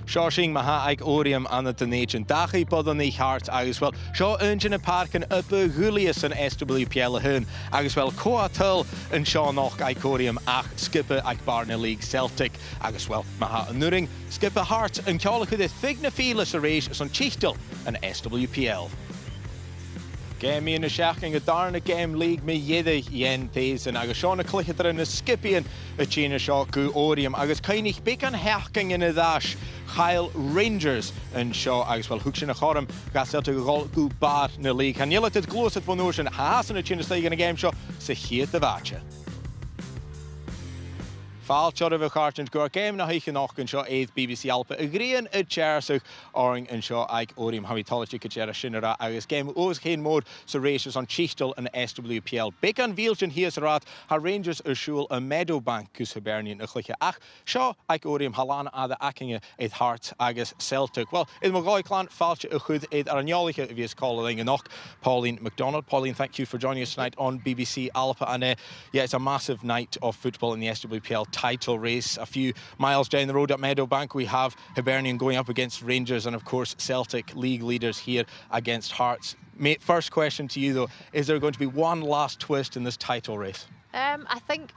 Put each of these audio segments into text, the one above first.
Shawshing maha ag orium an the nation. Dachi bod on the heart as well. Shaw engine a park and upper Julius and SWPL hun as well. Coatul and Shaw knock ag orium ach skipper ag Barna League Celtic as well. Maha nuring skipper heart and Calico the Figna Felis arrange on Chichtel and SWPL. Game in a shacking a darna game league me yedde yen days and agus Sean a clicker in a skippy a China shot go orium agus kainig big an hacking in a dash Kyle Rangers and Shaw agus well hooks in a chorum gas Celtic go bar in the league and yellow it close at one ocean has in a China stay in a game shot se hier the vacha. Fáil teoir bh cartant gur game na haiche nach an seo éiad BBC Alpa a gríon a tearsach áing an seo ag óriam haí taliste go tear a sinara agus game os chéin mód sa rééis an Chichtel an SWPL. Big an bhíaltin híos a rát ha Rangers ar siúil a Meadowbank gus Hibernian a chluiche ach seo ag óriam halana ada acinge éid Heart agus Celtic. Well, in Magáid clan fáilte a chud éid ar an neolaige a bhíos calling nach Pauline McDonald. Pauline, thank you for joining us tonight on BBC Alpa and yeah, it's a massive night of football in the SWPL title race. A few miles down the road at Meadowbank we have Hibernian going up against Rangers and of course Celtic league leaders here against Hearts. Mate, first question to you though, is there going to be one last twist in this title race? I think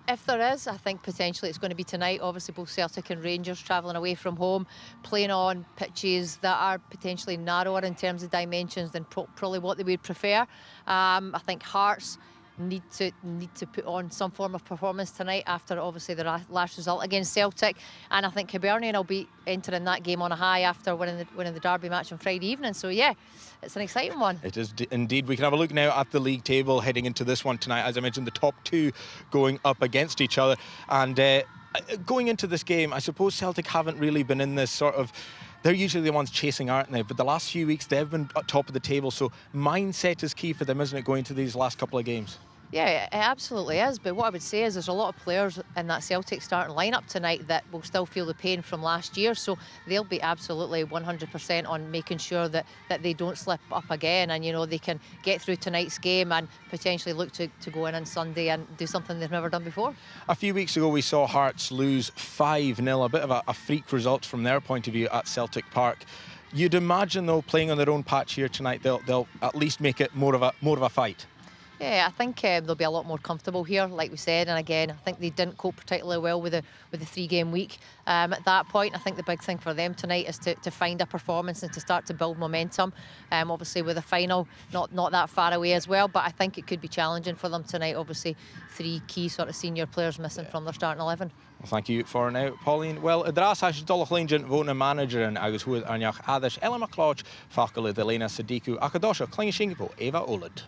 if there is, I think potentially it's going to be tonight. Obviously both Celtic and Rangers travelling away from home, playing on pitches that are potentially narrower in terms of dimensions than probably what they would prefer. I think Hearts need to put on some form of performance tonight after obviously the last result against Celtic, and I think Hibernian will be entering that game on a high after winning the derby match on Friday evening. So yeah, it's an exciting one. It is indeed. We can have a look now at the league table heading into this one tonight. As I mentioned, the top two going up against each other, and going into this game, I suppose Celtic haven't really been in this sort of. They're usually the ones chasing, aren't they? But the last few weeks, they've been at top of the table. So mindset is key for them, isn't it, going into these last couple of games? Yeah, it absolutely is. But what I would say is there's a lot of players in that Celtic starting lineup tonight that will still feel the pain from last year. So they'll be absolutely 100% on making sure that they don't slip up again. And, you know, they can get through tonight's game and potentially look to go in on Sunday and do something they've never done before. A few weeks ago, we saw Hearts lose 5-0, a bit of a freak result from their point of view at Celtic Park. You'd imagine, though, playing on their own patch here tonight, they'll at least make it more of a fight. Yeah, I think they'll be a lot more comfortable here, like we said. And again, I think they didn't cope particularly well with the 3-game week. At that point, I think the big thing for them tonight is to find a performance and to start to build momentum. Obviously, with the final not that far away as well, but I think it could be challenging for them tonight. Obviously, 3 key sort of senior players missing from their starting 11. Well, thank you for now, Pauline. Well, dras has dulach leingent vona manager and agus huad arnach adish Ella McLeod, Fakala Delena Sadiku, Akadosha, Klingshingbo, Eva Olid.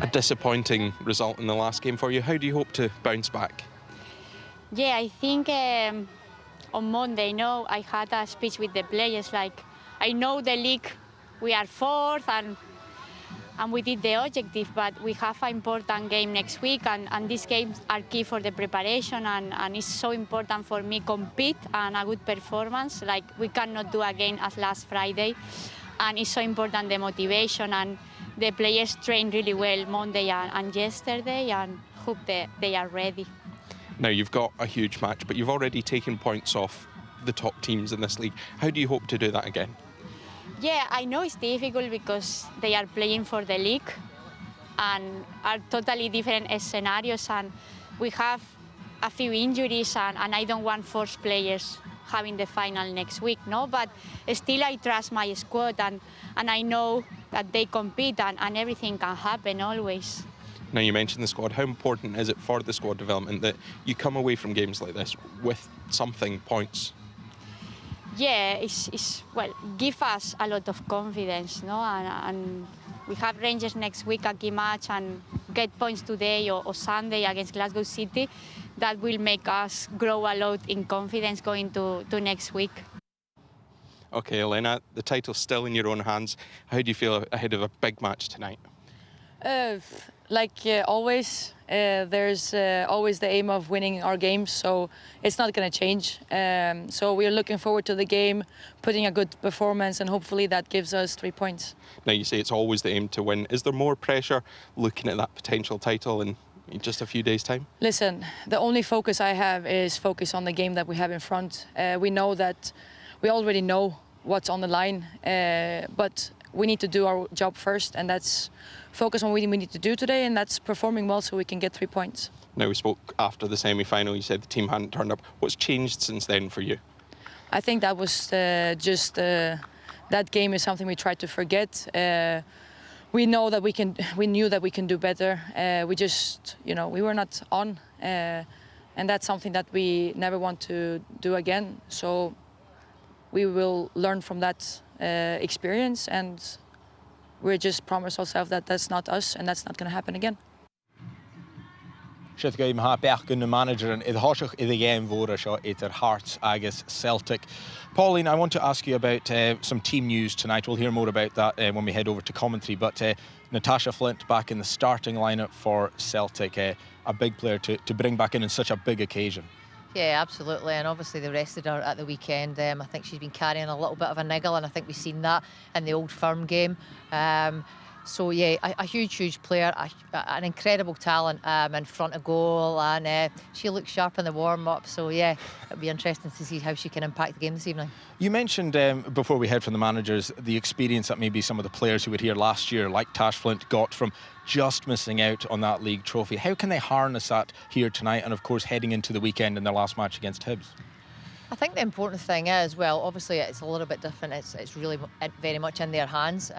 A disappointing result in the last game for you. How do you hope to bounce back? Yeah, I think on Monday, I had a speech with the players. Like, I know the league, we are 4th and we did the objective, but we have an important game next week, and these games are key for the preparation, and it's so important for me compete and a good performance. Like, we cannot do again as last Friday, and it's so important the motivation, and the players trained really well Monday and yesterday, and hope they are ready. Now, you've got a huge match, but you've already taken points off the top teams in this league. How do you hope to do that again? Yeah, I know it's difficult because they are playing for the league and are totally different scenarios, and we have a few injuries, and I don't want forced players having the final next week, but still I trust my squad, and I know that they compete and everything can happen always. Now, you mentioned the squad. How important is it for the squad development that you come away from games like this with something, points? Yeah, it's well, give us a lot of confidence, and we have Rangers next week, a key match, and get points today or Sunday against Glasgow City. That will make us grow a lot in confidence going to next week. Okay, Elena, the title's still in your own hands. How do you feel ahead of a big match tonight? Always, there's always the aim of winning our games, so it's not going to change. So we're looking forward to the game, putting a good performance, and hopefully that gives us 3 points. Now, you say it's always the aim to win. Is there more pressure looking at that potential title and in just a few days' time? Listen, the only focus I have is focus on the game that we have in front. We know that we already know what's on the line, but we need to do our job first, and that's focus on what we need to do today, and that's performing well so we can get 3 points. Now, we spoke after the semi-final, you said the team hadn't turned up. What's changed since then for you? I think that was that game is something we tried to forget. We know that we knew that we can do better. We just, we were not on, and that's something that we never want to do again. So we will learn from that experience, and we just promise ourselves that that's not us, and that's not going to happen again. Siad go ha bech in the manager and hoisich I the game vóra seo idir Hearts agus Celtic. Pauline, I want to ask you about some team news tonight. We'll hear more about that when we head over to commentary. But Natasha Flint back in the starting lineup for Celtic, a big player to bring back in such a big occasion. Yeah, absolutely, and obviously they rested her at the weekend. I think she's been carrying a little bit of a niggle, and I think we've seen that in the Old Firm game. So yeah, a huge player, an incredible talent in front of goal, and she looks sharp in the warm-up. So yeah, it'll be interesting to see how she can impact the game this evening. You mentioned before we heard from the managers the experience that maybe some of the players who were here last year, like Tash Flint, got from just missing out on that league trophy. How can they harness that here tonight, and of course heading into the weekend in their last match against Hibs? I think the important thing is, well, obviously it's a little bit different. It's really very much in their hands.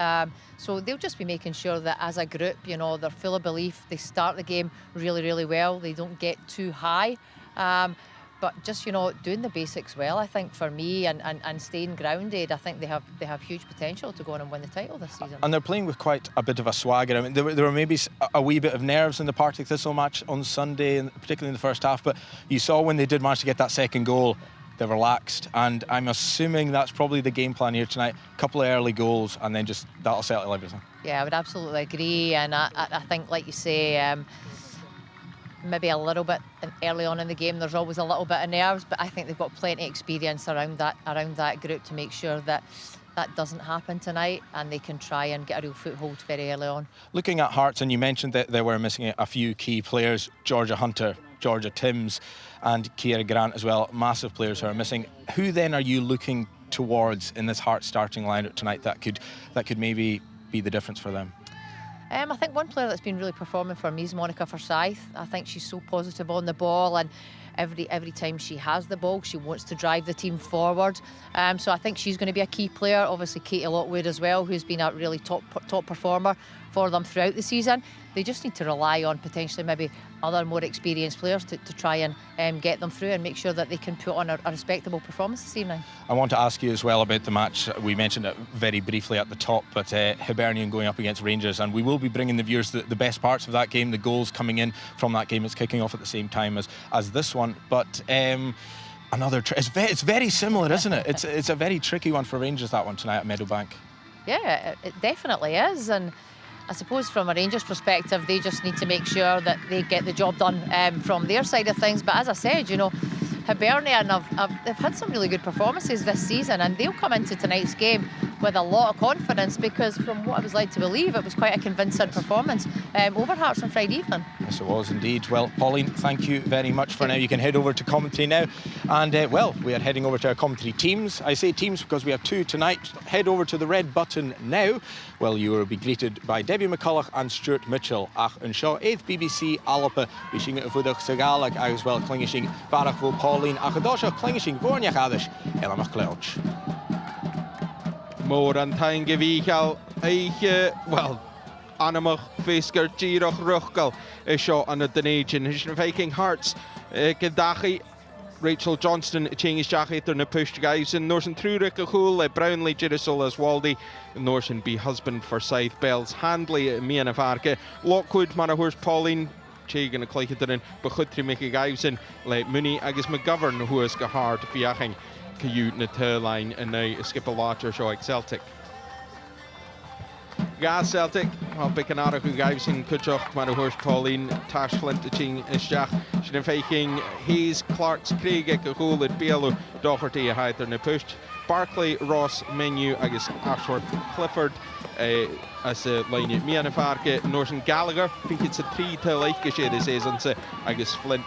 So they'll just be making sure that as a group, they're full of belief. They start the game really well. They don't get too high. But just, doing the basics well, I think, for me, and staying grounded, I think they have huge potential to go on and win the title this season. And they're playing with quite a bit of a swagger. I mean, there were maybe a wee bit of nerves in the Partick Thistle match on Sunday, and particularly in the first half. But you saw when they did manage to get that second goal, they relaxed, and I'm assuming that's probably the game plan here tonight. A couple of early goals, and then just that'll settle everything. Yeah, I would absolutely agree, and I think, like you say, maybe a little bit early on in the game, there's always a little bit of nerves, but I think they've got plenty of experience around that group to make sure that that doesn't happen tonight, and they can try and get a real foothold very early on. Looking at Hearts, and you mentioned that they were missing a few key players, Georgia Hunter, Georgia Timms and Ciara Grant as well, massive players who are missing. Who then are you looking towards in this Hearts starting lineup tonight that could maybe be the difference for them? I think one player that's been really performing for me is Monica Forsyth. I think she's so positive on the ball, and every time she has the ball, she wants to drive the team forward. So I think she's going to be a key player. Obviously Katie Lockwood as well, who's been a really top performer for them throughout the season. They just need to rely on potentially maybe other more experienced players to try and get them through and make sure that they can put on a respectable performance this evening. I want to ask you as well about the match. We mentioned it very briefly at the top, but Hibernian going up against Rangers, and we will be bringing the viewers the best parts of that game, the goals coming in from that game. It's kicking off at the same time as this one, but it's very similar, isn't it? It's a very tricky one for Rangers, that one tonight at Meadowbank. Yeah, it definitely is, and I suppose from a Rangers perspective, they just need to make sure that they get the job done from their side of things. But as I said, Hibernian, they've had some really good performances this season, and they'll come into tonight's game with a lot of confidence, because from what I was led to believe, it was quite a convincing performance over Hearts on Friday evening. Yes, it was indeed. Well, Pauline, thank you very much for now. You can head over to commentary now, and we are heading over to our commentary teams. I say teams because we have two tonight. Head over to the red button now. Well, you will be greeted by Debbie McCulloch and Stuart Mitchell. Ach and Shaw, 8th BBC Alpa, wishing it for the Sagalak as well, klingishing Barachvo Pauline, Achadosha, klingishing Vorniach Adish, Elamach Clouch. Mór an tain gyfichal eiche, wel, anamach feisgar girach ruchgal seo an y dyneidion. Hys yn Viking Hearts gydachi Rachel Johnston changes jacket on the push guys and Norsen Trurick a cool Brownlee Girisol as Waldy Norsen be husband for Scythe Bells Handley Miana Varke Lockwood Manahors Pauline Chagan a Clayton Bechutri Mickey Guyson like Mooney Agus McGovern who is Gahard Fiaching Cayute na Turline and now skip a larger show like Celtic. Gas Celtic, wel Bicanara who gives in Kutchoch, Manahors Pauline, Tash Flint, Ching Ishach, Shin Viking, Hayes, Clark's, Craig, Kahul, and Bielo, Doherty, a height and a push. Barclay, Ross, Menu, agus Ashworth, Clifford, as a line Miana Farke, Norton Gallagher, fichid sa 3 ta leiche sé is ésansa, agus Flint,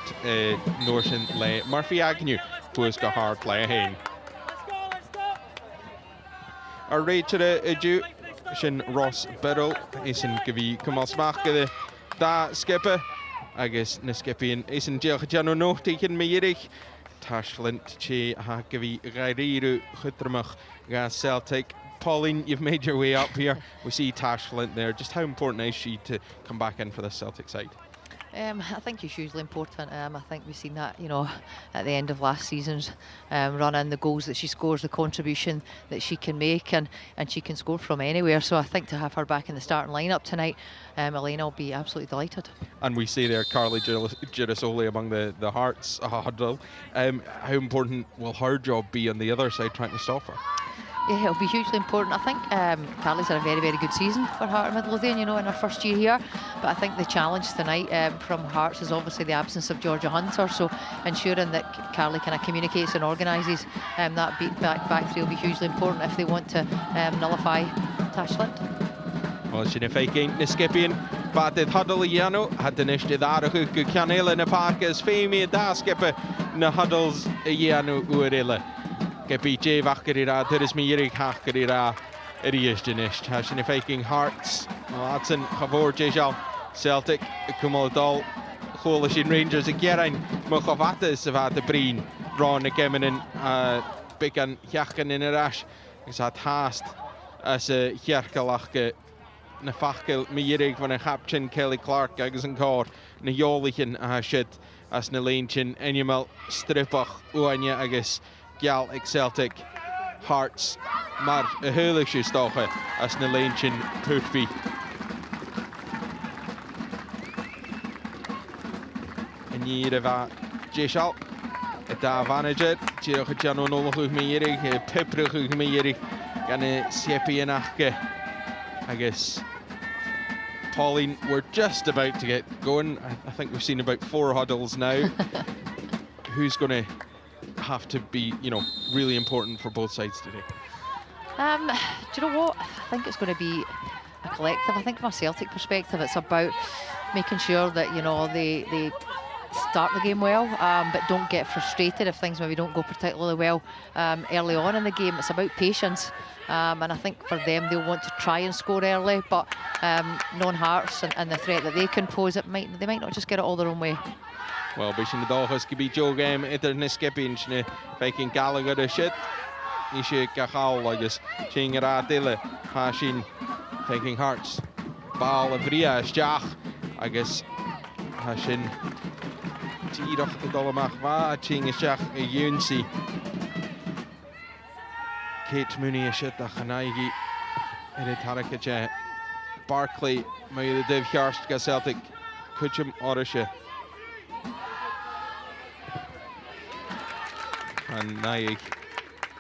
Norton le Murphy Agnew, pwys go hard le hain. Ar réitere ydyw, sy'n Ross Biddle, sy'n gyfi cymal smach gyda da skipa, agus na skipi'n sy'n diolch ydyn nhw nôti cyn meirig. Tash Flint che ha gyfi gairiru chydrymach ga Celtic. Pauline, you've made your way up here. We see Tash Flint there. Just how important is she to come back in for the Celtic side? I think it's hugely important. I think we've seen that, you know, at the end of last season's run in, the goals that she scores, the contribution that she can make, and she can score from anywhere. So I think to have her back in the starting lineup tonight, Elena will be absolutely delighted. And we see there Carly Girasoli among the Hearts huddle. How important will her job be on the other side, trying to stop her? Yeah, it'll be hugely important. I think Carly's had a very, very good season for Heart and Midlothian, you know, in her first year here. But I think the challenge tonight from Hearts is obviously the absence of Georgia Hunter. So ensuring that Carly kind of communicates and organises that back three will be hugely important if they want to nullify Tash Flint. Wel, sy'n effeithio na sgipin, badydd huddle I Iano, hadyn eistedd ar y chwch canela na parc as ffeimi da skipa na huddles I Iano yw'r ila. Gebi Jay fachgar I ra, dyrys mi irig hachgar I ra yr eistedd nisht. Ha sy'n effeithio Hearts, adsy'n chafwr Jay Celtic, cwmol y dol, chwl sy'n Rangers y gerain, mwch o fatas y fad y brin, ron y gemyn bygan hiachgan yn yr ash, ys had hast as y hiarcalach na fachgil mi irig van y chapchin Kelly Clark agus yn cor na iollichin a sydd as na leinchin enymel stripach uania agus gial ag Celtic Hearts mar y hylig sy'n stocha as na leinchin pwrfi. Yn i'r efa Jeshal y da manager tiroch y Jan o'n olwch mi irig piprwch mi irig gan y siepi yn achge agus Pauline, we're just about to get going. I think we've seen about 4 huddles now. Who's going to have to be, you know, really important for both sides today? Do you know what? I think it's going to be a collective. I think from a Celtic perspective, it's about making sure that, you know, they start the game well, but don't get frustrated if things maybe don't go particularly well early on in the game. It's about patience. And I think for them, they'll want to try and score early, but knowing Hearts and the threat that they can pose, they might not just get it all their own way. Well, bys yn y dochos gybi Joe game idir na skipin sy'n feikin Gallagher y shit. Eisiau gachawl agus sy'n yr adile ha sy'n feikin Hearts. Bal y fria ysdiach agus ha sy'n tiroch y dolymach fa a sy'n ysdiach y yw'nsi. Kate Mooney is shit a chanaigi in it Harakache. Barclay may the Div Hjarst ga Celtic Kuchum Orisha. And Naig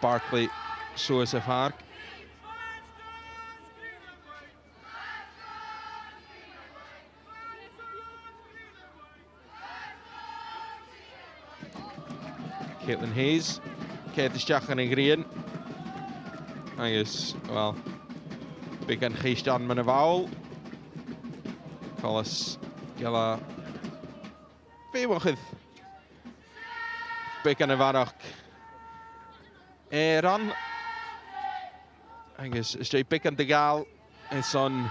Barclay Soas of Hark. Caitlin Hayes, Kate is Jachan and Green. I guess, well, big and Geistan Manaval. Collis Gilla Fewachith. Big and Varach Eran. I guess straight big and the gal is on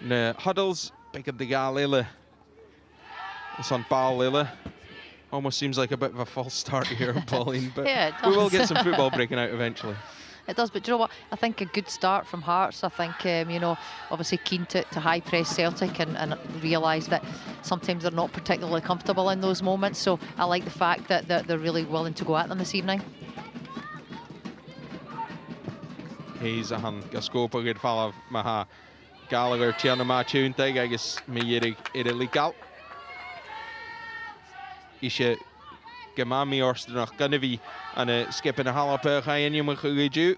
the huddles. Big and the gal Illa. It's on Ball Illa. Almost seems like a bit of a false start here, Pauline, but yeah, we will get some football breaking out eventually. It does, but do you know what? I think a good start from Hearts. I think, you know, obviously keen to high press Celtic and realise that sometimes they're not particularly comfortable in those moments. So I like the fact that they're really willing to go at them this evening. Hayes a han gascopa good fall of Maha Gallagher Tiana Machun tag I guess me irig illegal. Ishe Gamami Orstenach Gunnavi and a skip in a halape Hayanium Huju.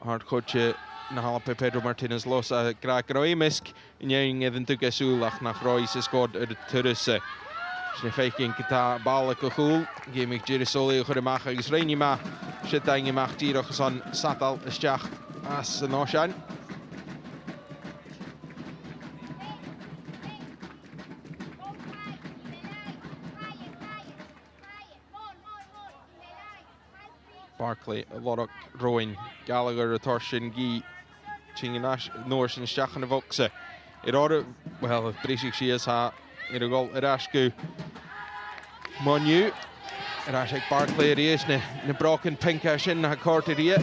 Hard coach na halape Pedro Martinez los a Gragroimisk in Yang even took a sulach nach Royce scored at the Turisse. She's faking Kita Balakahul, gave me Jirisoli Huramacha is Rainima, Siad daing imach díroch is on sadal isteach as yn osian. Barclay, a lot of rowing. Gallagher, a torsion, Gee, Chingash, Norse and Stachan of Oxe. It ought well, if British she is, it a goal at Ashku. Monu, and Ashek Barclay, it is, ne broken pinkish in a quarter here.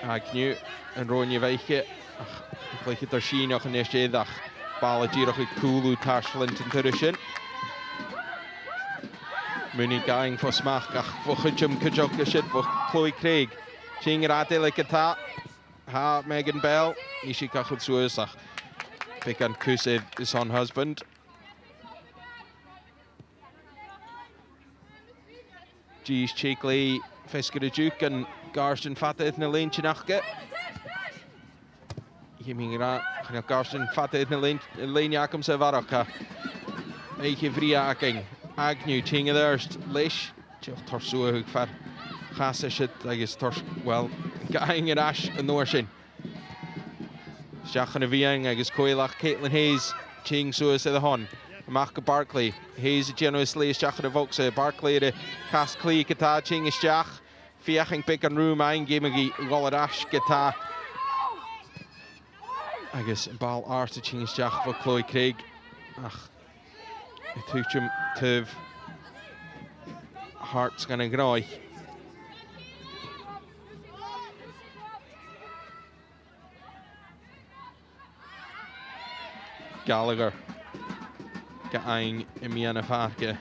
Agnew and Ronja Weiche. Like het er zien nog een eerste dag. Ballen hier nog uit Kulu, Tarsflint en Turishin. Muni going voor Smach, voor Hutchum, Kajok, shit voor Chloe Craig. Ching Radelijk ta. Ha Megan Bell. Ishi kachut suezach. Pick and Kuse is on husband. G's Cheekley, Fisker de Duke and Garston Fatte in the lane Chinachke. Giming ra, Garston Fatte in the lane Jakom Sevaraka. Eike Vriaking. Agnew, Ching of thirst. Lish, Jeff Torsua Hook Fat. Chassishit, I guess Tors, well, Gang and Ash and Norshin. Shachan of Viang, I guess Coilach, Caitlin Hayes, Ching Suez the Hon. Machka Barclay, Hayes generously, Shachan of Oxa, Barclay the Cast Clee, Kata, Ching is Shach. Fiaching pick and room, Ein Gamagi, Golladash, Kata. I guess Ball Arse Ching is Shach for Chloe Craig. Ach. Tuchum Tuv Heart's gonna grow. Gallagher Gaing Imiana Farke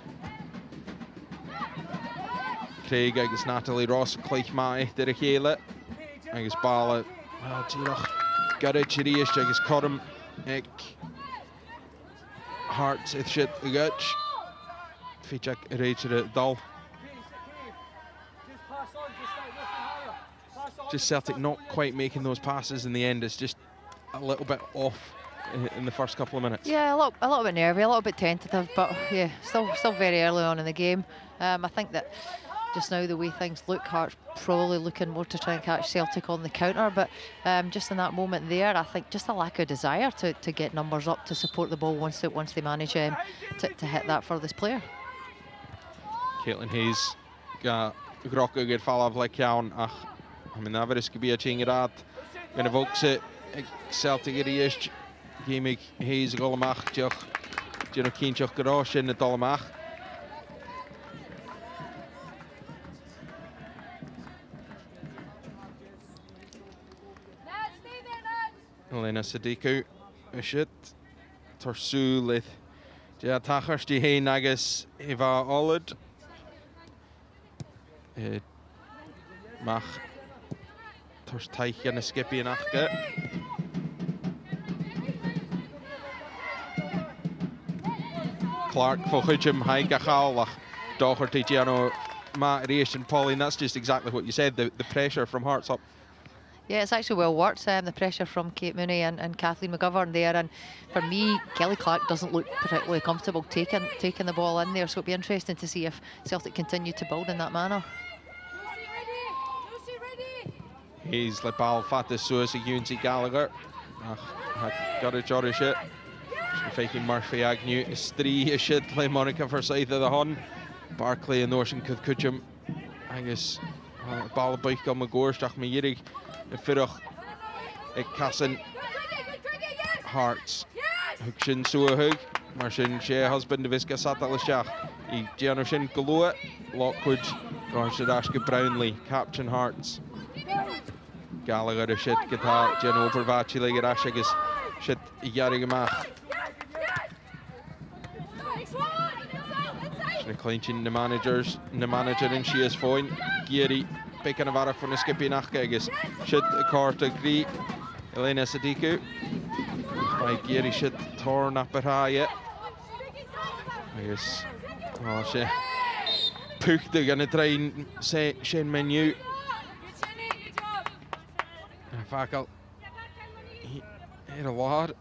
Craig I guess Natalie Ross Cleich Mai did a hele I guess Bala Tirach got it Chirish I guess Corum Ek Hearts, it's shit, a gutch. Feature Rachel Dull. Just Celtic not quite making those passes in the end. It's just a little bit off in the first couple of minutes. Yeah, a little bit nervy, a little bit tentative, but yeah, still very early on in the game. I think that just now the way things look, Hearts probably looking more to try and catch Celtic on the counter, but just in that moment there, I think just a lack of desire to get numbers up to support the ball once they manage to hit that furthest player. Caitlin Hayes got Grocka get fall off like Jaun. Ach, I mean, that is be a ching rat. Gonna vote it. Celtic it is. Gimmick Hayes Golamach. Joch, Jeno Kinchok Garosh in the Dolomach. Elena Sadiku, shit. Torsu lith. Ja, Tachers die heen agus Eva Olid. Mach Tors Teich en Skippy en Achke. Clark for Hujim Haika Chalach. Docher Tigiano Ma Rish and Pauline. That's just exactly what you said. The pressure from Hearts up. Yeah, it's actually well worked, the pressure from Kate Mooney and Kathleen McGovern there, and for me, Kelly Clark doesn't look particularly comfortable taking the ball in there, so it'll be interesting to see if Celtic continue to build in that manner. He's le ball fatte Suez Unity Gallagher. Got a jor shit. Faking Murphy Agnew is 3 shit le Monica for side of the Hun. Barclay and Norshin Kuchum. I guess ball by McGore stach me yirig. Firach ek Cassin Hearts Hugshin Suahug Marshin she husband of Visca Satalashach I Janoshin Galua Lockwood Garshadashka Brownlee Captain Hearts Gallagher a shit guitar Jeno Pervachi Legarashagas shit Yarigamach Clinching the manager and she is fine Geary Picking a varach from the Skippy Nachkegus. Shit a quarter gree. Elena Sadiku. By Geary shit torn up at high. I guess. Oh, she. Puch they're gonna try and say Shane Menu. Facal. He had a lot.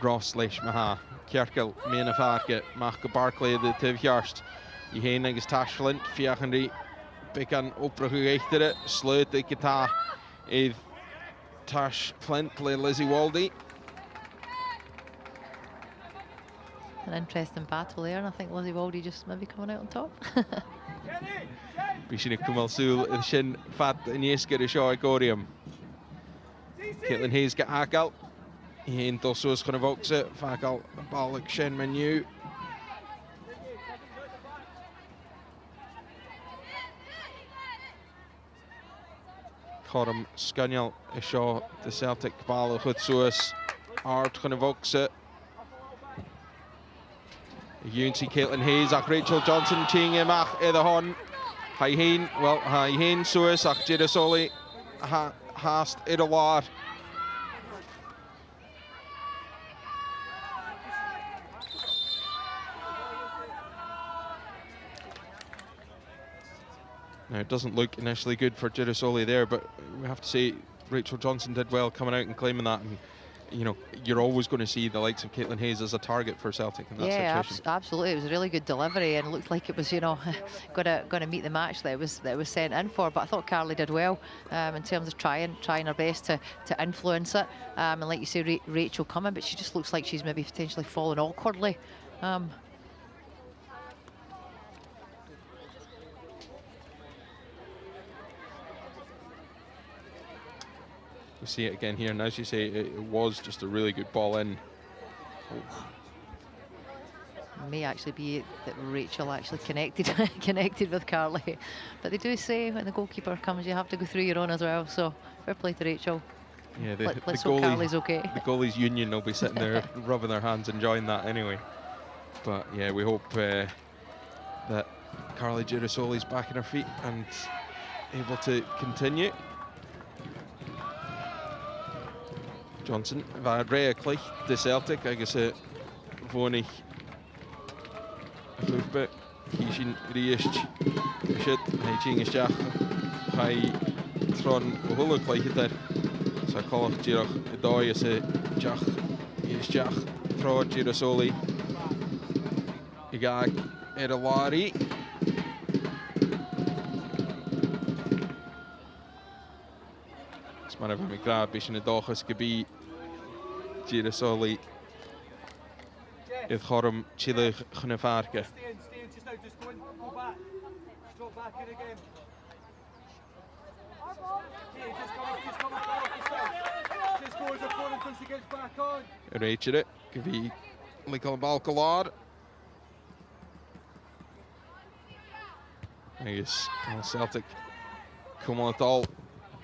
Ross leis maha. Cearcail Miana Farke, Mach Barclay the Tivjarst. Hén agus Tashflint, Fiachanri, Bican Oprah Eichtere, Sleut the Guitar, Eve Tash Flint, Lizzie Waldy. An interesting battle there, and I think Lizzie Waldy just maybe coming out on top. Bishina Kumal Sul, Shin Fat and Yesker Shaw Gorium. Caitlin Hayes get Akal. Hén Dosos going to vox it, Fakal Balak Shin Menu. Corum Scunnell Shaw, the Celtic Ball of Hutsuas. Art going to vox it. Unity Caitlin Hayes, ach Rachel Johnson, Ching Emach, Edahon. Hai Hain, well, Hai Hain Suis, ach Jirasoli, Hast Idawar. Now, it doesn't look initially good for Girasoli there, but we have to say Rachel Johnson did well coming out and claiming that. And, you know, you're always going to see the likes of Caitlin Hayes as a target for Celtic in that situation. Yeah, absolutely. It was a really good delivery, and it looked like it was, you know, going to meet the match that it was sent in for. But I thought Carly did well in terms of trying her best to influence it. And like you say, Rachel coming, but she just looks like she's maybe potentially fallen awkwardly. We see it again here, and as you say, it was just a really good ball in. It may actually be that Rachel actually connected with Carly, but they do say when the goalkeeper comes, you have to go through your own as well. So fair play to Rachel. Yeah, let's hope Carly's okay. The goalies' union will be sitting there rubbing their hands, enjoying that anyway. But yeah, we hope that Carly Girasoli's back on her feet and able to continue. Johnson, waar redelijk de Celtic, agus vonig vloegbe, kiesjen riest, shit, hij chingesjach, hij tron behoorlijk gelijk daar, zo kan ik hier daar is jach, is jach, trouw Girasoli, ik ga Lari. Maar even met graag is in de dag als gebied Girasoli het Gorum Chile Genevarke. Reetje het gebied Michael Balkelaar. Hij is Celtic komen het al.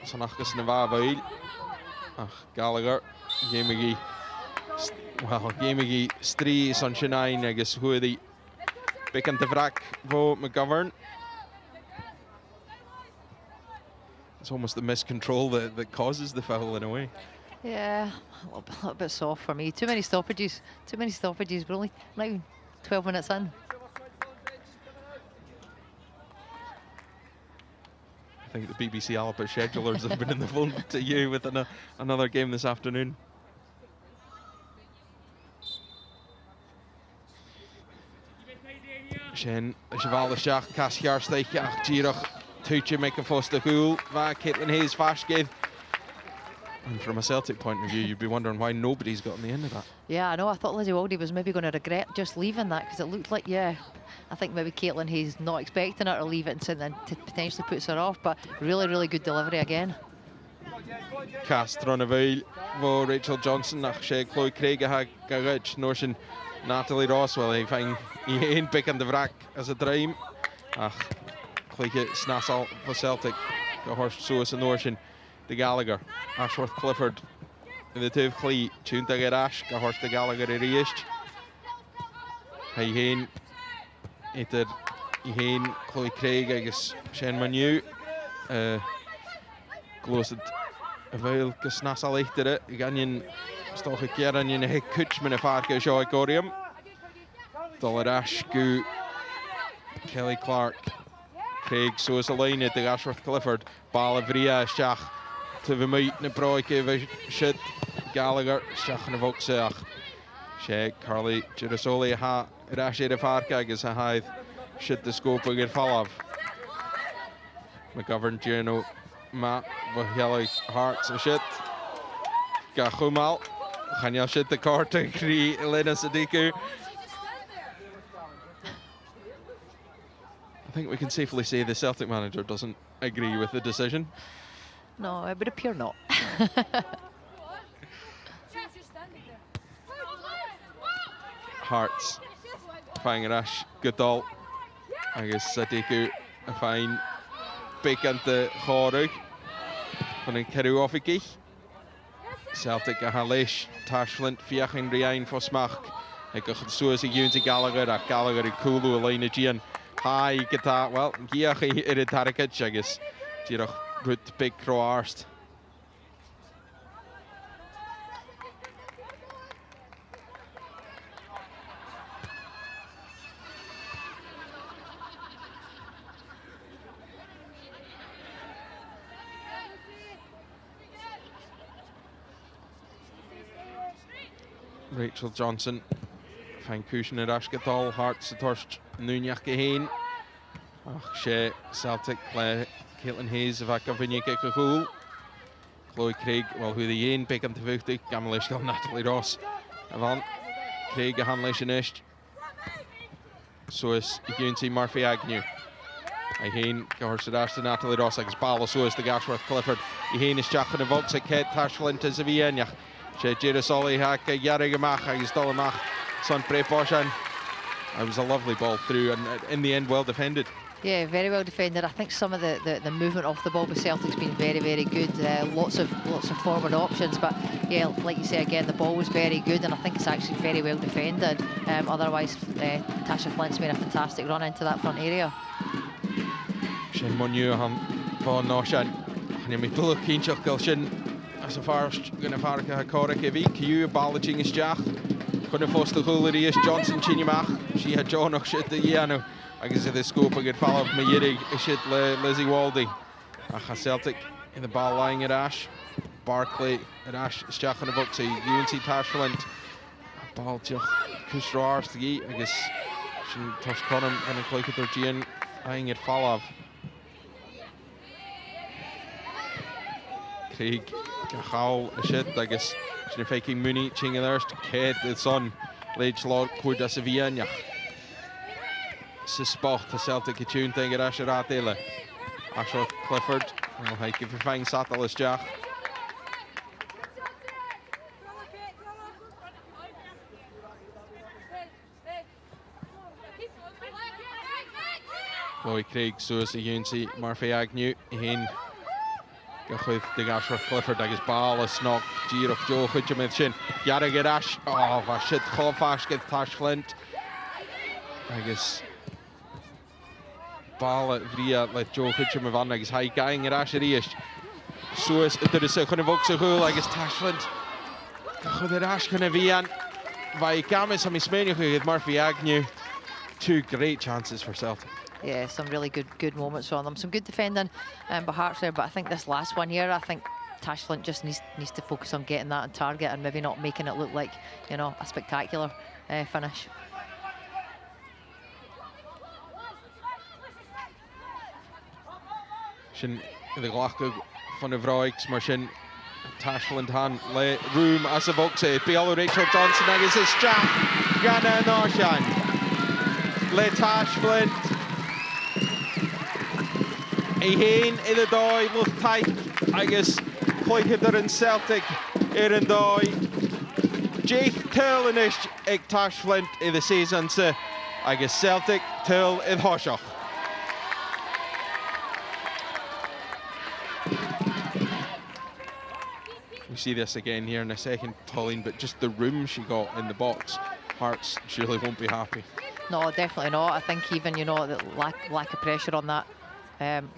Sanachkas na Vail. Ach, Gallagher. Gamigi Stree Sunshine, I guess who the pick and the wrack vo McGovern. It's almost the miscontrol that causes the foul in a way. Yeah, a little bit soft for me. Too many stoppages. We're only not even 12 minutes in. I think the BBC Alba schedulers have been in the phone to you with another game this afternoon. Shen, Cheval de Schach, Casjarsteich, Girach, Tuche make a foster goal, Va Caitlin Hayes Fashgate. And from a Celtic point of view, you'd be wondering why nobody's got on the end of that. Yeah, I know. I thought Lizzie Waldy was maybe going to regret just leaving that, because it looked like, yeah, I think maybe Caitlin Hayes not expecting her to leave it and then potentially puts her off, but really, really good delivery again. Castronaville, vo Rachel Johnson, nach sé Chloe Craig ha garage, Norshin Natalie Roswell, I find een pick and the wrack as a dream. Ach, Chloe Snassal for Celtic, gehorst so as a Norshin. De Gallagher, Ashworth Clifford, the two Clee, tuned to get Ash, gehorst de Gallagher erased. Hij heen, heen, Chloe Craig, I guess, Shane Manu, closed a veil, Gesnassal echtere, Ganyan, stoch een keer aan je kuts met een vaarke, Joy Corium. Dollar Ash, Gu, Kelly Clark, Craig, so is a line at the Ashworth Clifford, Ball of Ria, Shach. to the meet na broike the shit Gallagher Shach na Voxach she Carly Girasoli ha Rashi de Farka agus a haid shit the scope again fall of McGovern Juno Ma Vaheli Hearts and shit Gachumal Khanya shit the Carter Cree Elena Sadiku. I think we can safely say the Celtic manager doesn't agree with the decision. No, it would appear not. Hearts fine Rash Goodall I guess Sadiku a fine big the Horrig van een Keru of ik Celtic a Halish Tashflint Fiachin Riain for Smach ik ga zo as Unity Gallagher a Gallagher Kulu Elena Gian hi get that well Giach in it Target I guess Girach root big Croarst. Rachel Johnson, fine cushion at Ashgadal, Hearts at Torst, Nunjach Geheen. Ach, she Celtic, Caitlin Hayes, of Akavinia Kikahul. Chloe Craig, well, who the Yen, Bacon to Vuchtig, Gamalishgal, Natalie Ross. Avant, Craig, a Hanlish and Ish. So is Unity Murphy Agnew. Ihane, Gahorst at Ashton, Natalie Ross, like Bala, so is the Gashworth Clifford. Ihane is Jachan of Vox, Kate Tashflint is a Vienna. She Girasoli Haka Yarigamach, I stole a mach, Son Preposhan. It was a lovely ball through and in the end well defended. Yeah, very well defended. I think some of the movement off the ball with Celtic's been very, very good. Lots of forward options, but yeah, like you say again, the ball was very good, and I think it's actually very well defended. Otherwise, Tasha Flint's made a fantastic run into that front area. Shin Monu han Von Noshan, and you look Kinchak Gilshin. As a first, going to fare a Corrick Evi, Q, Ballaching is Jack. Couldn't force the Hullery is Johnson Chinimach. She had John of shit the Yano. I guess the scope I get followed my Yiddig, shit Lizzie Waldy. Acha Celtic in the ball lying at Ash. Barclay at Ash, Jack on the box, UNC Tashflint. Ball just Kusroars to Gee, I guess. She touched Conham and a click at their Gian, lying at Falov. Craig. Gachal a shit, I guess. She's faking Mooney, Chingelers to Ked, the son, Lage Lord, Kuda Sevilla. Spot to Celtic, a tune thing at Asheratela. Ashworth Clifford, well, hey, if you find Satalis Jack. Chloe Craig, Susie Uncy, Murphy Agnew, Hane. Gachwydd the Ashworth Clifford agus ball a snog Girach Joe Chudjamith Shin Yara get Ash oh va shit Cholfash get Tashflint agus ball at Vria let Joe Chudjamith van agus high gang at Ash Riish so is there is a kind of voxa hul agus Tashflint Gachwydd Ash kind of Vian vai Gamis am Ismenia with Murphy Agnew. Two great chances for Celtic. Yeah, some really good moments from them. Some good defending by Hearts there, but I think this last one here, I think Tashflint just needs to focus on getting that on target and maybe not making it look like, you know, a spectacular finish. Sin the Glachug van de Vroiks, maar sin Tashflint han le room as a voxe. Biolo Rachel Johnson agus is Jack Gana Norshan. Le Tashflint. Ihane in the dói, look tight, agus Cloichidder in Celtic in dói. Jake Turlinish ag Tashflint in the season to agus Celtic Turl in Hoshach. We see this again here in a second, Pauline, but just the room she got in the box, Hearts surely won't be happy. No, definitely not. I think even, you know, the lack of pressure on that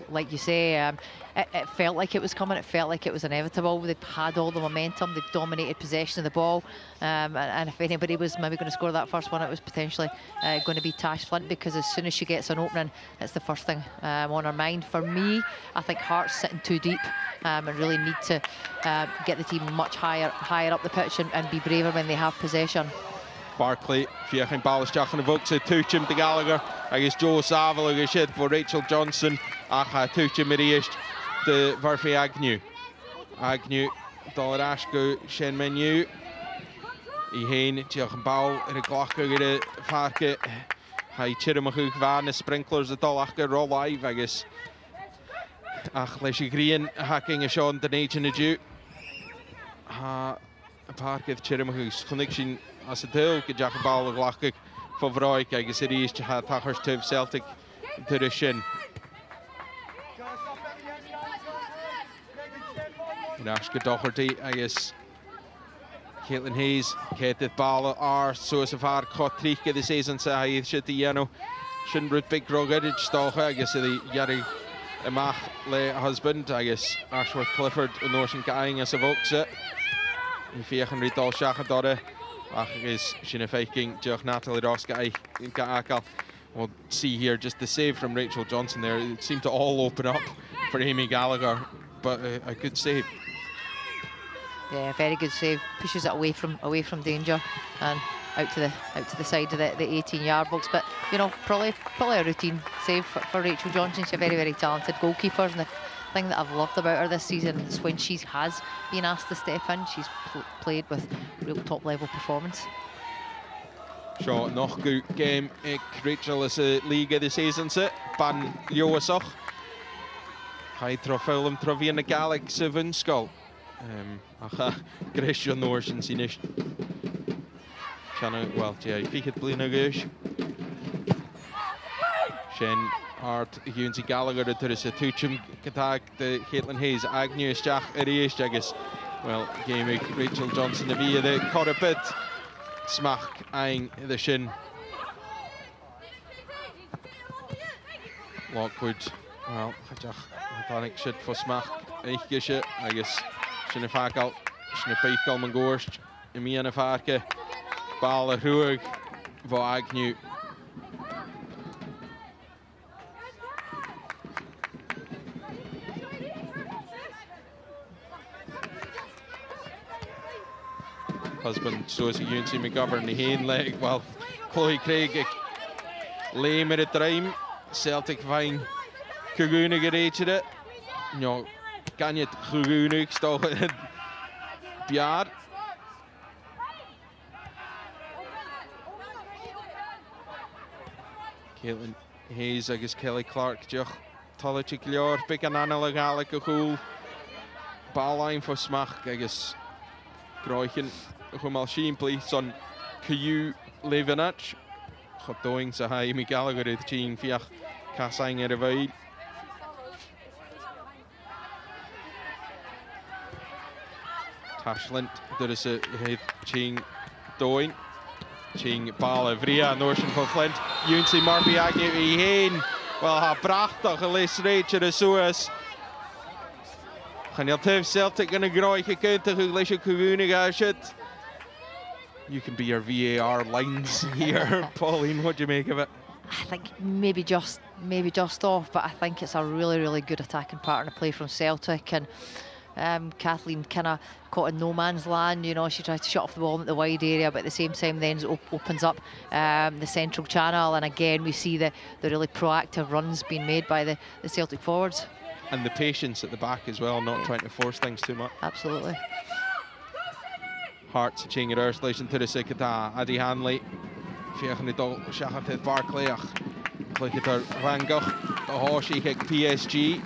Like you say, it felt like it was coming, it felt like it was inevitable. They'd had all the momentum, they've dominated possession of the ball, and if anybody was maybe going to score that first one, it was potentially going to be Tash Flint, because as soon as she gets an opening, it's the first thing on her mind. For me, I think Hearts sitting too deep and really need to get the team much higher up the pitch and be braver when they have possession. Barclay, fiach ball isteach an bhog sa túitim de Gallagher, agus Joe Saville agus siad for Rachel Johnson, ach a túitim iríist de Murphy Agnew. Agnew, dal ar go sin menu. I héin, diolch an ball ar a glacha gyda farca. Hai tirim a chwch fan y sprinklers y dolach gyda roll live agus. Ach, leis I green hacking a Sean Denage in a dew. Ha, a parcydd tirim a chwch. Chwnig sy'n as y tyl gyda y ball a glacha ffofroig agus yr eist ha tachars tyf Celtic dyr y sin. Nash Godocherty agus Caitlin Hayes, Katie Ball ar so as a far cotrich the season sa haid shit the yano shouldn't root big rugged stocha agus the yari amach le husband agus Ashworth Clifford and Norton Gang as a voxa in fiachan ridal shacha dore ach is shin faking Joch Natalie Roska Akal. We'll see here just the save from Rachel Johnson there. It seemed to all open up for Amy Gallagher, but a good save. Yeah, very good save. Pushes it away from danger and out to the side of the 18-yard box. But you know, probably a routine save for Rachel Johnson. She's a very, very talented goalkeeper, and the thing that I've loved about her this season is when she has been asked to step in, she's played with real top-level performance. Sure, nog goed game. Rachel is a league this season. Ban Joasach. Hij trofeum trofi in de Gaelic 7 skull. Ach, Christian Norsen zien is. Well, ja, fiech het blina geus. Shen hard Hunzi Gallagher er is a tuchum getag de Caitlin Hayes Agnew stach is jagus. Well, game Rachel Johnson de via de correpit. Smach eing the shin. Lockwood. Well, I think should for Smach. Eichgische, I guess. Shinnefakel, Shinnepekel Mangorst, Emiana Farke, Bala Ruig, voor Agnew. Husband, zoals Juncy McGovern, the heen leg. Well, Chloe Craig, lay met het ruim. Celtic fijn. Kugunig gereed het. No. Kan je het groenig stoken? Bjaar. Caitlin Hayes agus Kelly Clark joch tolletje kliar pik an analog galike goal. Ballline voor Smach agus Groichen gomal simply son Kuyu Levenach. Gaat doing sa hai mi Gallagher het team fiach kasang er vai. Tashlint, there is a Ching doing. Ching Bala Vria, Norsen van Flint. Juncy Murphy Agnew heen. Wel, ha prachtig gelisreetje de Suez. Gaan je op Celtic en een groei gekund te gelijke gewone uitzet. You can be your VAR lines here. Pauline, what do you make of it? I think maybe just off, but I think it's a really, really good attacking partner play from Celtic. And Kathleen kind of caught in no man's land, you know, she tried to shut off the ball at the wide area, but at the same time then opens up the central channel, and again we see the really proactive runs being made by the Celtic forwards. And the patience at the back as well, not trying to force things too much. Absolutely. Hearts ching er station to the Sikata, Adi Hanley, Fiachnidol, Shachatet Barclayach, click it er Rangach, the Hoshi kick PSG.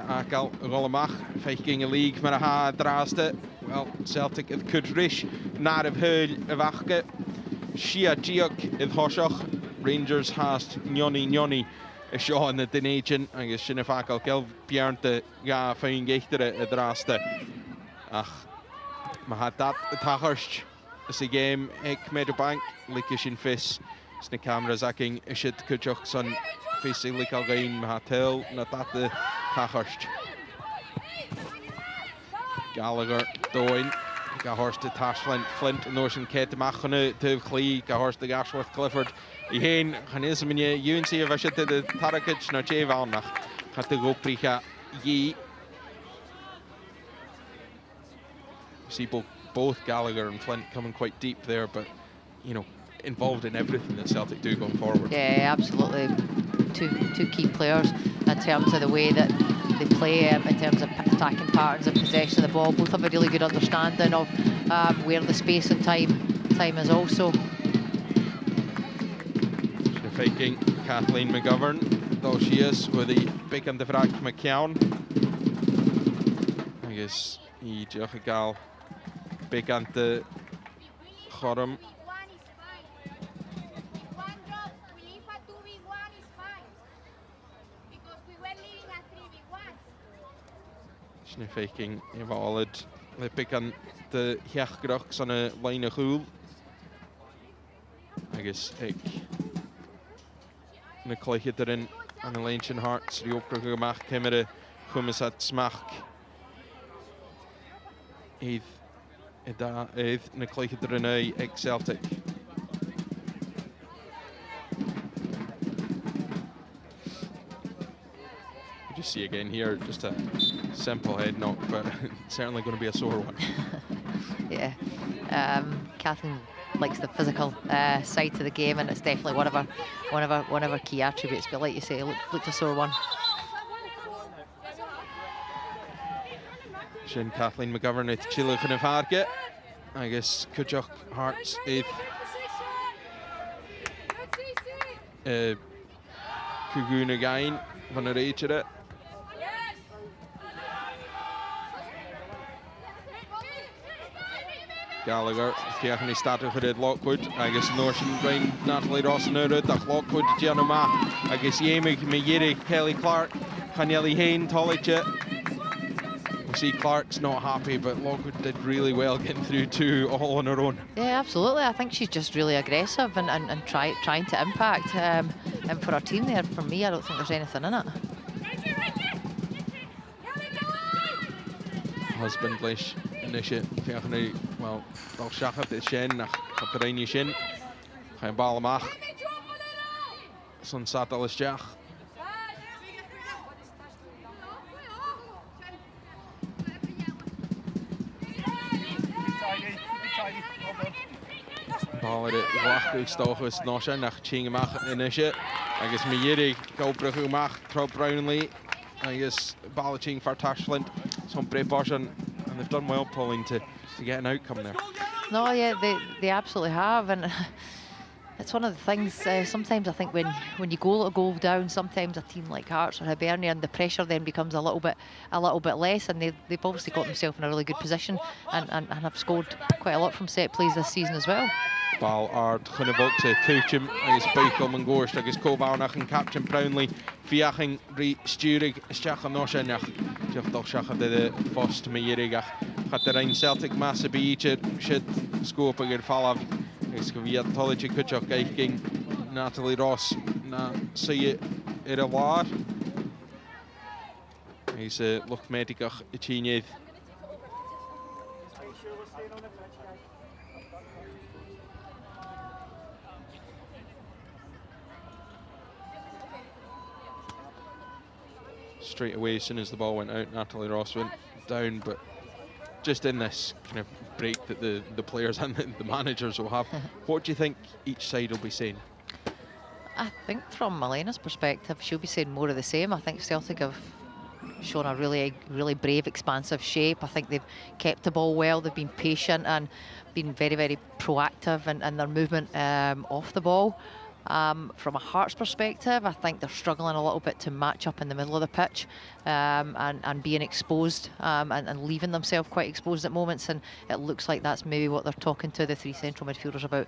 Akal Rollemach, Viking a league, maar ha draaste. Well, Celtic it could rish, naar of heul of achke. Shia Giok it Hoshach, Rangers hast Njoni. A shot in the Denation, I guess Shinnefakel Kelv Björnte, ja, fijn gechtere a draaste. Ach, maar had dat het haggerst. Is a game, ik met de bank, Likish in Fis. Sna cameras acing ishid cwtioch son ffeisi lical gain mahatel na data tachorst. Gallagher doin. Gahorst de Tash Flint yn oes yn ced ymachon y dyf cli. Gahorst de Ashworth Clifford. I hen, chan is yn mynd i UNC y fysiad y Tarakic na Jay Valnach. Chan dy gobricha i. See both Gallagher and Flint coming quite deep there, but, you know, involved in everything that Celtic do going forward. Yeah, absolutely. Two key players in terms of the way that they play, in terms of attacking patterns and possession of the ball. Both have a really good understanding of where the space and time is also. Faking Kathleen McGovern, though she is with the big and the Frank McCown. I guess he just gal big and the Chorum. Faking evolved the big and the Hiachgrachs on a line of hool. I guess ik na cleiche erin aan een lijntje hart die opgeruimd gemaakt hebben Gummis at smach eith na cleiche erin ek Celtic. You just see again here just a simple head knock, but certainly going to be a sore one. Yeah, Kathleen likes the physical side to the game, and it's definitely one of her key attributes. But like you say, looked a sore one. Shin Kathleen McGovern at Chile in Varge. I guess Kujok Hearts eighth. Kuguna Gain van der Eichere. Gallagher, Fiachni started for Ed Lockwood. I guess Norton Ryan, Natalie Ross and Ach Lockwood, Gianna Ma. I guess Yemi, Mayiri, Kelly Clark, Kanyeli Hain, Tollicha. We see Clark's not happy, but Lockwood did really well getting through two all on her own. Yeah, absolutely. I think she's just really aggressive and trying to impact. And for her team there, for me, I don't think there's anything in it. Husbandlish initiate, well, Dal Shachab de Shen, Katarina Shin, Chaim Balamach, Son Satalis Jach. Ball at it, Wachku Stochus, Nosha, nach Chingamach initiate. I guess Miyiri, Gobrahumach, Trop Brownlee. I guess Balaching for Tashflint, some preparation, and they've done well, Pauline, to get an outcome there. No, yeah, they absolutely have, and it's one of the things. Sometimes I think when you go a goal down, sometimes a team like Hearts or Hibernian, the pressure then becomes a little bit less, and they've obviously got themselves in a really good position and have scored quite a lot from set plays this season as well. Bal Ard Gunnevok to Tuchim, I guess Beichel and Gorst, I guess Kovarnach and Captain Brownlee, Fiaching, Re Sturig, Schach and Noshenach, Jeff Dolschach of the Fost Meyerigach, Haterain Celtic Massive Eacher, Shit, Scope again Falav, Excavia Tology Kutchok, Eiking, Natalie Ross, Na Say Iralar. He's Look Medicach, Ichineth. Straight away, as soon as the ball went out, Natalie Ross went down, but just in this kind of break that the players and the managers will have, what do you think each side will be saying? I think from Malena's perspective, she'll be saying more of the same. I think Celtic have shown a really brave, expansive shape. I think they've kept the ball well, they've been patient and been very, very proactive in their movement off the ball. From a Hearts perspective, I think they're struggling a little bit to match up in the middle of the pitch and being exposed and leaving themselves quite exposed at moments, and it looks like that's maybe what they're talking to the three central midfielders about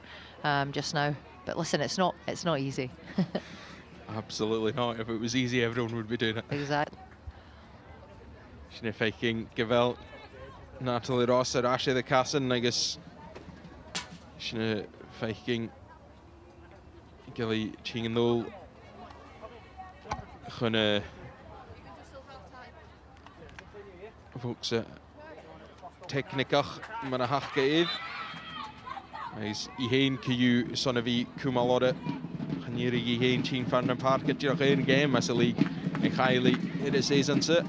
just now. But listen, it's not easy. Absolutely not. If it was easy, everyone would be doing it. Exactly. Schneefeiking, Gavel, Natalie Ross, Ashe the Cassin, I guess. Schneefeiking. Gilly Ching Nul Chunna Vokse Technicach Mana Hachke Eve. Is Iheen Kiyu son of Kumalore. Haniri Iheen Chin Fan and Park at your game as a league. And highly it is season set.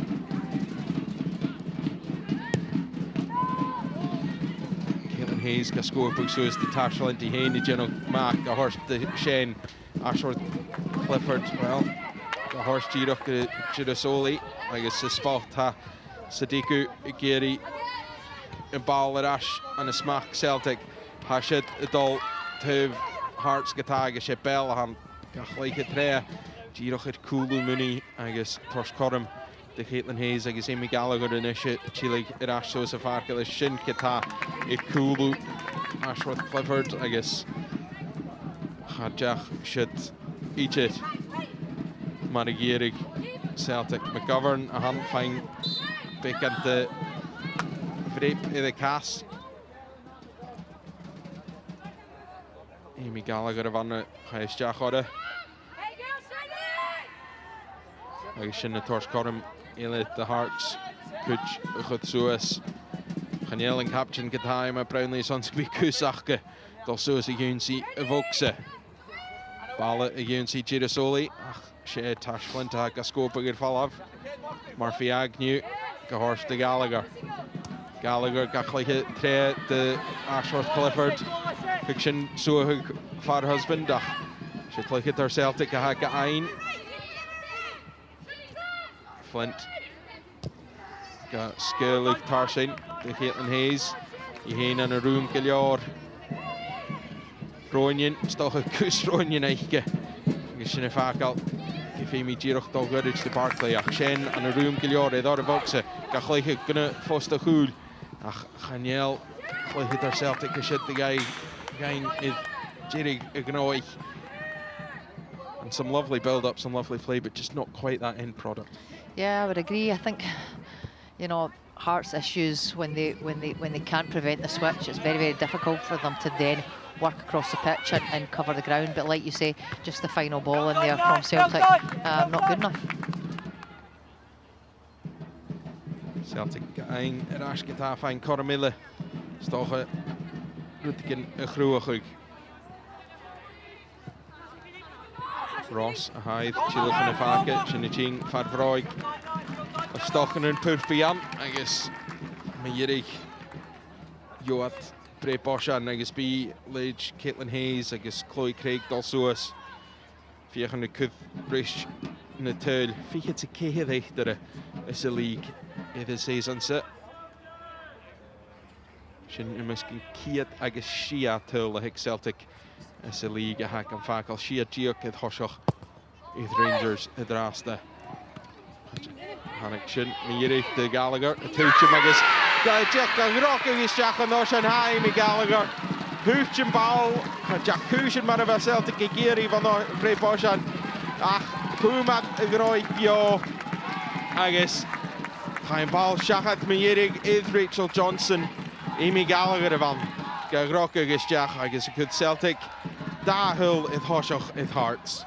Caitlin Hayes can score books so is the Tashval into Iheen, the General Mark, a horse the Shane, Ashworth Clifford. Well, the horse Girok Girasoli. I guess the spot Sadiku Gary and Ballarash and a smack Celtic. Hashit Adol Tuv Hearts Gatag Shepel Han Gachlike Tre Giroch Kulu Muni I guess Tosh Corum the Caitlin Hayes I guess Amy Gallagher in Chile Irash so Safarka Shin Kata Kulu Ashworth Clifford I guess Hadjach should eat it Marigirig Celtic McGovern a hand fine pick at the Vrape in the cast. Amy Gallagher van de Heisjach hadden. Als je in de Torskorm de Hearts Kuch goed zo is. Geniel en Captain Getaim en Brownlee Sons Kusachke. Dat zo is de Junsi Vokse. Ballen de Junsi Girasoli. Ach, she Tashflint ha Gascopa geval af. Murphy Agnew gehorst de Gallagher. Gallagher gachlige tre de Ashworth Clifford. Fiction so her far husband. She click it her Celtic a hack ein. Flint got Skerlich Tarshin, the Caitlin Hayes. Iheen in a room Gillior. Ronian, stoch a kus Ronian Eiche. Gishin a fakal. Gifimi Giroch Dogurage the Barclay. Ach Shen in a room Gillior, Edor Voxe. Gachliche gonna foster Hool. Ach Daniel click it her Celtic a shit the guy. Again, Jerry Ignoy. And some lovely build-up, some lovely play, but just not quite that end product. Yeah, I would agree. I think, you know, Hearts issues when they can't prevent the switch, it's very, very difficult for them to then work across the pitch and cover the ground. But like you say, just the final ball in there from Celtic, not good enough. Celtic ein Rash Getafe ein Cormille. Stoche Rutgen a Gruachig. Ross a Hythe, Chilach and a Faka, Chiniching, Fadvroig. A Stochen and Purpian, I guess. Meyerich, Joat, Bray Boshan, I guess B, Lidge, Caitlin Hayes, I guess Chloe Craig, Dalsuas. Vier de Kuth, Rish, Natul. Vier te keer is a league. It is season set. Shin misschien kiet agus Shia tul a hick Celtic is a league a hack and fakel Shia Giok it Hoshach it Rangers it Rasta. Hanik shin Miri the Gallagher a tuchim agus Jack and Rock is Jack and Ocean High me Gallagher Huchim ball Jack Kushin man of a Celtic Giri van Frey Boshan ach Pumat Groi Pio agus Hein ball Shachat Miri is Rachel Johnson Amy Gallagher van Gagrokke gestjach, I guess a good Celtic. Da hul it Hoshach it Hearts.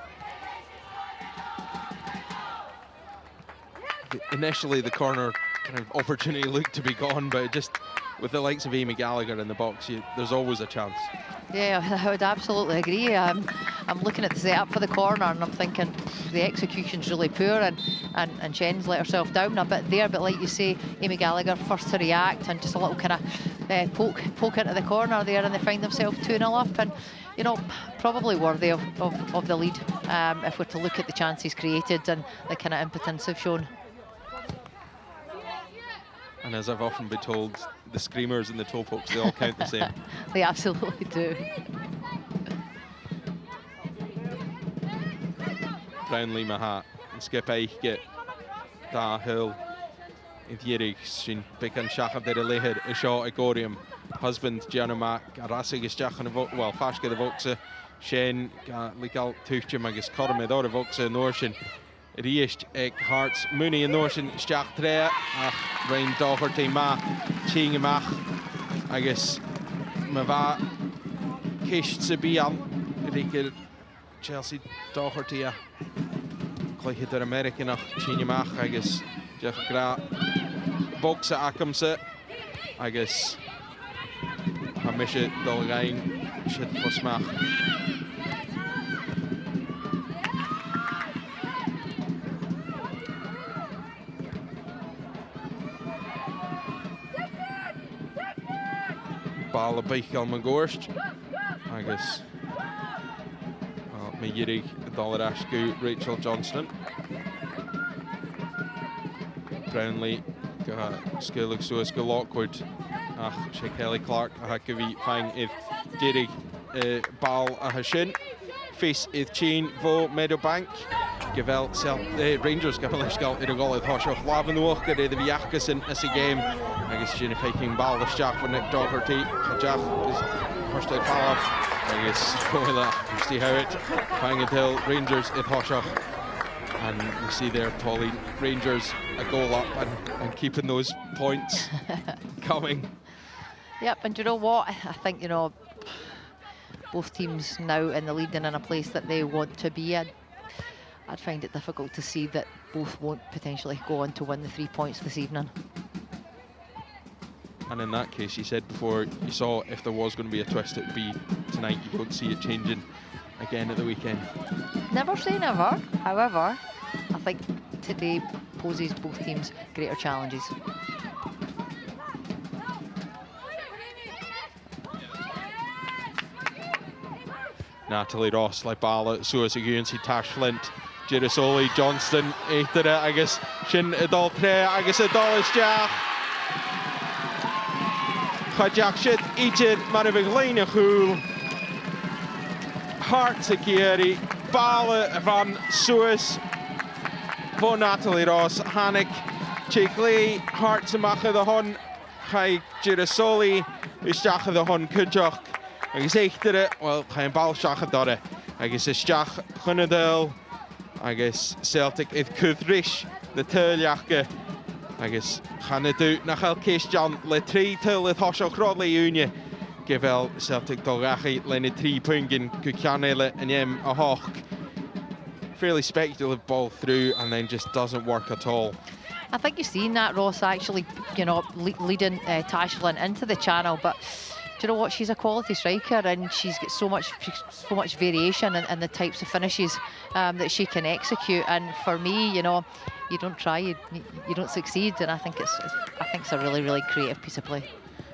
Initially the corner kind of opportunity looked to be gone, but just with the likes of Amy Gallagher in the box, there's always a chance. Yeah, I would absolutely agree. I'm looking at the setup for the corner and I'm thinking the execution's really poor and Shen's let herself down a bit there, but like you say, Amy Gallagher first to react and just a little kind of poke into the corner there and they find themselves 2-0 up and, you know, probably worthy of the lead if we're to look at the chances created and the kind of impotence they've shown. And as I've often been told, the screamers and the toe pokes, they all count the same. They absolutely do. Brownlee Mahat and Skip Eichke Da Hill in Thierig Shin Pican Shachab de Leher a shot Agorium husband Gianna Mac Arasig is Jachan well Fashka the Voxa Shen Legal Tuchim Agus Cormedor Voxa Norshin Riest Ek Hearts Mooney and Norshin Stach Tre Ach Rain Doherty Ma Ching Mach I guess Mava Kish Sabian Riker Chelsea Doherty gleich der Amerika nach Chinimach agus Jeff Gra boxe Akamse agus Hamische Dolgain shit Fosmach. Ball a beichel me gorst agus me jirig dollar asku Rachel Johnston. Brownlee skullig soos go Lockwood ach sé Kelly Clark a hakevi fang if jirig ball a hashin face if chain vo Meadowbank Gevel Rangers gafel gal in a goal with Hoshach Lavan och de viachkasen as a game agus Jenny faking ball the shot for Nick Doherty Hajach is Horstad Falaf agus Coila see how it fang until Rangers if Hoshach and we see there Tolly Rangers a goal up and keeping those points coming. Yep, and you know what? I think, you know, both teams now in the lead and in a place that they want to be in. I'd find it difficult to see that both won't potentially go on to win the 3 points this evening. And in that case, you said before, you saw if there was going to be a twist, it would be tonight. You don't see it changing again at the weekend. Never say never. However, I think today poses both teams greater challenges. Natalie Ross, like ball, so as again, see Tash Flint, Girasoli, Johnston, either I guess Shin Idol Tre, I guess Idol is Jack. Khajak shit, Ejid, Manavig Lena Hool, Hart Sekiri, Ball van Suez, for Natalie Ross, Hanik, Chikli, Hart Samacha the Hon, Kai Girasoli, Ishaka the Hon Kujok. Agus échtere, wel, geen bal shachad dore. Agus is Jach Gunnedel. Agus Celtic if Kudrish, de Tuljachke. Agus gaan het uit naar Elkeestjan, le 3 tul het Hoshok Rodley Unie. Gevel Celtic Dolgachi, le 3 punten, Kukjanele en Jem a Hawk. Fairly speculative ball through and then just doesn't work at all. I think you've seen that, Ross, actually, you know, leading Tash Flint into the channel, but do you know what? She's a quality striker and she's got so much variation in the types of finishes that she can execute. And for me, you know, you don't try, you don't succeed. And I think it's a really, really creative piece of play.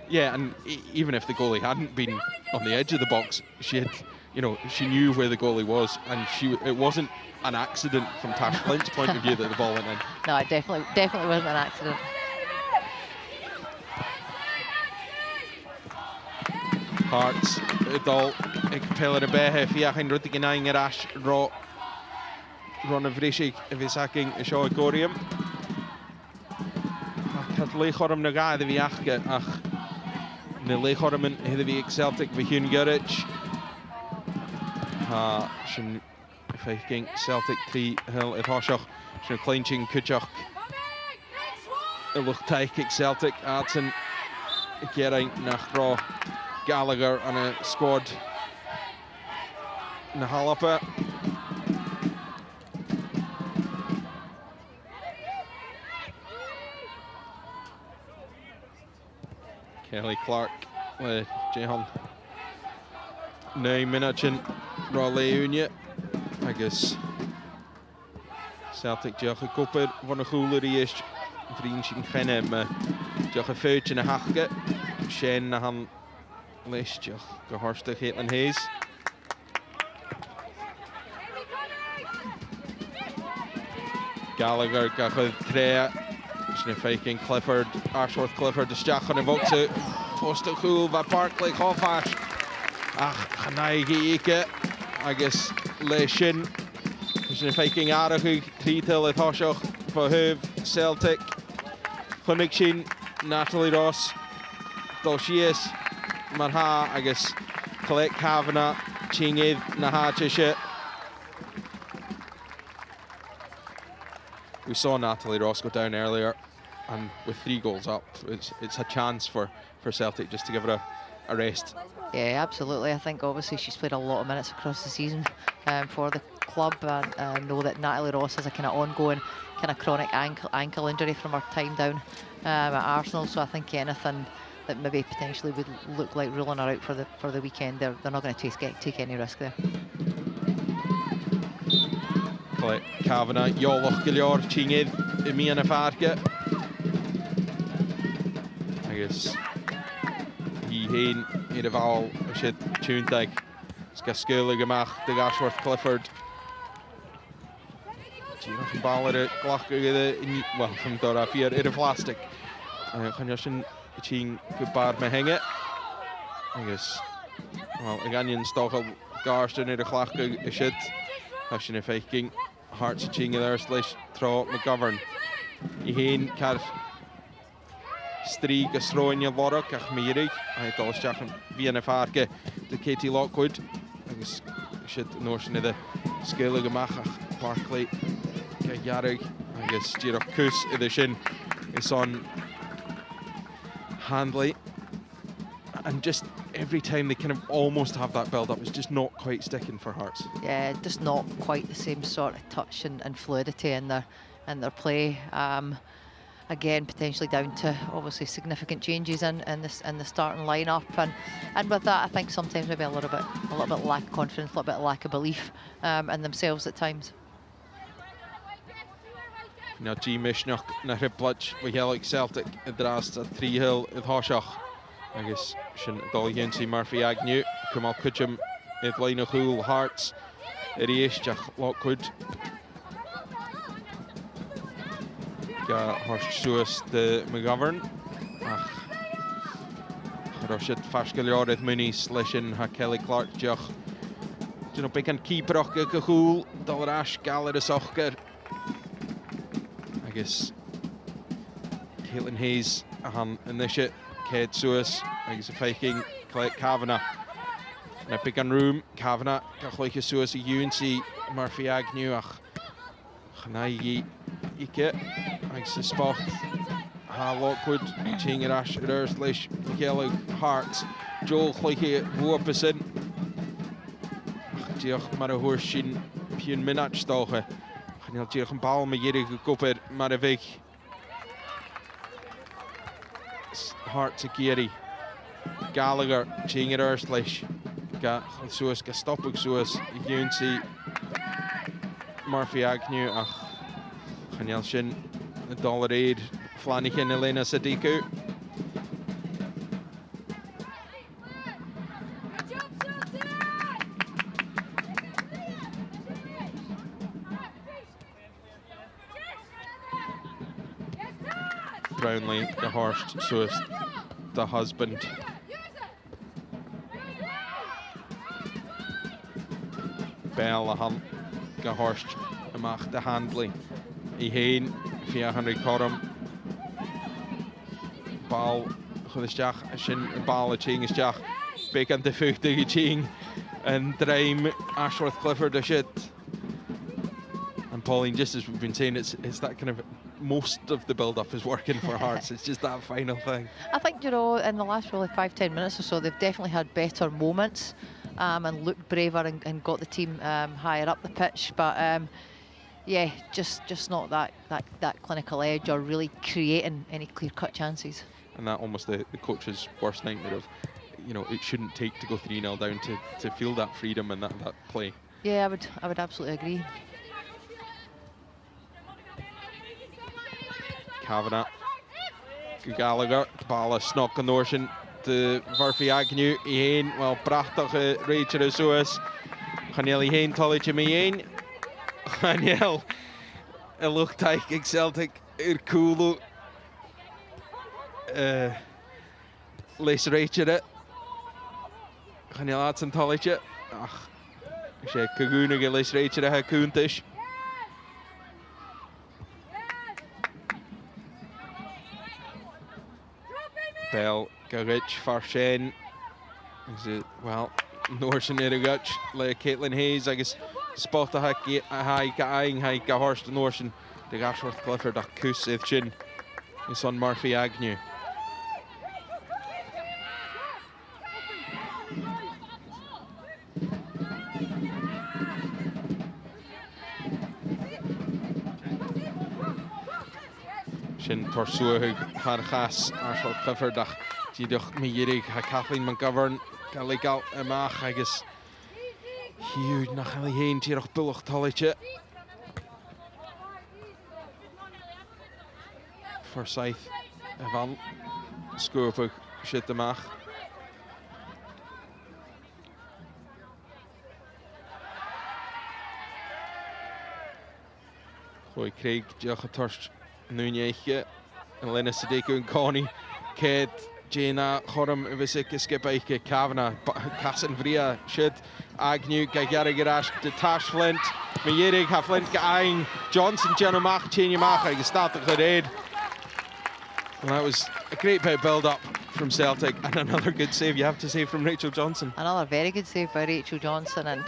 Yeah, and even if the goalie hadn't been on the edge of the box, she had, you know, she knew where the goalie was, and it wasn't an accident from Tash Flint's point of view that the ball went in. No, it definitely wasn't an accident. Hearts, Idol, ik peller de behe, via geen ruttige nine rash, Ron of Rishik, if he's hacking a show Gorium. Ik had leegorm nog aan de viachke, ach, de leegormen, de wie Celtic, we hun Gurich. Shin, if I think Celtic 3 hill at Hoshach, shin clinching Kutchach. It looked like Celtic, Adson, Gering, Nachro. Gallagher on a squad. Nahalapa. Kelly Clark, Jehan. 9 minutes in Raleigh Unie. I guess Celtic Jacke Kopper van de goede is. Vriendje geen maar Jacke Feutje en Hachke. Shane Nahan. Leistig, gehorstig Caitlin Hayes. Gallagher, Gachel Trea, Faking Clifford, Ashworth Clifford, de Stach on a Voxe, Posta Cool, Va Parkley, Hofash. Ach, Kanaigi Ike, I guess Leishin, Faking Arahu, 3 till at Hoshach, for Hove, Celtic, Hunikshin, Natalie Ross, Dolshies. Marha, I guess, Colette Kavanagh, Chingiv, Naha Chisha. We saw Natalie Ross go down earlier, and with 3 goals up, it's a chance for Celtic just to give her a rest. Yeah, absolutely. I think obviously she's played a lot of minutes across the season for the club, and I know that Natalie Ross has a kind of ongoing kind of chronic ankle injury from her time down at Arsenal. So I think anything that maybe potentially would look like ruling her out for the weekend, they're not going to take any risk there. Kavanagh, Jolach Gilior, Chingid, Miana Farke. Agus he heen in de val shit tuntag. Ska skule gemacht de Ashworth Clifford. Gino van Balleren glach in wel van Dora 4 in de plastic. Gaan jasjen ching gebaar me hangen. Agus wel Ganian stochel garsten in de glach shit. As je faking Hearts ching there slash throw McGovern. He heen kar Strig Asronia Lorok, Achmiri, I thought Jachan Vienna Farke, the Katie Lockwood. I guess should notion of the skill of Gamach, Barclay, Yarig, I guess Girok Kus edition is on Handley. And just every time they kind of almost have that build up, it's just not quite sticking for Hearts. Yeah, just not quite the same sort of touch and fluidity in their play. Again, potentially down to obviously significant changes in the starting lineup, and with that, I think sometimes maybe a little bit lack of confidence, a little bit lack of belief in themselves at times. Now G Mishnach na Riplach we like Celtic drast at 3 hill at Hoshach. I guess shin Dolyensi Murphy Agnew, Kamal Kuchum, Edlina Hool Hearts, Erieshach Lockwood. Horst Suis de McGovern. Ach, Roshit Fashgalioreth Muni Slishin ha Kelly Clark Joch. Do you know keeper och gehool Dolrash Galadis Ochker. I guess Caitlin Hayes in this shit. Ked Suis. I guess faking Kavanagh. In a big room, Kavanagh Gachloike Suis UNC Murphy Agnew ach. Chanaigi Ike. I suspect Lockwood, Chingerash, Erslish, Yellow Hearts, Joel Clichy, Warpison, Diach Marahorshin, Pun Minach Stoche, and he'll Diach and Palma Yeri Cooper, Maravik, Hearts Akiri, Gallagher, Chinger Erslish, Suez, Gastopuk Suez, UNC, Murphy Agnew, Daniel Shin. Dollar Aid, Flanagan, Elena Sadiku. Brownlee, the Horst, Suis, the husband. Bell, the Horst, Amach, the Handley. Iheen. 400 Corum. Bal Chudistach, Shin Bal Ching is Jach. Bacon the Fuchtig Ching and Dream Ashworth Clifford the shit. And Pauline, just as we've been saying, it's that kind of most of the build up is working for Hearts. It's just that final thing. I think, you know, in the last really 5-10 minutes or so, they've definitely had better moments and looked braver and got the team higher up the pitch, but yeah, just not that clinical edge or really creating any clear-cut chances. And that almost the coach's worst nightmare of, you know, it shouldn't take to go 3-0 down to feel that freedom and that play. Yeah, I would absolutely agree. Kavanagh, Gallagher, Bala Snock and Norshin, the Murphy Agnew, Ian, well, Brachtach, Rachel Suis, Chanel Ian, Tolly Jimmy Ian. Daniel, it looked like Celtic, Irkulu, Les Rachel, Daniel Adson Tollicha, She Kaguna Les Rachel, Hakuntish. Bell, Garich, Farshen, is it, well, Norshin Irigach, like Caitlin Hayes, I guess. Spot the high Gaing, high Gahorst Norshin, the Ashworth Clifford, a Kus Chin, his son Murphy Agnew. Sin torsúig Harchas Arshall Cliffordach Dídoch Meirig ha Kathleen McGovern Galigal amach agus Hugh nach Ellie Hain Dídoch Bulloch Tolliche Forsyth Evan Scoopig Shit amach Chloe Craig Dídoch a Torst Núñeiche and Lena Sadiku and Connie Ked Jaina Chorum Visik Skipaiche Kavana Cassan Vria Shid Agnew Gagaragarash Detash Flint Meyerig ha Flint Gaing Johnson Janumach Chinyamach I started the raid. And that was a great bit of build up from Celtic and another good save you have to say from Rachel Johnson. Another very good save by Rachel Johnson, and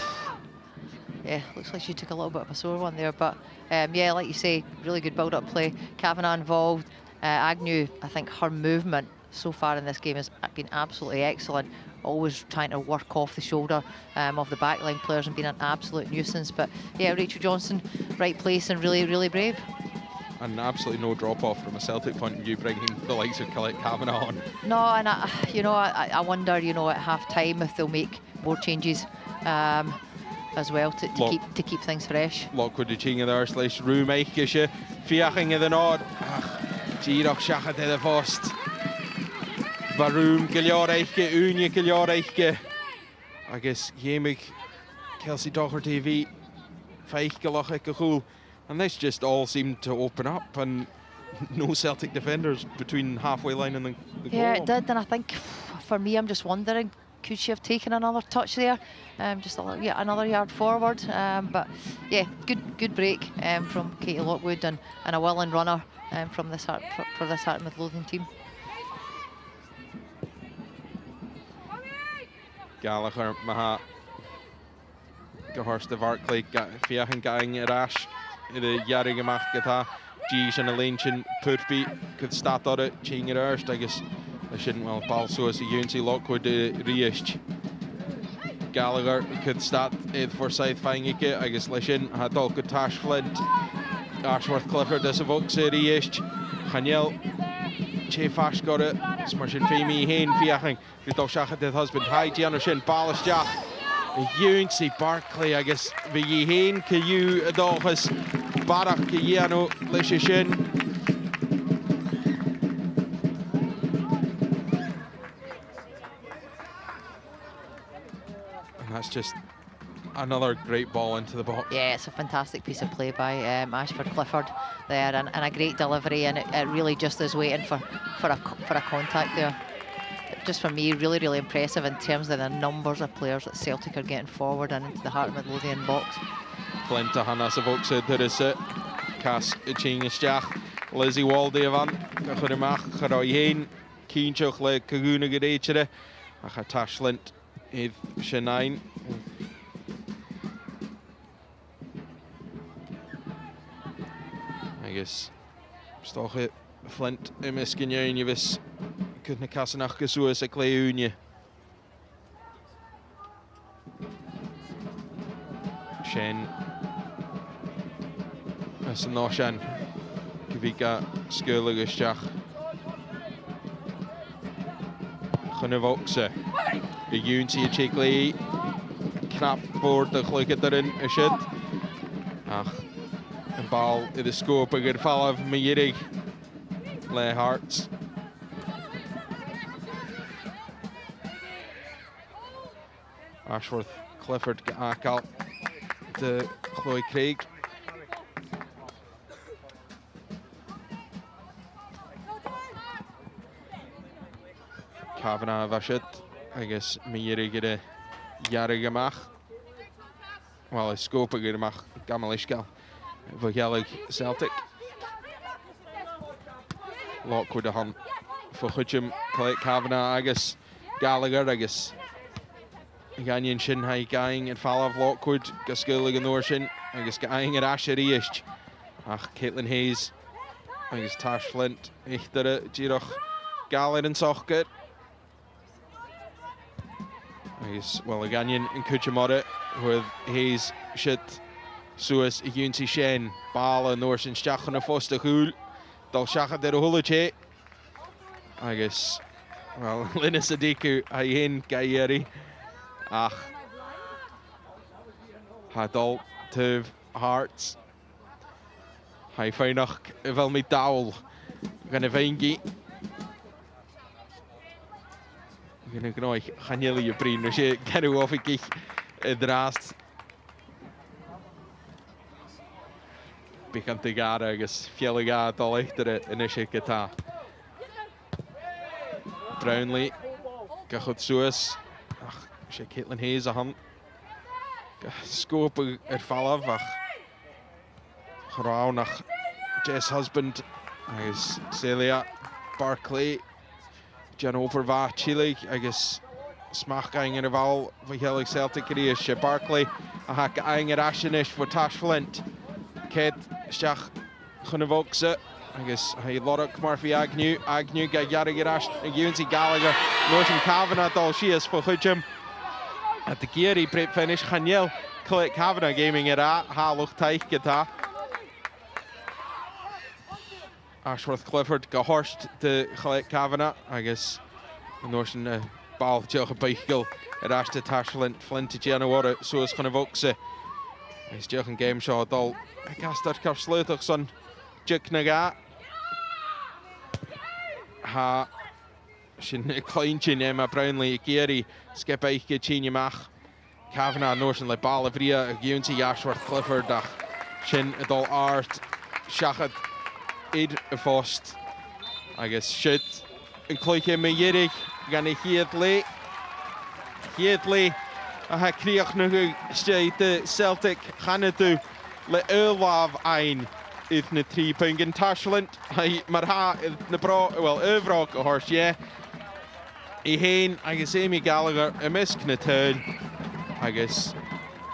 yeah, looks like she took a little bit of a sore one there, but yeah, like you say, really good build-up play. Kavanagh involved. Agnew, I think her movement so far in this game has been absolutely excellent. Always trying to work off the shoulder of the backline players and being an absolute nuisance. But yeah, Rachel Johnson, right place and really, really brave. And absolutely no drop-off from a Celtic point of view, bringing the likes of Colette Kavanagh on. No, and I wonder, at half-time if they'll make more changes. As well to keep things fresh. Lockwood Chinga there slash room Eichkische Fiaching in the nod Girach Shachat in the first Varoom Gilior Eichke Unia Gilior Eichke I guess Yemig Kelsey Docher TV Feich Galoch Ekahul, and this just all seemed to open up and no Celtic defenders between halfway line and the goal. Yeah, it did, and I think for me I'm just wondering, could she have taken another touch there? Just another yard forward. But yeah, good break from Katie Lockwood and a willing runner from this for this Heart Midlothian team. Gallagher Maha Gehorst de Varkley Fiachan Gang Rash the Yaringamach Gata Gish and Elaine Purby could start on it Ching Erst I guess I shouldn't well ball so as a Unity Lockwood Riest Gallagher could start Forsyth Fangike I guess Lishin had all good Tash Flint Ashworth Clifford as a Vox Riest Haniel Chefash got it Smushin Femi Hain Fiaching Ridol Shachat his husband Hi Giano Shin Ballasjach Unity Barclay I guess Vigi Hain Kayu Adolphus Barak Kiano Lishin That's just another great ball into the box. Yeah, it's a fantastic piece of play by Ashford Clifford there, and a great delivery, and it really just is waiting for a contact there. Just for me, really, really impressive in terms of the numbers of players that Celtic are getting forward and into the Heart Midlothian box. Flint to Hannah Savokse, there is it. Cass Chingischach, Lizzie Walde van, Kachurimach, Charoyen, Keenchuk le Kaguna Gadechere, Achatash Flint. Eve Shanine. I guess Stoche Flint Emiskinja Univis could Nakasanach Kasuas a Cleunia. Shen as a Noshan Kivika Skurlugashach Hunavoxe. The Unity Chigley knap voor de gelukkig erin is het. Ach, een bal in de scope in het geval van Meirig. Le Hearts. Ashworth Clifford geakal de Chloe Craig. Kavanagh was het. I guess Meirig de Jarigamach. Well, it's scope Girmach Gamalishkal. Vogelig Celtic. Lockwood a hunt for Hutchum, Colette Kavanagh, I guess Gallagher, I guess Ganyan Shin Hai Gang and Falav Lockwood, Gaskulig and Norshin, I guess Gang and Asher Ish. Ach, Caitlin Hayes, I guess Tash Flint, Ichtere, Giroch, Gallagher and Sochket. I guess, well, Ganyan and Kuchamore with Hayes, Shit, Suez, Unity Shen, Bala, Norshin, Stachon and Foster Hul. dal siachad ar hwlwch agus, wel, Lina Sadiku a hyn gairi ach ha dal tyf Hearts ha I feinach fel mi dawl gan y feingi gan y gnoi chanili y brin o si genw off i gich y drast Bicant i gara agus fiel i gara dal eichter yn eisiau gyda Brownlee gachod Suez ach eisiau Caitlin Hayes a hon scoop falaf ach chrawn ach Jess Husband agus Celia Barclay Jan Overva Chile agus smach gaing yn y fal fy helig Celtic ydi eisiau Barclay a ha gaing yr asianish fo Tash Flint Ced stiach chwn y fogsa agus ha I Lorach Murphy Agnew ga iarag yr as Ewancy Gallagher Norton Kavanagh dal sias fo chwydjum at the geary break finish Chaniel Click Kavanagh gaming it at halwch taich gyda Ashworth Clifford gahorst de Click Kavanagh agus Norton bal diolch y beichgil yr as de Tash Flint i Gianna Wara so is chwn y fogsa Is diolch yn game shot dal Gastar Karsleutig son Juk na ga ha sin kleintje Emma Brownlee Gary skip eich Chini Mach Kavanagh Norton le ball of Ria Ewancy Ashworth Clifford ach sin dal art Shachad id y fost agus shit yn cloiche me Yerig gan I Hiedley a ha criach na hu stay de Celtic Canada le Ulaf ein idd na 3 pungin Tash Flint mar ha na bro wel övrog o hors I hen agus Amy Gallagher y misg na turn agus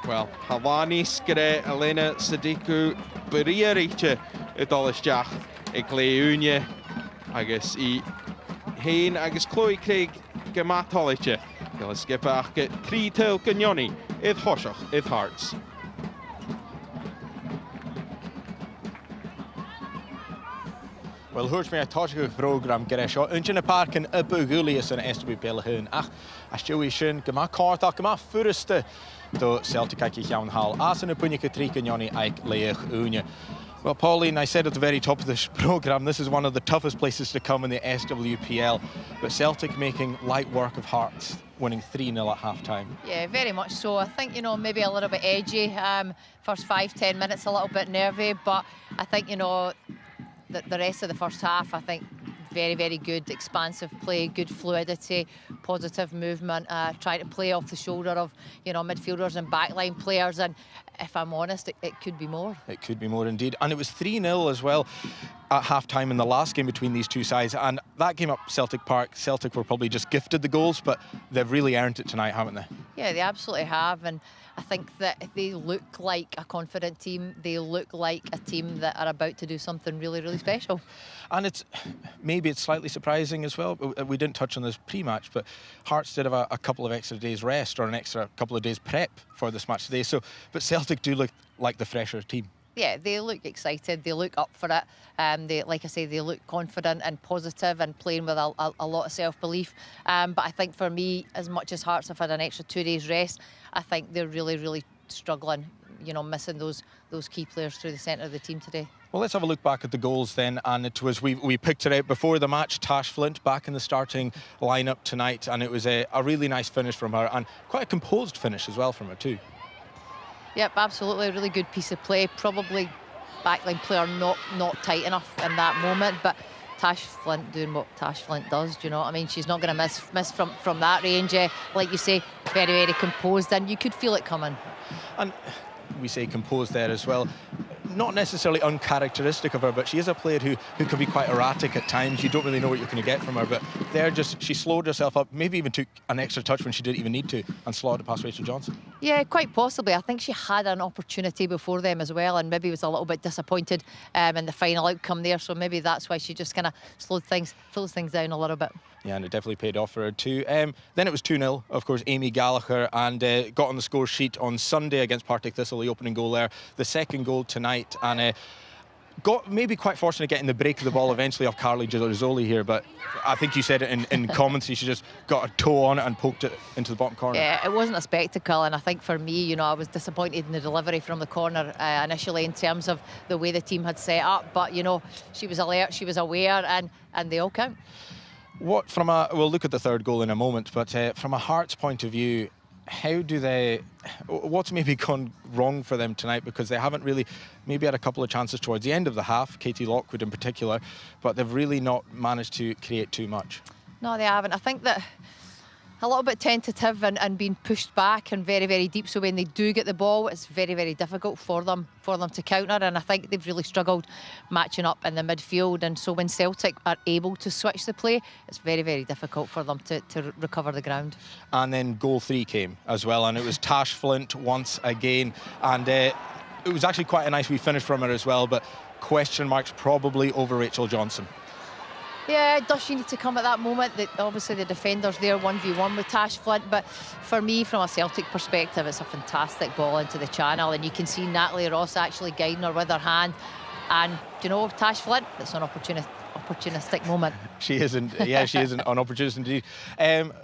wel Halani Skre Elena Sadiku Beria reiche y dolisteach I Gleúne agus I hen agus Chloe Craig gymatoliche gael y skipach ge 3 til gynioni idd hosioch idd Hearts Wel, hwrs mi a tosig program gyda sio. Yn y parc yn y bygwlius yn SWPL hyn. Ach, a stiw I sy'n gyma cort ac gyma ffyrste do Celtic ac I llawn hal. As yn y pwynig y tri gynioni ag leich úne. Well, Pauline, I said at the very top of this program, this is one of the toughest places to come in the SWPL. But Celtic making light work of Hearts, winning 3-0 at half-time. Yeah, very much so. I think, you know, maybe a little bit edgy. First 5-10 minutes, a little bit nervy. But I think, you know, the rest of the first half, I think, very, very good, expansive play, good fluidity, positive movement, trying to play off the shoulder of, you know, midfielders and backline players. And if I'm honest, it could be more. It could be more indeed. And it was 3-0 as well at half-time in the last game between these two sides. And that game up Celtic Park, Celtic were probably just gifted the goals, but they've really earned it tonight, haven't they? Yeah, they absolutely have. And I think that they look like a confident team. They look like a team that are about to do something really, really special. And maybe it's slightly surprising as well. We didn't touch on this pre-match, but Hearts did have a couple of extra days rest or an extra couple of days prep for this match today. But Celtic do look like the fresher team. Yeah, they look excited. They look up for it. Like I say, they look confident and positive and playing with a lot of self-belief. But I think for me, as much as Hearts have had an extra 2 days rest, I think they're really, really struggling, you know, missing those key players through the centre of the team today. Well, let's have a look back at the goals then. And it was, we picked it out before the match, Tash Flint back in the starting lineup tonight. And it was a really nice finish from her and quite a composed finish as well from her too. Yep, absolutely, a really good piece of play. Probably backline player not tight enough in that moment, but Tash Flint doing what Tash Flint does, do you know what I mean? She's not going to miss from that range. Like you say, very, very composed, and you could feel it coming. And we say composed there as well. Not necessarily uncharacteristic of her, but she is a player who can be quite erratic at times. You don't really know what you're going to get from her, but she slowed herself up, maybe even took an extra touch when she didn't even need to, and slotted it past Rachel Johnson. Yeah, quite possibly. I think she had an opportunity before them as well, and maybe was a little bit disappointed in the final outcome there, so maybe that's why she just kind of slows things down a little bit. Yeah, and it definitely paid off for her too. Then it was 2-0, of course, Amy Gallagher, and got on the score sheet on Sunday against Partick Thistle, the opening goal there. The second goal tonight, and got maybe quite fortunate getting the break of the ball eventually off Carly Girozzoli here, but I think you said it in commentary, she just got a toe on it and poked it into the bottom corner. Yeah, it wasn't a spectacle, and I think for me, you know, I was disappointed in the delivery from the corner initially in terms of the way the team had set up, but you know, she was alert, she was aware, and they all count. What we'll look at the third goal in a moment, but from a Hearts point of view, what's maybe gone wrong for them tonight? Because they haven't really maybe had a couple of chances towards the end of the half, Katie Lockwood in particular, but they've really not managed to create too much. No, they haven't. I think that a little bit tentative and being pushed back and very, very deep. So when they do get the ball, it's very, very difficult for them to counter. And I think they've really struggled matching up in the midfield. And so when Celtic are able to switch the play, it's very, very difficult for them to recover the ground. And then goal 3 came as well, and it was Tash Flint once again. And it was actually quite a nice wee finish from her as well, but question marks probably over Rachel Johnson. Yeah, does she need to come at that moment? Obviously the defender's there 1v1 with Tash Flint, but for me, from a Celtic perspective, it's a fantastic ball into the channel, and you can see Natalie Ross actually guiding her with her hand. And you know, Tash Flint, it's an opportunistic moment. She isn't, yeah, she isn't an opportunist indeed.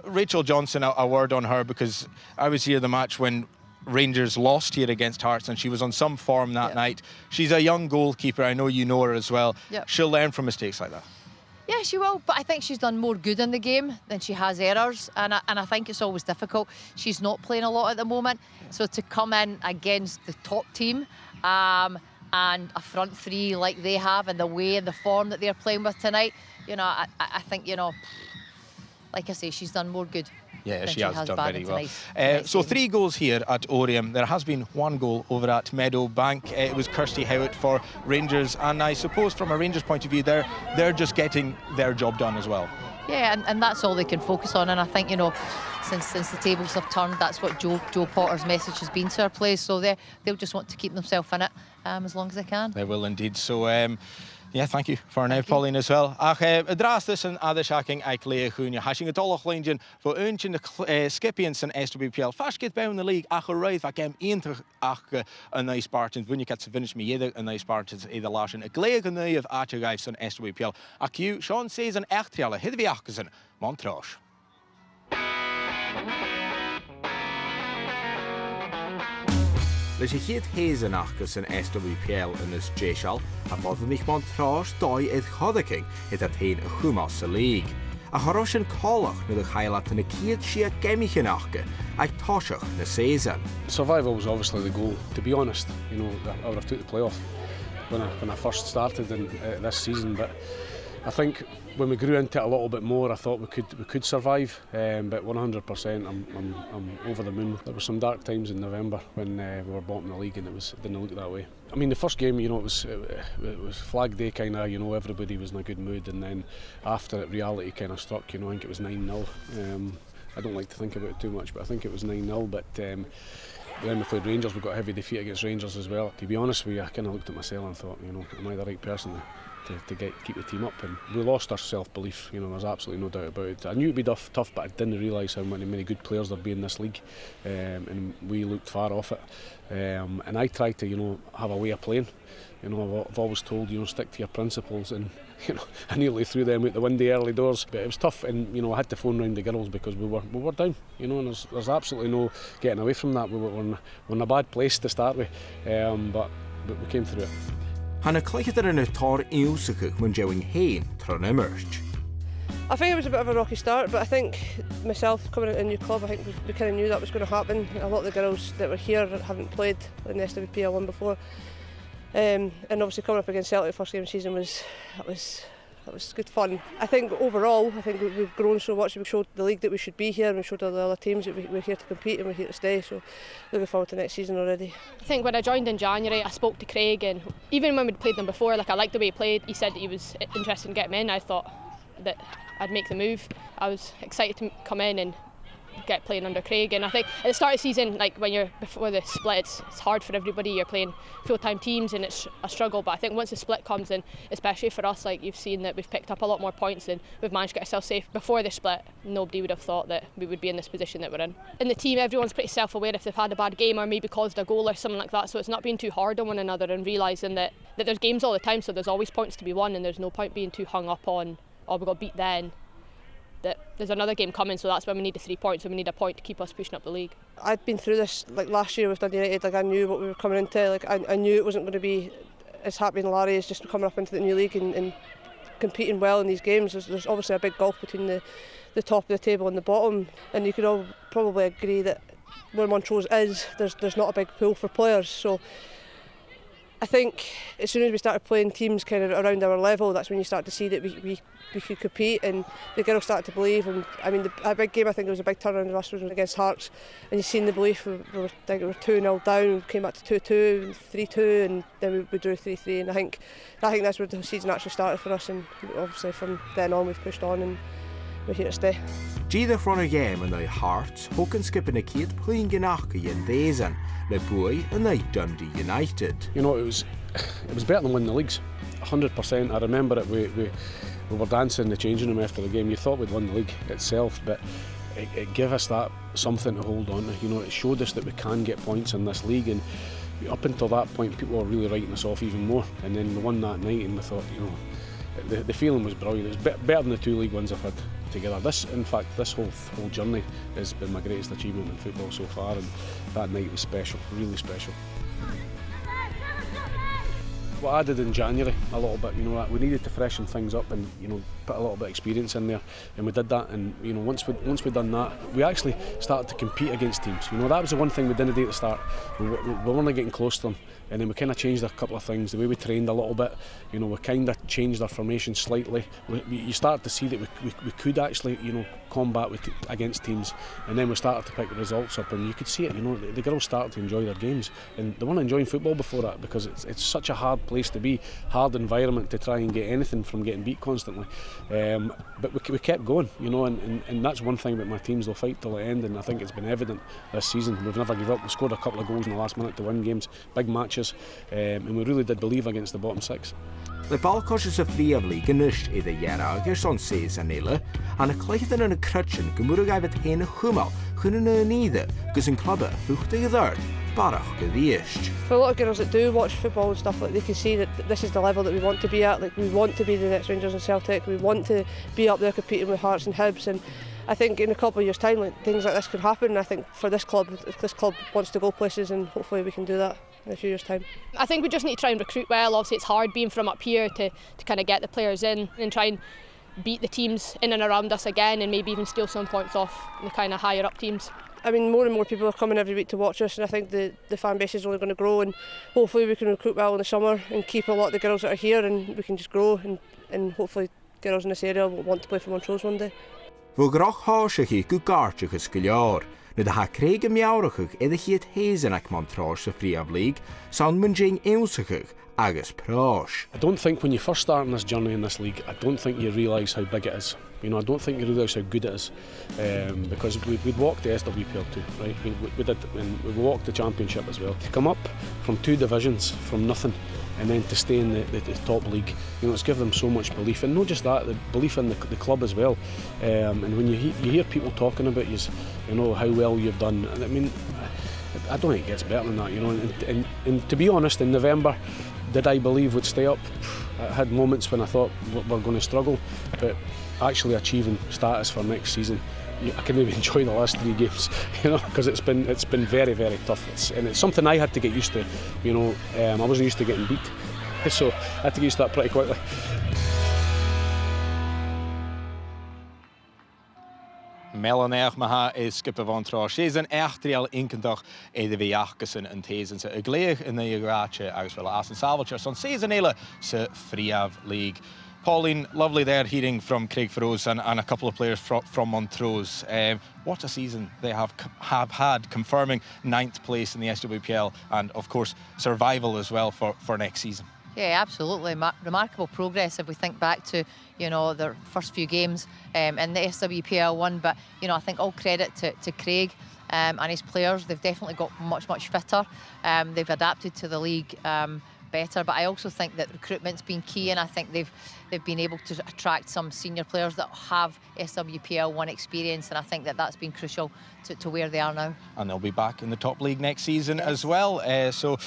Rachel Johnson, a word on her, because I was here the match when Rangers lost here against Hearts, and she was on some form that night. She's a young goalkeeper, I know you know her as well. She'll learn from mistakes like that. Yeah, she will, but I think she's done more good in the game than she has errors, and I think it's always difficult. She's not playing a lot at the moment, so to come in against the top team and a front three like they have, and the way and the form that they're playing with tonight, you know, I think, you know, like I say, she's done more good. Yeah, she has done very well. So 3 goals here at Oriam. There has been 1 goal over at Meadowbank. It was Kirsty Howitt for Rangers, and I suppose from a Rangers point of view, they're just getting their job done as well. Yeah, and that's all they can focus on. And I think, you know, since the tables have turned, that's what Joe Potter's message has been to our players. So they'll just want to keep themselves in it as long as they can. They will indeed. So yeah, thank you for now, Pauline, as well. Ach, draas tussen adeshaking eiklee goeie. Hashing het alle glindjen voor eentje de skipians en SWPL. Fast get bij in the league. Ach, right, vaak hem 20 ach een nice Spartans. When you get to finish me, jeder een nice Spartans either lachen. Ik leeg een nieuw atjegijs van SWPL. Ach, you, Sean says een echt jelle. Hidden we achterzen. Montrage. Leis I chiad héan achgus an SWPL in is Jayshal, a bod mich Montrage dói iad chodacing iad at hain a chumas sa league. A choros yn colach na ddech hailat yn y ciad si a gemich yn achga, ag toshach na season. Survival was obviously the goal, to be honest. You know, I would have took the playoff when I first started in this season, but I think when we grew into it a little bit more, I thought we could survive. But 100%, I'm over the moon. There were some dark times in November when we were bottom of the league, and it didn't look that way. I mean, the first game, you know, it was Flag Day kind of. You know, everybody was in a good mood, and then after it, reality kind of struck. You know, I think it was 9-0. I don't like to think about it too much, but I think it was 9-0. But then we played Rangers. We got a heavy defeat against Rangers as well. To be honest with you, I kind of looked at myself and thought, you know, am I the right person to keep the team up? And we lost our self-belief, you know, there's absolutely no doubt about it. I knew it'd be tough, but I didn't realise how many good players there'd be in this league, and we looked far off it. And I tried to, you know, have a way of playing. You know, I've always told, you know, stick to your principles, and you know, I nearly threw them out the window early doors, but it was tough, and you know, I had to phone round the girls because we were down, you know, and there's absolutely no getting away from that. We were in a bad place to start with, but we came through it. Han y cleichyd yn y tor iwsach when Joeing Hain tron emerged. I think it was a bit of a rocky start, but I think myself coming into a new club, I think we kind of knew that was going to happen. A lot of the girls that were here haven't played in the SWPL one before, and obviously coming up against Celtic the first game of the season was good fun. I think overall, we've grown so much. We've showed the league that we should be here, and we've showed all the other teams that we're here to compete and we're here to stay. So looking forward to next season already. I think when I joined in January, I spoke to Craig, and even when we'd played them before, like I liked the way he played. He said that he was interested in getting me in. I thought that I'd make the move. I was excited to come in and get playing under Craig. And I think at the start of the season, like when you're before the split, it's hard for everybody. You're playing full-time teams and it's a struggle. But I think once the split comes in, especially for us, like you've seen that we've picked up a lot more points and we've managed to get ourselves safe. Before the split, nobody would have thought that we would be in this position that we're in. In the team, everyone's pretty self-aware if they've had a bad game or maybe caused a goal or something like that. So it's not being too hard on one another and realising that there's games all the time, so there's always points to be won and there's no point being too hung up on, oh, we got beat then. That there's another game coming, so that's when we need the 3 points, and we need a point to keep us pushing up the league. I'd been through this like last year with Dundee United. Like I knew what we were coming into. Like I knew it wasn't going to be as happy and Larry as just coming up into the new league and competing well in these games. There's obviously a big gulf between the top of the table and the bottom, and you could all probably agree that where Montrose is, there's not a big pool for players. So I think as soon as we started playing teams kind of around our level, that's when you start to see that we could compete, and the girls started to believe. And I mean, a big game, I think it was a big turnaround in us was against Hearts, and you've seen the belief. We were 2-0 down, we came back to 2-2, 3-2, and then we drew 3-3. And I think that's where the season actually started for us, and obviously from then on we've pushed on and we're here to stay. Gida from a game in the Hearts, Hogan skipping a kid playing Ganachka in Dazen, the boy and the Dundee United. You know, it was better than winning the leagues, 100%. I remember it. We were dancing in the changing room after the game. You thought we'd won the league itself, but it gave us that something to hold on to. You know, it showed us that we can get points in this league, and up until that point, people were really writing us off even more. And then we won that night, and we thought, you know, the feeling was brilliant. It was better than the 2 league wins I've had together. In fact, this whole journey has been my greatest achievement in football so far, and that night was special, really special. What I did in January a little bit, you know, we needed to freshen things up and, you know, put a little bit of experience in there, and we did that. And you know, once we'd done that, we actually started to compete against teams. You know, that was the one thing we didn't do at the start. We were only getting close to them, and then we kind of changed a couple of things. The way we trained a little bit, you know, we kind of changed our formation slightly. You started to see that we could actually, you know, combat against teams, and then we started to pick the results up, and you could see it. You know, the girls started to enjoy their games, and they weren't enjoying football before that because it's such a hard place to be, hard environment to try and get anything from getting beat constantly. But we kept going, you know, and that's one thing about my teams. They'll fight till the end, and I think it's been evident this season. We've never given up. We scored a couple of goals in the last minute to win games, big matches, and we really did believe against the bottom 6. The balcos is a Friaf League gynnyst I the Iaragers on season nila, and a cleichen yn y crutchen gymwyrwg aifad hen y chwmal, chwn yn y nidda, gys yn clubba, fwchta I ddard, barach gyddieist. For a lot of girls that do watch football and stuff, like they can see that this is the level that we want to be at. Like we want to be the next Rangers and Celtic. We want to be up there competing with Hearts and Hibs, and I think in a couple of years' time, like, things like this could happen. And I think for this club wants to go places, and hopefully we can do that in a few years' time. I think we just need to try and recruit well. Obviously it's hard being from up here to kind of get the players in and try and beat the teams in and around us again, and maybe even steal some points off the kind of higher up teams. I mean, more and more people are coming every week to watch us, and I think the fan base is only going to grow, and hopefully we can recruit well in the summer and keep a lot of the girls that are here, and we can just grow, and hopefully girls in this area will want to play for Montrose one day. Fo groch hásach I gugartach ys gylior, na da ha Craig yn miawrachach edrych hyd hezen ac Montrose the Friaf League, son mynjing eilsachach agus prosh. I don't think when you first start on this journey in this league, I don't think you realise how big it is. You know, I don't think you realise how good it is, because we'd walked the SWPL too, right? We did, and we walked the Championship as well. To come up from 2 divisions, from nothing, and then to stay in the top league, you know, it's given them so much belief, and not just that, the belief in the club as well. And when you hear people talking about you know, how well you've done, I mean, I don't think it gets better than that, you know. And to be honest, in November, did I believe we'd stay up? I had moments when I thought we're going to struggle, but actually achieving status for next season, I can maybe enjoy the last 3 games, you know, because it's been very, very tough. And it's something I had to get used to, you know. I wasn't used to getting beat, so I had to get used to that pretty quickly. Melaneach maha is skipper van Trosh. She's an echtriel inkendach de viachkussen en tezen se gleeg in the Igrache as well as in Salvatore on season se Friaf League. Pauline, lovely there hearing from Craig Froese and a couple of players from Montrose. What a season they have had, confirming 9th place in the SWPL and of course survival as well for next season. Yeah, absolutely. Remarkable progress if we think back to, you know, their first few games in the SWPL one. But, you know, I think all credit to Craig and his players. They've definitely got much fitter. They've adapted to the league better. But I also think that recruitment's been key, and I think they've been able to attract some senior players that have SWPL one experience, and I think that that's been crucial to where they are now. And they'll be back in the top league next season as well. So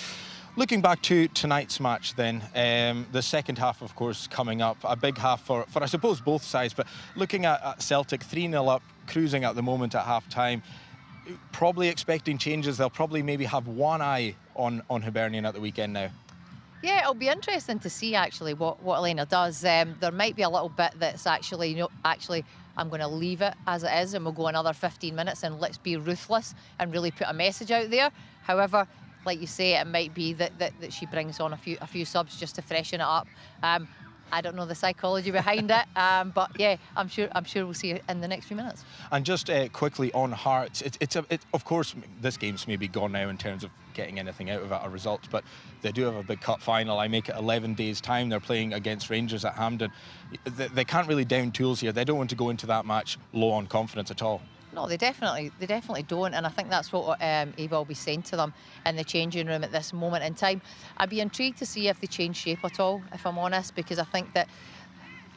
looking back to tonight's match then, the second half, of course, coming up. A big half for I suppose, both sides. But looking at Celtic, 3-0 up, cruising at the moment at half-time, probably expecting changes. They'll probably maybe have one eye on Hibernian at the weekend now. Yeah, it'll be interesting to see actually what Elena does. There might be a little bit that's actually, you know, I'm going to leave it as it is and we'll go another 15 minutes and let's be ruthless and really put a message out there. However, like you say, it might be that she brings on a few subs just to freshen it up. I don't know the psychology behind it, but yeah, I'm sure we'll see it in the next few minutes. And just quickly on Hearts, of course this game's maybe gone now in terms of getting anything out of it, a result, but they do have a big cup final. I make it 11 days time. They're playing against Rangers at Hampden. They can't really down tools here. They don't want to go into that match low on confidence at all. No, they definitely don't, and I think that's what Eva will be saying to them in the changing room at this moment in time. I'd be intrigued to see if they change shape at all, if I'm honest, because I think that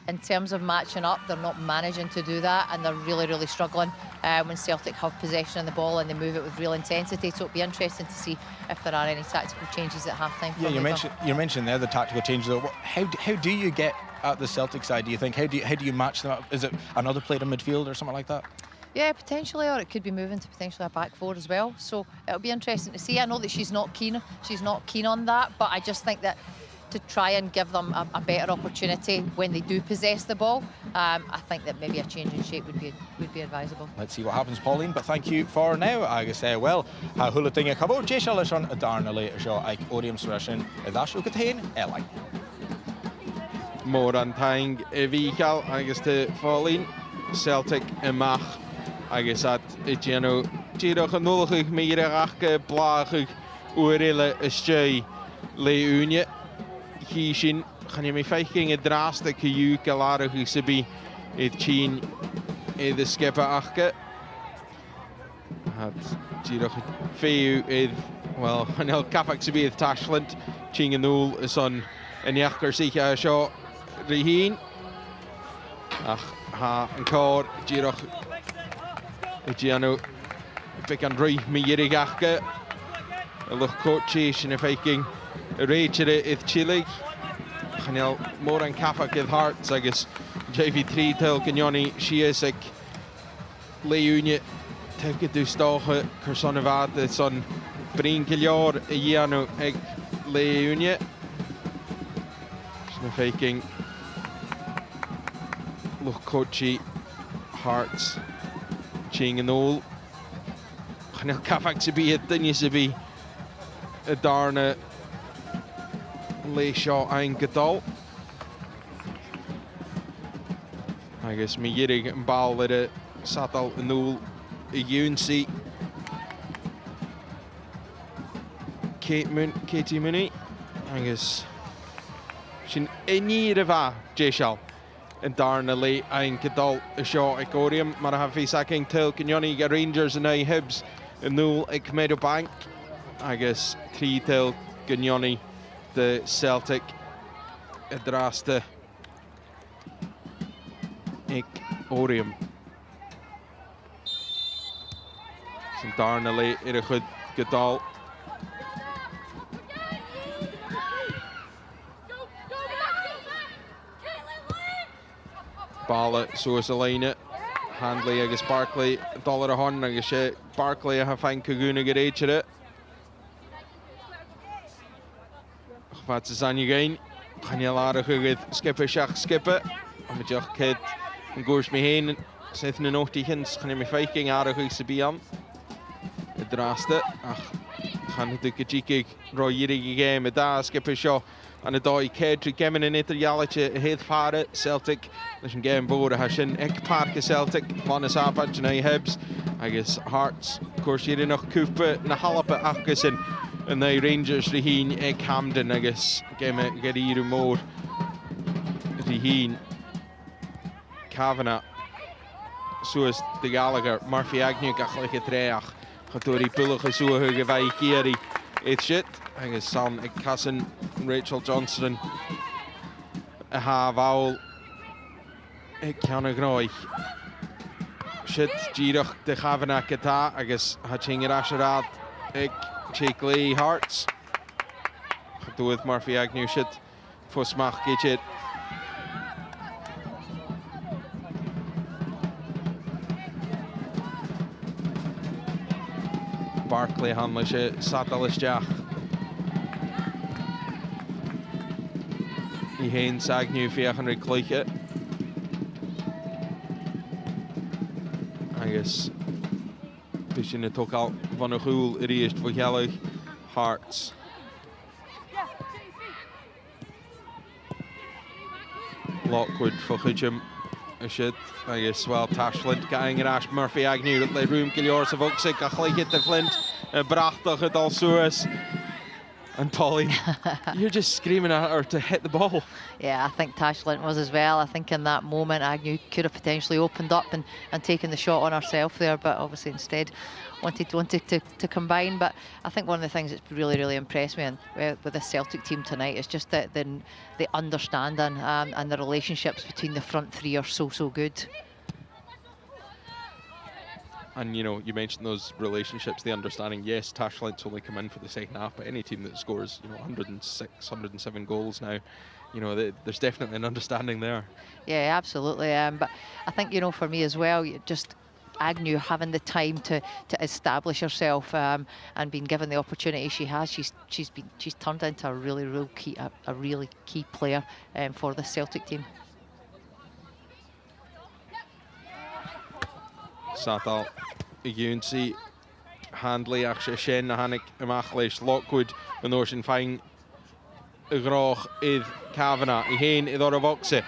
in terms of matching up, they're not managing to do that, and they're really struggling when Celtic have possession of the ball and they move it with real intensity. So it'll be interesting to see if there are any tactical changes at half-time. Yeah, you mentioned there the tactical changes. How do you get at the Celtic side, do you think? How do you match them up? Is it another player in midfield or something like that? Yeah, potentially, or it could be moving to potentially a back four as well. So it'll be interesting to see. I know that she's not keen on that, but I just think that to try and give them a better opportunity when they do possess the ball, I think that maybe a change in shape would be advisable. Let's see what happens, Pauline, but thank you for now. Agus well, ha hula tinga chabo, Jesha Lishon, Darnally, Shaw, Ike, Odium Sreshin, Dash Ukatain, Elaine. More an tang Vichal, agus to Pauline, Celtic Mach. Agus at Geno Tirach an nulachig meirachke blachig oorille stay Leunje. Hishin gaan je me veiking het draaste kju kalarig sibi het chin de skipper achke. Had Tirach feu well hanel kapak sibi het Tashland chin en nul is on en jakker zich shaw Rihin. Ach ha en kor Tirach Giano Picandry Miyirigaka a look coachish and if I can rage it Chile Chanel more and Kapak with Hearts I guess JV3 Tel Ganyoni Shiesik Leunje take it to Stoche Kersonevad it's on Breen Killior Giano Egg Leunje if I can look coachy Hearts Ching and all. Chanel Kafak to be a thing to be a Darna Leyshaw and Gadol. I guess me Yirig and Ball with a Satal and all a Uncy. Katie Mooney. I guess she's in need of a Jeshal. En daarna lee een gedal Shaw Icorium, maar have we sacking till Kenyoni get Rangers and I Hibs en 0 ik Meadowbank. I guess 3 till Kenyoni the Celtic het draaste Icorium. En daarna lee een goed gedal. Balla soos Elena Handley agus Barkley dollar a hon agus Barkley ha fain Kaguna gereitje it. Wat is aan je gain? Gaan je later goed skippen schach skippen. Om het jacht kid en goes me heen. Zitten er nog tegen. Gaan je me vijking aardig goed se bian. Het draaste. Ach, gaan het de kijk rooi hier game met daar skippen show. En het dooi Kedri gemen in het jalletje het varen Celtic. Dus een game boven hashin ek parke Celtic. Manus Abad en Hibs. I guess Hearts. Of course hier nog Cooper na halpe achges en yn ei Rangers rhy hun e Camden agos gem gyda i'r môr rhy hun. Kavanagh Suas de Gallagher, Murphy Agnew gachlich y treach. Chadwr i bwlwch y sŵa hwg y fai geri eith shit. Agos san e Casan Rachel Johnston y ha fawl e cian y gnoich. Shit girach de Kavanagh gyda agos ha ching yr asiarad e Jake Lee Hearts. Chadwyd Murphy Agnew shit ffwsmach gydyd. Barclay hanla sé sadal isteach. I hen Agnew fiach yn rhaid gleiche. Agus bys yn y tocal van y chŵl yr eist fwy helwch Hearts. Lockwood for chydym y shit. Agus wel Tash Flint gael yr Ash Murphy Agnew le rhwym gilior sa fogsig a chleichyd y Flint y brachtach y dal Suas. And Polly, you're just screaming at her to hit the ball. Yeah, I think Tash Flint was as well. I think in that moment Agnew could have potentially opened up and taken the shot on herself there, but obviously instead wanted to combine. But I think one of the things that's really impressed me with the Celtic team tonight is just that the understanding and the relationships between the front three are so good. And you know, you mentioned those relationships, the understanding. Yes, Tash Flint's only come in for the second half, but any team that scores, you know, 106, 107 goals now, you know, there's definitely an understanding there. Yeah, absolutely. But I think, you know, for me as well, just Agnew having the time to establish herself and being given the opportunity she has, she's turned into a really key player for the Celtic team. Sadal y Gwnsi Handley ach se sien na hannig ymach leis Lockwood yn oes yn ffain y groch idd Kavanagh I hen idd o'r focse.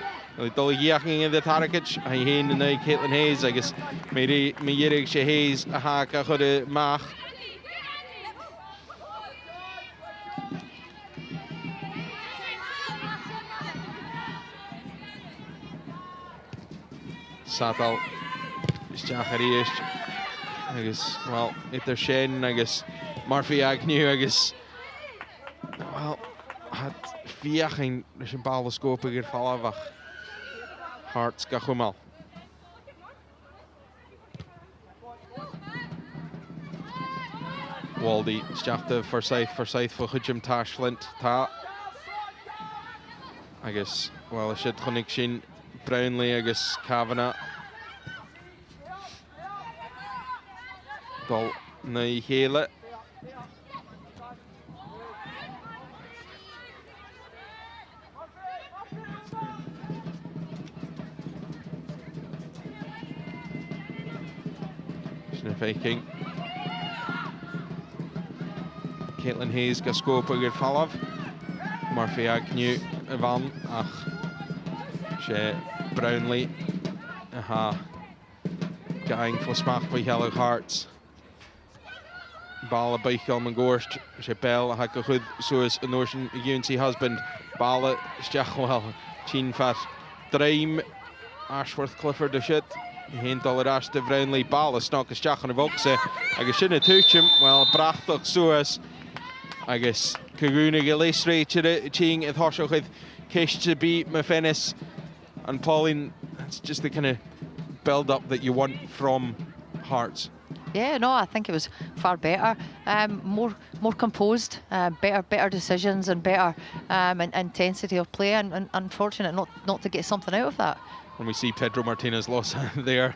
Dol I giach yn idd Tarakic a I hen yn ei Caitlin Hayes agos mi irig se Hayes a hag a chod y mach. Sadal Isteach ar eist agus, well, idir Shen agus Murphy Agnew agus, well, had fiaching leis an ball scope gyda'r falafach Hearts gachwmal. Waldy isteach de Forsyth for chydym Tash Flint ta. Agus, well, eisiau chwnig sin Brownlee agus Kavanagh. Dol na I chéile. Sna faking. Caitlin Hayes ga scope gyda'r falaf. Murphy Agnew y fan ach sé Brownlee. Aha. Gaing ffosmach by Hello Hearts. Balla Beichel yn gorst, sé Bell a hag a chud Suas yn orsyn y Gwnsi husband. Balla isteach wel, tîn fat Dreim, Ashworth Clifford y shit. Hen dollar Ash de Brownlee, Balla snog isteach yn y fogse. Agus sy'n y tŵchym, wel, brachtach Suas. Agus cygwnig y leisrei tîng ydd hosioch ydd cesh to be Mefennis. And Pauline, it's just the kind of build-up that you want from Hearts. Yeah, no, I think it was far better, more composed, better decisions and better intensity of play, and unfortunate not to get something out of that. When we see Pedro Martinez lost there,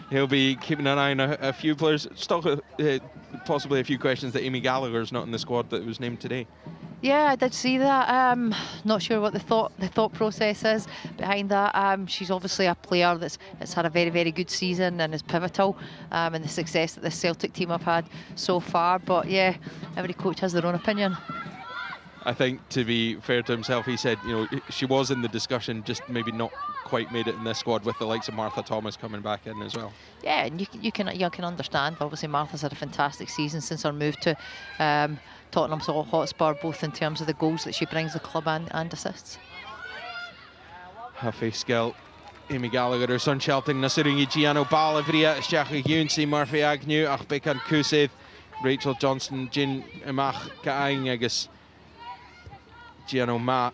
he'll be keeping an eye on a few players. Still, possibly a few questions that Amy Gallagher's not in the squad that was named today. Yeah, I did see that. Not sure what the thought process is behind that. She's obviously a player that's had a very good season and is pivotal in the success that the Celtic team have had so far. But yeah, every coach has their own opinion. I think, to be fair to himself, he said, you know, she was in the discussion, just maybe not quite made it in this squad with the likes of Martha Thomas coming back in as well. Yeah, and you can understand. Obviously, Martha's had a fantastic season since her move to Tottenham Hotspur, both in terms of the goals that she brings the club and assists. Hafi skill. Amy Gallagher son Celtic na Suringi Giano Balivria, Shaka Yunsi, Murphy Agnew, Ach Bekan Kuseth, Rachel Johnston, Jin Emach Kaang agus Giano Ma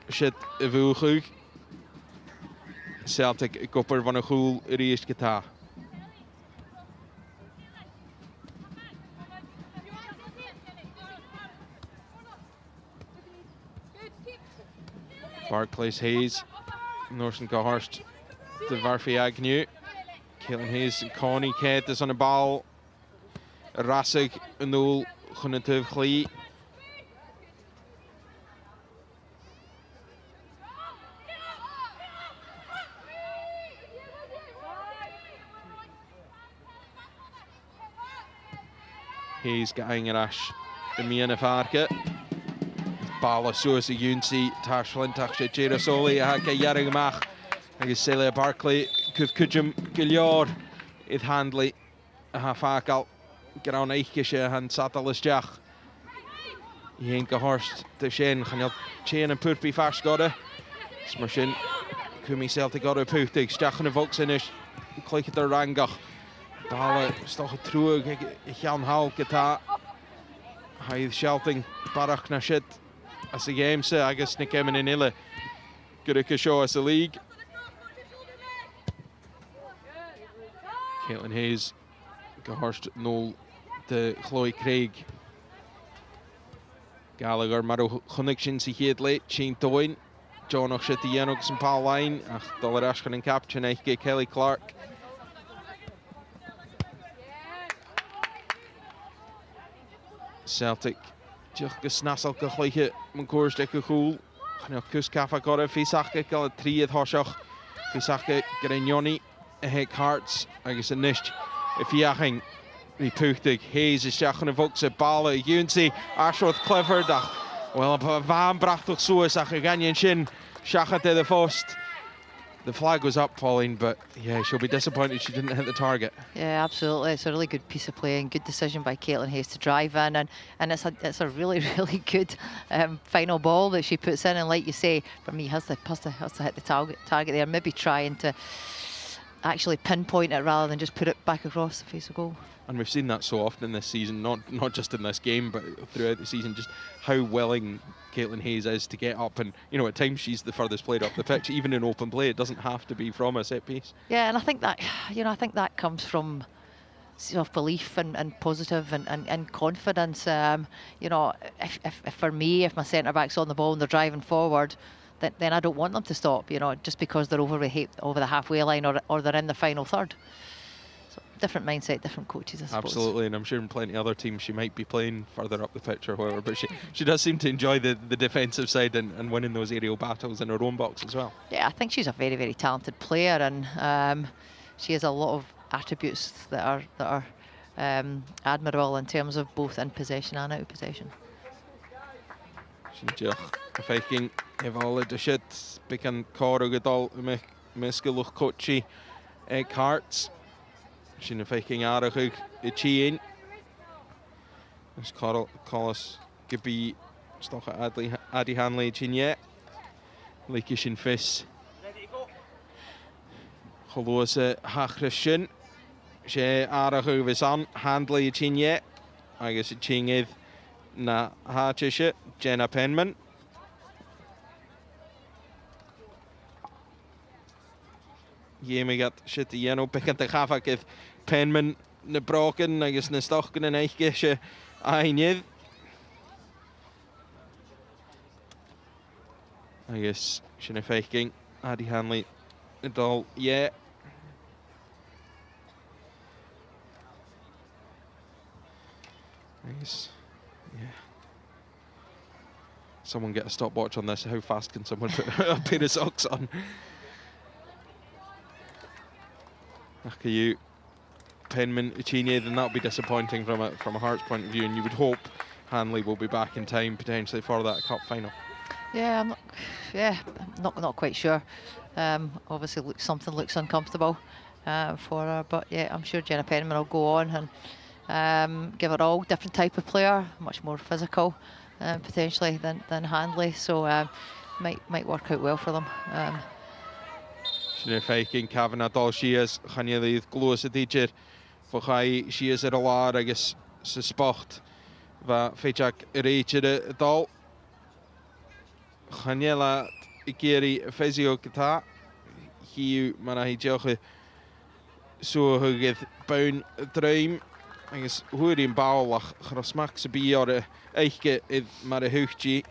Shit Evuchug. Celtic Gopper van a Goel Ries Geta. Barclays Hayes, Norton Gahorst, de Murphy Agnew, Caitlin Hayes and Connie Ked is on the ball. Rassig en doel, Gunnatuv Glee. Hayes getting a rash in me and a farke. Balla soos a Yunsi, Tash Flintach, Jada Soli, a Haka Yaringmach, agus Celia Barclay, Kujum Gillior, Id Handley, a Hafakal, Ground Eichkische, and Satalis Jach. Jenke Horst, de Shen, Ganjal Chain and Purpi Fashgode, Smushin, Kumi Celtic got a Putig, Stachen of Voxinish, Click at the Rangach, Balla, Stoch a Trug, Jan Hal Geta, Hyde Shelting, Barach na shit. As the game say, I guess Nick Emin in Ille. Good to show us the league. Caitlin Hayes, Gahorst Noel, de Chloe Craig. Gallagher, Maro Connection, si head late, Shane Toyn, John O'Shitty Yenox and Paul Line, Ach, Dollar Ashkan and Captain, Eichke Kelly Clark. Celtic. Just gesnassel gechleiche mijn koersdekke goal. Gaan kus kafa gore Fisachke gal 3 hoshach. Fisachke Grignoni Hek Hearts. Agus een nist. If jaching die puchtig Hayes is jachen een vokse ballen Junsi Ashworth Clifford. Wel op van bracht toch zo is ganjen shin. Shachat de first. The flag was up, Pauline, but yeah, she'll be disappointed she didn't hit the target. Yeah, absolutely. It's a really good piece of play and good decision by Caitlin Hayes to drive in, and it's a really good final ball that she puts in. And like you say, for me, has to hit the target there. Maybe trying to actually pinpoint it rather than just put it back across the face of goal. And we've seen that so often this season, not just in this game, but throughout the season, just how willing Caitlin Hayes is to get up. And, you know, at times she's the furthest player up the pitch, even in open play. It doesn't have to be from a set piece. Yeah, and I think that comes from self-belief and positive and confidence. You know, if for me, if my centre-back's on the ball and they're driving forward, then I don't want them to stop, you know, just because they're over the halfway line or they're in the final third. Different mindset, different coaches, I suppose. Absolutely, and I'm sure in plenty of other teams she might be playing further up the pitch or whatever, but she does seem to enjoy the defensive side and winning those aerial battles in her own box as well. Yeah, I think she's a very, very talented player, and she has a lot of attributes that are admirable in terms of both in possession and out of possession. Viking have all the shit, bekan Coro Gadol, Meskeluch Kochi, Egg Hearts. Sin na Viking Arachug I Chien. As Collis Gibby Stocha Addy Hanley Chinyet. Leaky Sin Fiss. Holosa Hachrishin. She Arachug Visan, Handley Chinyet. I guess it Chingid na Hachisha, Jenna Penman. Jemi gat shit the yeno pickant the Gafak Penman na broken, I guess na stochen en eichgesche einjid. I guess Shinna Faking, Addy Hanley, Nadal, yeah. I guess, yeah. Someone get a stopwatch on this. How fast can someone put a pair of socks on? Akayu, Penman, Uchinye, then that would be disappointing from a Hearts point of view, and you would hope Hanley will be back in time potentially for that cup final. Yeah, I'm not quite sure. Obviously, something looks uncomfortable for her, but yeah, I'm sure Jenna Penman will go on and give it all. Different type of player, much more physical potentially than Handley, so might work out well for them. Sinna féicinn Cavanagh dul sias chanéalaíomh glúas a dítir fo chai sias ar a lár agus sa sport bha féiteach a réiteire a dul. Chanéala I géirí physio gotá hiú mar a hi deocha suathugad baun dreim agus huirín báilach chrosmach sa bí ar a eiche iad mar a thuchtí.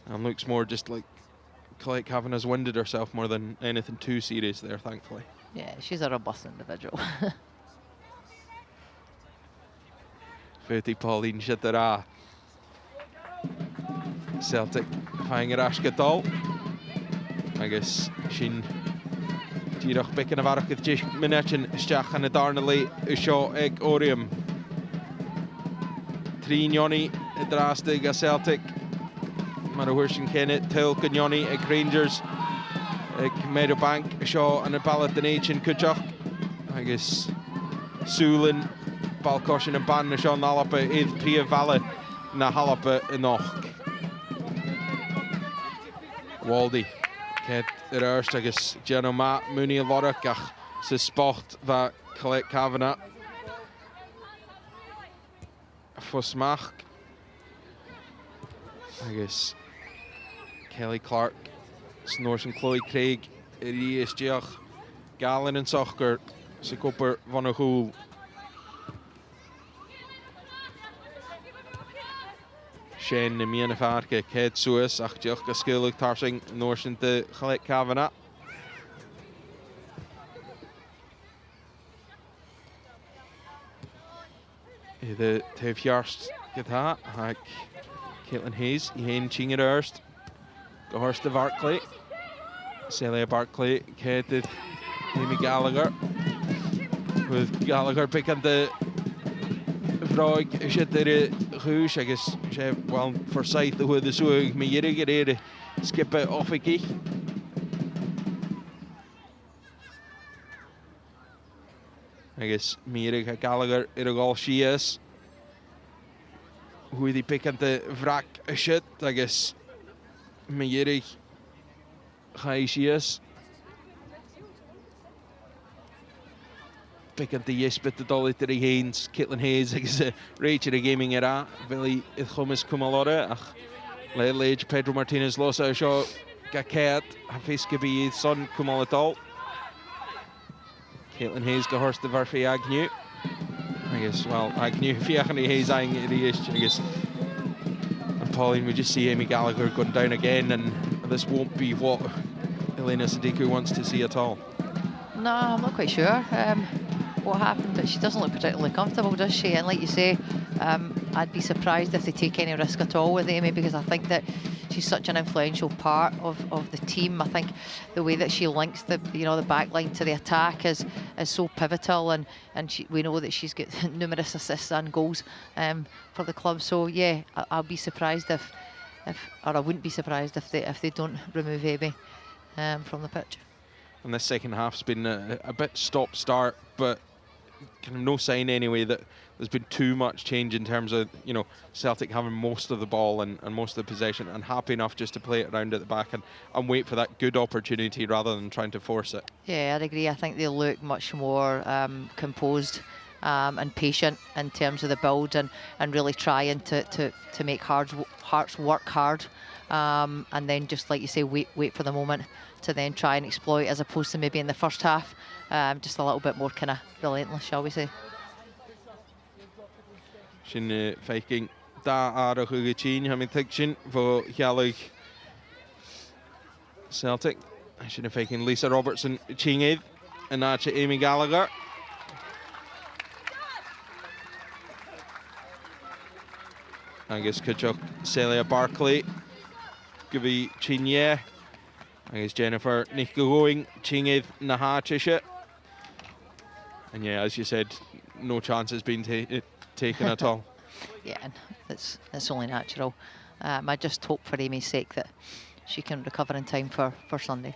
And looks more just like Colette Kavanagh's winded herself more than anything too serious there, thankfully. Yeah, she's a robust individual. Fúti Pauline Chitara. Celtic fáing ar asca dul. Agus sin tíreach bic na bharach gyda 10 minútin isteach yn y darnali y sio ag Oriam. Trínioni y drastig a Celtic. Mar a hwyr sy'n cynnig Tyl Gynioni ag Rangers ag Meadowbank y sio yn y balad yn eich yn cwtioch. Agus Súlin balcoshin yn ban y sio yn alapa idd prif fale na halapa yn och. Waldy. Ced yr erst agus Jenno Ma Mooney a lorach ach sy sport va Colette Kavanagh. Fosmach. Agus Kelly Clark. Snorsen Chloe Craig. Iri is diach. Galen en Sochger. Sy koper van a hoel. Shane na mian of Arke, Ced Suis, ach diolch gysgulwg tarsing Norsen de Colette Kavanagh. De Tefjarst gyda, ac Caitlin Hayes, I hen ching yr erst. Gehorst de Barclay. Celia Barclay, Ced Amy Gallagher. With Gallagher picking the Vroig, is it there Ruus, I guess, well, for sight the way the swing, me yet skip it off a key. I guess me Gallagher, it all she is. Who they pick at the wrack a shit, I guess, me yet high she is. Pick at the yes, but the dolly to the Haynes, Caitlin Hayes, I guess, Rachel gaming era, Billy Thomas Kumalora, ach, Lege, Pedro Martinez, Losa, Shaw, Gaket, Hafiz Gabi, Son Kumalatol. Caitlin Hayes, Gahorst, the Varfi Agnew. I guess, well, Agnew, Fiachani Hayes, I guess. And Pauline, we just see Amy Gallagher going down again, and this won't be what Elena Sadiku wants to see at all. No, I'm not quite sure what happened, but she doesn't look particularly comfortable, does she? And like you say, I'd be surprised if they take any risk at all with Amy, because I think that she's such an influential part of the team. I think the way that she links the back line to the attack is so pivotal, and we know that she's got numerous assists and goals for the club. So yeah, I'll be surprised if I wouldn't be surprised if they don't remove Amy from the pitch. And this second half's been a bit stop-start, but kind of no sign anyway that there's been too much change in terms of, Celtic having most of the ball and most of the possession and happy enough just to play it around at the back and wait for that good opportunity rather than trying to force it. Yeah, I'd agree. I think they look much more composed and patient in terms of the build and really trying to make Hearts work hard and then just, like you say, wait for the moment to then try and exploit, as opposed to maybe in the first half, just a little bit more kind of relentless, shall we say. Sin feiking da arach uge chin ha mi tikshin vo hialig Celtic. Sin feiking Lisa Robertson chinged and acha Amy Gallagher. Agus Kachuk Celia Barclay. Givi Chinye. Agus Jennifer Nick going chinged na chisha. And yeah, as you said, no chance has been taken at all? Yeah, and it's only natural. I just hope for Amy's sake that she can recover in time for Sunday.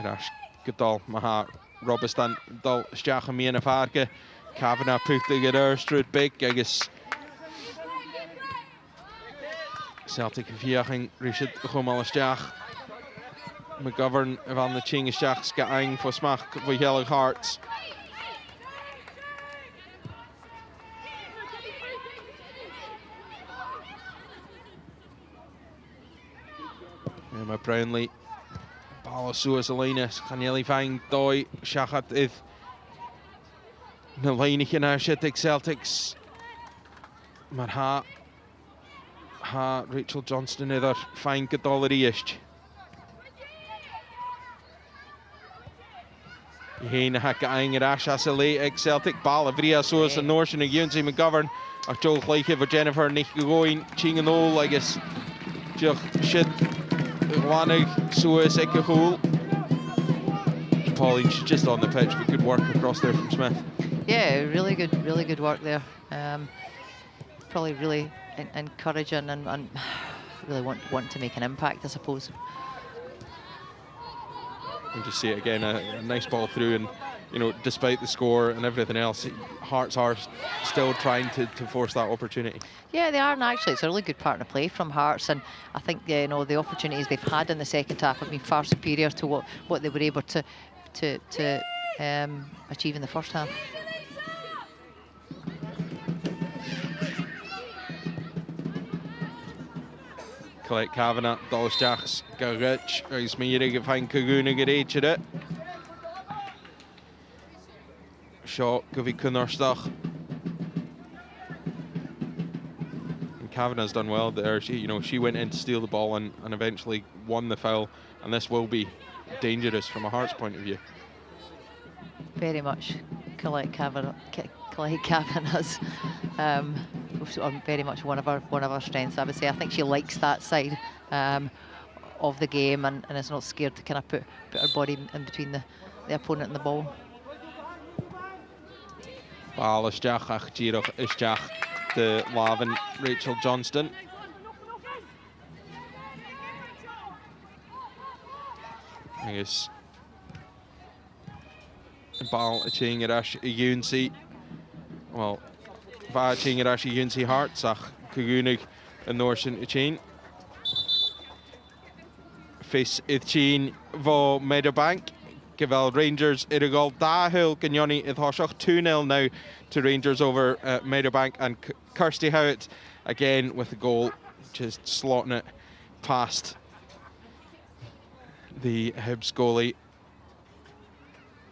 Rash gedal maha Robestan dal stiach am míana farge Kavanagh púta go strúd big agus Celtic fiaching Richard chumal stiach McGovern van the Ching stiach ska ein for smach for Yellow Hearts. Emma Brownlee Ball suas Alinas gaan jullie fijn doi Shachat if na leinige naar Celtic Celtics maar ha Rachel Johnston either fijn gedollery ist heen ha geëinger as as Celtic ball vria suas en Norsen en Junsi McGovern ach Joel gleiche voor Jennifer niet gegoin Ching en all I guess just shit Wanig suas ikke cool. Pauline, she's just on the pitch, but good work across there from Smith. Yeah, really good work there. Probably really encouraging and really want to make an impact, I suppose. And just see it again, a nice ball through, and you know, despite the score and everything else, Hearts are still trying to force that opportunity. Yeah, they are, and actually it's a really good partner play from Hearts, and I think you know the opportunities they've had in the second half have been far superior to what they were able to achieve in the first half. Colette Kavanagh, Dolstachs, Garrich, is Meirig of Hein Kaguna Gereiched it. Shot, Govi Kunarstach. And Kavanagh's done well there. She went in to steal the ball and eventually won the foul. And this will be dangerous from a Hearts point of view. Very much. Colette Kavanagh's very much one of our strengths, I would say. I think she likes that side of the game and is not scared to kind of put her body in between the opponent and the ball. Ball isteach ach tíreach isteach de Lavin Rachel Johnston. Agus ball a ching arash a Unsi. Well, va ching arash a Unsi Hearts ach Kagunig and Norsen a chain. Face it chain vo Meadowbank. Geweld Rangers Irigol Dahil Ganyoni is Hoshach 2-0 now to Rangers over Meadowbank, and Kirsty Howitt again with the goal, just slotting it past the Hibs goalie.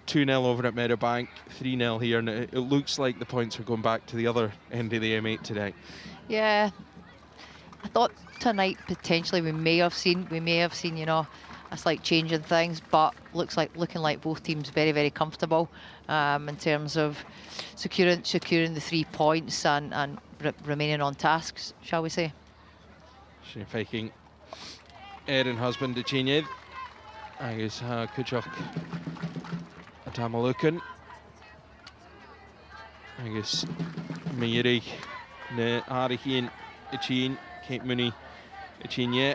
2-0 over at Meadowbank, 3-0 here, and it looks like the points are going back to the other end of the M8 today. Yeah, I thought tonight potentially we may have seen you know, a slight change in things, but looking like both teams very comfortable in terms of securing the 3 points and remaining on tasks, shall we say. She's faking Erin husband to Chinyed. I guess Kuchok Atamalukan. I guess Miri ne Arihin Ichin Kate Mooney Ichinye.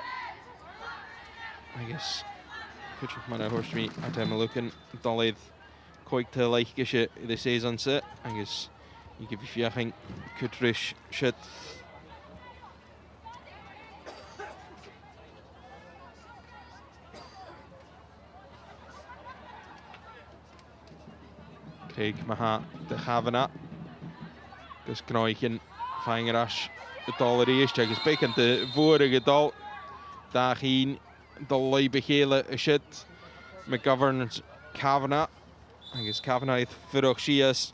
I guess Kuchok Mana Horshmi Atamalukan Dolid Koikta like the season set. I guess you give you fiaching Kutrish shit. Craig Maha de Kavanagh. Gus Knoichen Fangerash the dollar is check is bacon the vorige dal. Daarheen Dolly Behele a shit. McGovern Kavanagh. I guess Kavanagh Furokshias.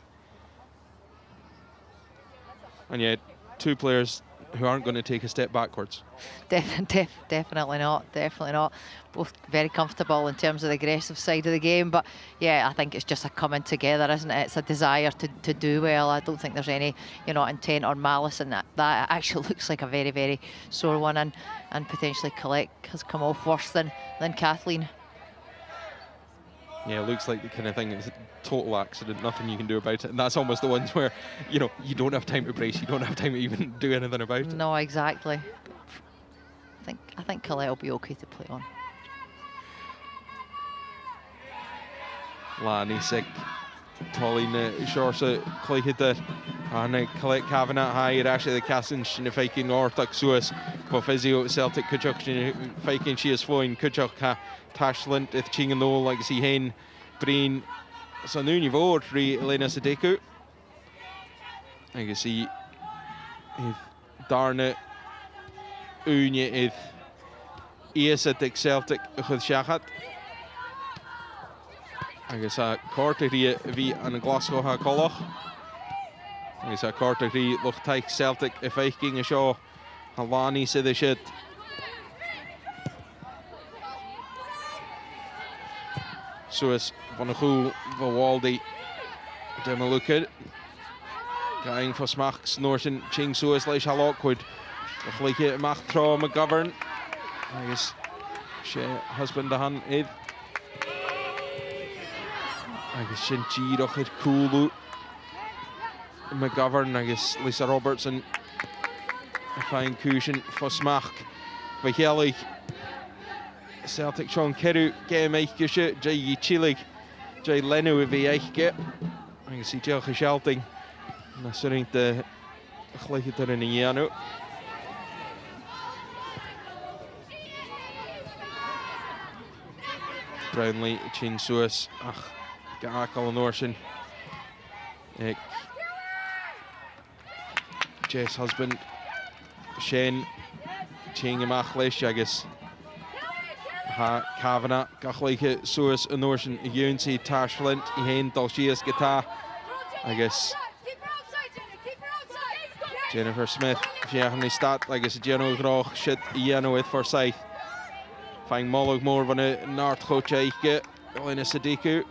And yet 2 players who aren't going to take a step backwards. Definitely not. Definitely not. Both very comfortable in terms of the aggressive side of the game, but yeah, I think it's just a coming together, isn't it? It's a desire to do well. I don't think there's any, you know, intent or malice in that. That actually looks like a very, very sore one, and potentially Colette has come off worse than Kathleen. Yeah, it looks like the kind of thing, it's a total accident, nothing you can do about it. And that's almost the ones where, you know, you don't have time to brace, you don't have time to even do anything about it. No, exactly. I think Colette will be okay to play on. Lani sick. Tolina Shorsa Clayhita and Colette Kavanagh high actually the Cassin Shinnifaking Ortak Suas for Physio Celtic Kuchuk Shinnifaking she is flowing Kuchuk Tashlint if Ching and Noel like see Hain Breen so nu niveau three Elena Sadeku I can see if Darna Unye if Celtic Celtic with Shachat agus a córtaí bhí an Glasgow ha Colach. Agus a córtaí loch taich Celtic I feiking a seo a Lani sydd y siad. Suas van a chw fy Waldi dyma lwcyd. Gaing fos mach snorsin ching Suas leis a lockwyd. Ach leich mach tro McGovern. Agus she husband a han idd. Agus sin tíroch i'r cwlw McGovern agus Lisa Robertson a ffain cwysyn ffosmach fe healig Celtic Sean Ceru game eich gysio jai I chilig jai lenw I fi eich ge agus I diolch I Shelting na sy'n dy chleich yr yn I anw Brownlee Chin Suas ach Gaakal and Orson. Jess husband Shane Ching and Machlish, I guess. Kavanagh, Gachlike, Suas and Orson, Unity, Tash Flint, Ihain, Dalshias, Guitar. I guess. Jennifer Smith, Fiachni Stat, I guess Geno Groch, shit, Iano with Forsyth. Fang Molog more van a Nart Hochaike, Elena Sadiku.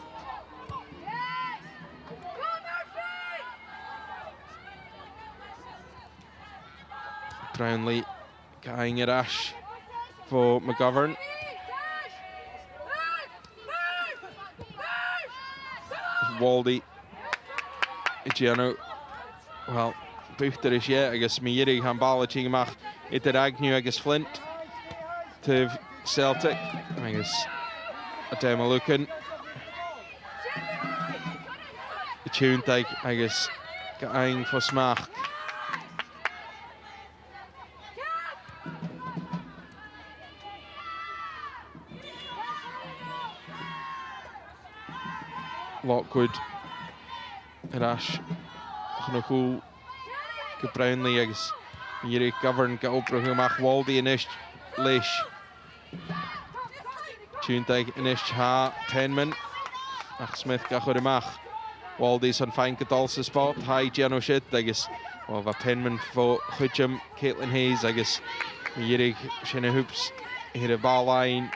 Brownlee going at Ash for McGovern. Waldy. Giano. Well, Buchter is yeah, I guess Mieri Hambala Chingmach. It Agnew, I guess Flint. To Celtic. I guess Adema Lucan. The tune take, I guess, going for Smach. Lockwood and Ash Chnochul Brownlee agus Miri Govern ga opbrugach Waldy and Ish Leish Tuntag and Ish ha Penman ach Smith ga Chodemach Waldy's on fine Gadalsa spot high Geno shit I guess well va Penman for Hutchum Caitlin Hayes I guess Miri Shinna Hoops hit a ball line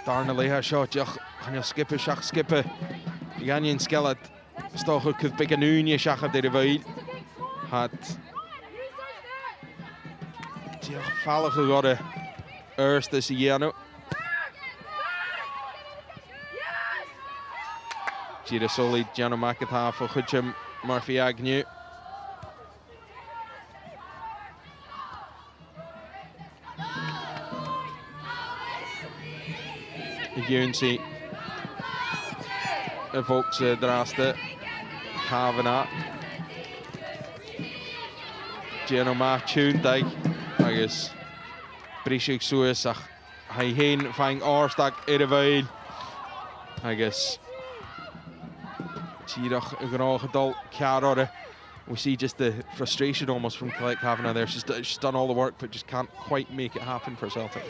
Darna leha shot jach kan skippe shach skippe Ganyan skelet stoch could big an unie shach de reveil had jach falle geworden eerste Siano Gira Soli Jano Makata for Hutchum Murphy Agnew Unity evokes Draste Kavanagh Geno Ma Tuntag I guess Brishig Suasach Hai Hain Fang Orstak Irveil I guess Tirach Gnogedal Karore we see just the frustration almost from Colette Kavanagh there. She's done all the work, but just can't quite make it happen for Celtic.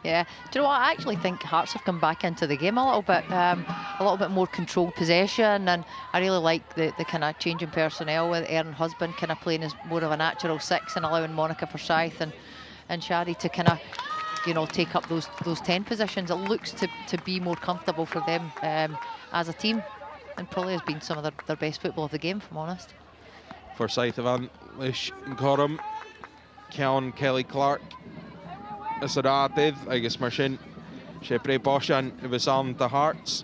Yeah. Do you know what? I actually think Hearts have come back into the game a little bit more controlled possession, and I really like the kind of change in personnel with Erin Husband kind of playing as more of a natural 6 and allowing Monica Forsyth and Shadi to kind of, you know, take up those 10 positions. It looks to be more comfortable for them as a team, and probably has been some of their best football of the game, if I'm honest. Forsyth Evan, Lish Gorum, Ceann Kelly Clark, is yr adydd, agus mar sin, sé bre bosian y fysan the Hearts.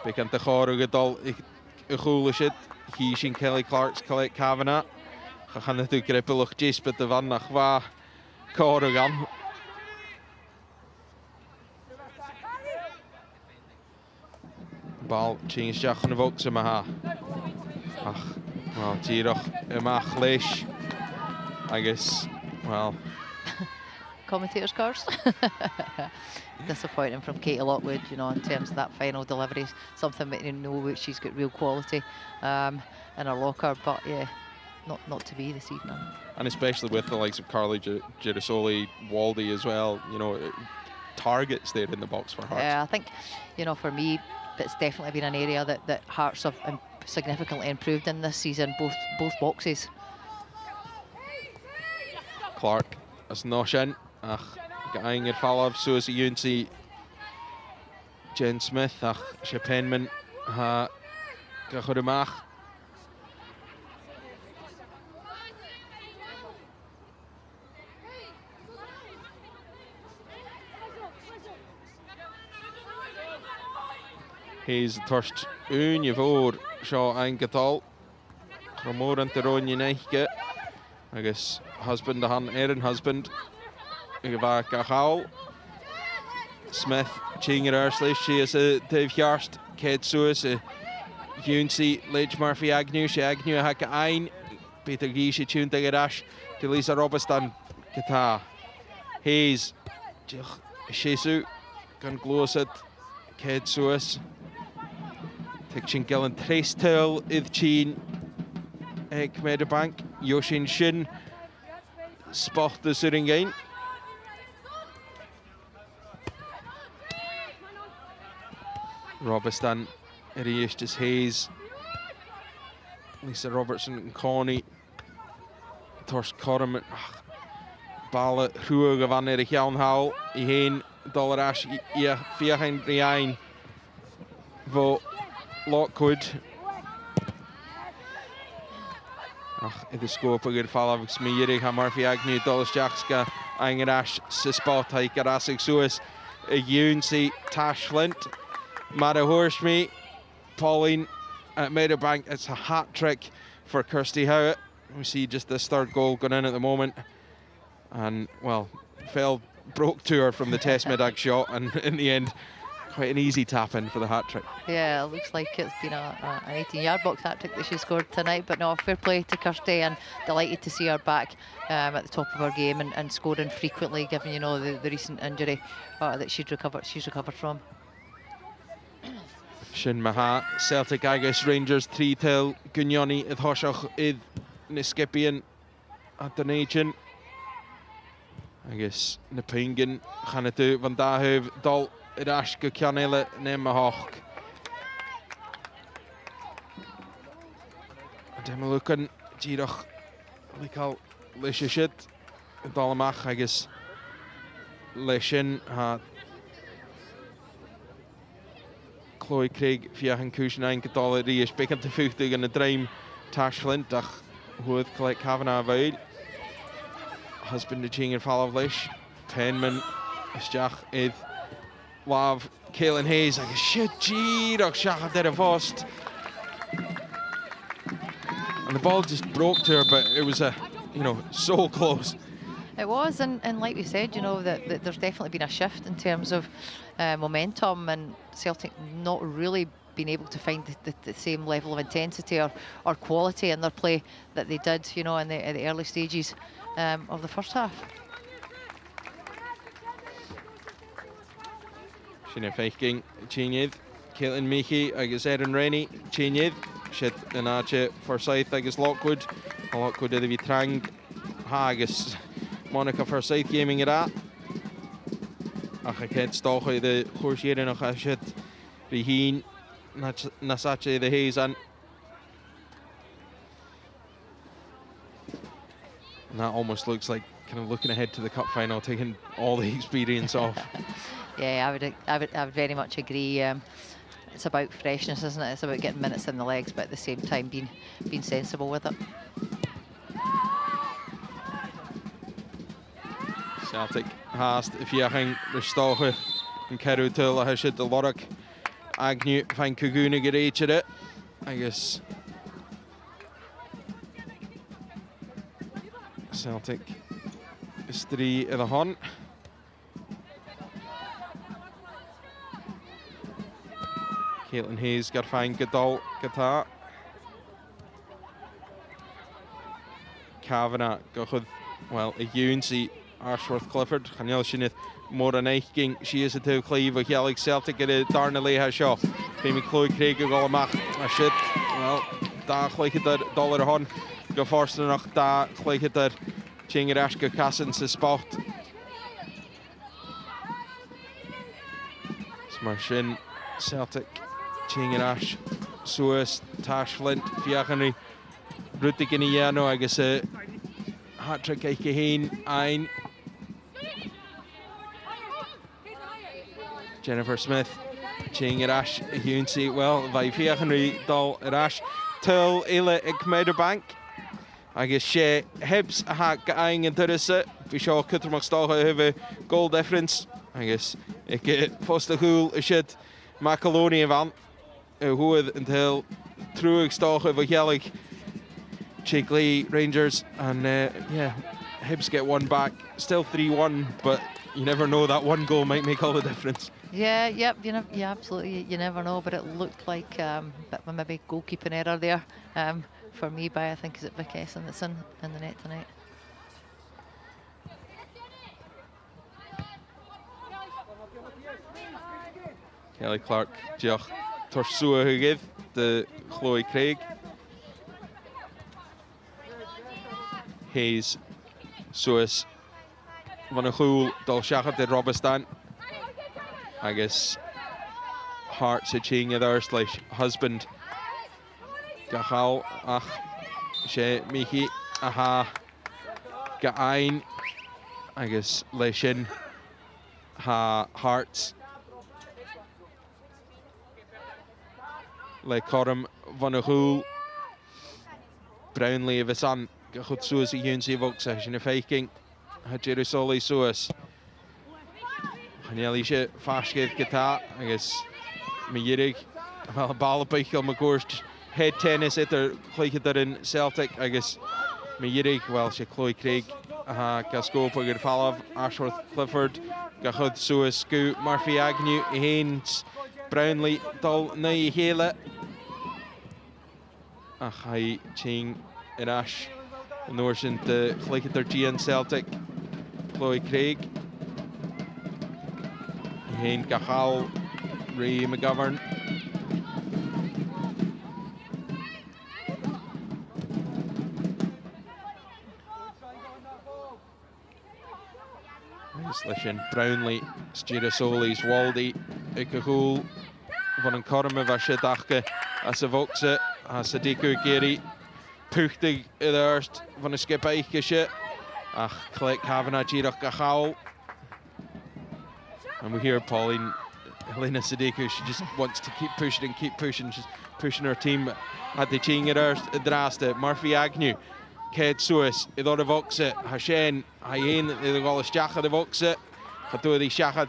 Be gan dy chor o gydol y chwlysid, hi sy'n Kelly Clark's Colette Kavanagh. Chachan ydw gribl o'ch jys bydd y fan nach fa cor o gan. Bal change jach yn y focs yma ha. Ach, wel, tirach ymach leish. Agus, well. Commentators' cars. Disappointing from Katie Lockwood, you know, in terms of that final delivery. Something that you know she's got real quality in her locker, but yeah, not to be this evening. And especially with the likes of Carly Girasoli, Waldy as well, you know, targets there in the box for Hearts. Yeah, I think, you know, for me, it's definitely been an area that Hearts have significantly improved in this season, both boxes. Clark as noshin, ach gaing i'r falaf Susie Yunsi, Jen Smith, ach she Penman ha gachor ymach. He's the first unie voor Shaw Angetal. Ramor and the Ronnie Neiche. I guess husband, the Han Erin husband. Geva Gachal. Smith, Chinger Ursley, she is a Dave Yarst, Ked Suis, Hunsi, Lidge Murphy Agnew, she Agnew Haka Ein, Peter Gishi Tune Tegarash, Delisa Robestan, Kata. Hayes, Shesu, Gun Glosset, Ked Suis. Tikshin Gillen Trestel, Idchin, Medebank, Yoshin Shin, Spot the Suringain. Robestan, Eriestis Hayes, Lisa Robertson and Connie, Torst Corman, Balla, Hruag of Anne Jan Howell, Iheen, Dollarash, Fiachen Riain, Vo Lockwood. Ach, in de scope gyda'r falaf smierig ha Murphy Agnew, Dollars Jackska, Angerash, Sispot, Haikarasig Suis, Yunsi, Tash Flint, Mara Horshme, Pauline at Meadowbank. It's a hat trick for Kirsty Howitt. We see just this third goal going in at the moment. And, well, broke to her from the test mid-ag shot, and in the end, quite an easy tap-in for the hat-trick. Yeah, it looks like it's been an 18-yard box hat-trick that she scored tonight, but no, fair play to Kirsty, and delighted to see her back at the top of her game and scoring frequently, given, you know, the recent injury that she's recovered from. Shin Maha, Celtic agus Rangers 3-til, Gunyoni id Hoshach id Niskipian at the nation. Agus na Pingin, Chanatu van Dahuv, Dol Irash Gukianele Nemahok. Demelukan, Girach, Likal Lishishit, Dolamach, agus Lishin, ha Chloe Craig, Fiachan Cushion, Gedol Riish, Bekan te Fuchtig in the Dream, Tash Flint, Ach, Hood, Colette Kavanagh Vail. Husband of Ching and Fall of Lish, Penman, Isjach, Id, Lav, Kaelin Hayes, like a shit, Girach, Shach, did a vost. And the ball just broke to her, but it was so close. It was, and like we said, you know, that there's definitely been a shift in terms of momentum, and Celtic not really been able to find the same level of intensity or quality in their play that they did, you know, in the early stages of the first half. Sinna Feichking, Chinid, Caitlin Meachey agus Erin Rennie Chéniad Shit in áte Forsyth agus Lockwood Lockwood iddi fi Trang ha agus Monica Forsyth gaming ra ach a ced stocha i de chwrsiedyn o'ch a shit fi hun nasache i de Hayes and that almost looks like kind of looking ahead to the cup final, taking all the experience off. Yeah, I would very much agree. It's about freshness, isn't it? It's about getting minutes in the legs, but at the same time being sensible with it. Celtic haast fiaching Ristoche and Kerutil has hit the Lorach Agnew Van Kuguna get each of it. I guess Celtic is 3 in the hunt. Caitlin Hayes got fine Gadol Gata. Kavanagh got well a Uncy Ashworth Clifford. Chanel Shinith more than Eichking. She is a two cleave of Gaelic Celtic at a Darnley has shot. Femi Chloe Craig go mach a shit. Well, da like it that dollar hon. Go first enough da like it that Chinger Ashka Cassin to spot. Smash in Celtic. Chinger Ash Suez Tash Flint Fiachani Rutiginiano I guess a hat-trick Eikeheen Ein Jennifer Smith Chinger Ash Hunsi well by Fiachani Dal Rash Till Ila Ikmederbank I guess she Hibs a hat Gaing and Turissa Vishaw Kutermak Stoha have a goal difference I guess ik Foster Hool a shit Macaroni van who until through stoch of a Gaelic Chigley Rangers and yeah Hibs get one back still 3-1 but you never know that one goal might make all the difference. Yeah, yep, yeah, absolutely. You never know, but it looked like a bit of a maybe goalkeeping error there for me by I think is it Vic Esson that's in the net tonight. Kelly Clark, Joch Torsua who gave the Chloe Craig. Hayes, Suis, Van a Chul, Dolshachat de Robestan. I guess Hearts a ching others like husband. Gachal, ach, she Michi, aha, Gain, I guess Leshin, ha Hearts. Le Corum Van a Chul, Brownlee of a son. Gachut Suez Hunsi Voxa, in a faking. Hajerusoli Suez. Hanelisha Fashkid Gata, I guess. Miyirig, well, Balapichel McCourst, head tennis at their Claycader in Celtic, I guess. Miyirig, well, she Chloe Craig, Gascopa Gurfalov, Ashworth Clifford, Gachut Suez, Scoot, Murphy Agnew, Haynes, Brownlee, Dol Nai Hela. Achai Ching Irash. Noorsen de Claycader G in Celtic. Chloe Craig. Hain Gachal, Ray McGovern. Slishin, Brownlee, Stirasolis, Waldy, Ikahul, Van Korme, Vashidachke, Asavoxe, Asadiku Geri, Puchtig, Idurst, Van Skip Eicheshe, Ach, Click, Kavanagh, Girach Gachal. And we hear Pauline, Helena Sadiku, she just wants to keep pushing, she's pushing her team at the Ching Idraste, Murphy Agnew. Ked Suis, Idor Voxe, Hashen, Hayen, the Gaulish Jachat of Voxe, Hatu the Shachat,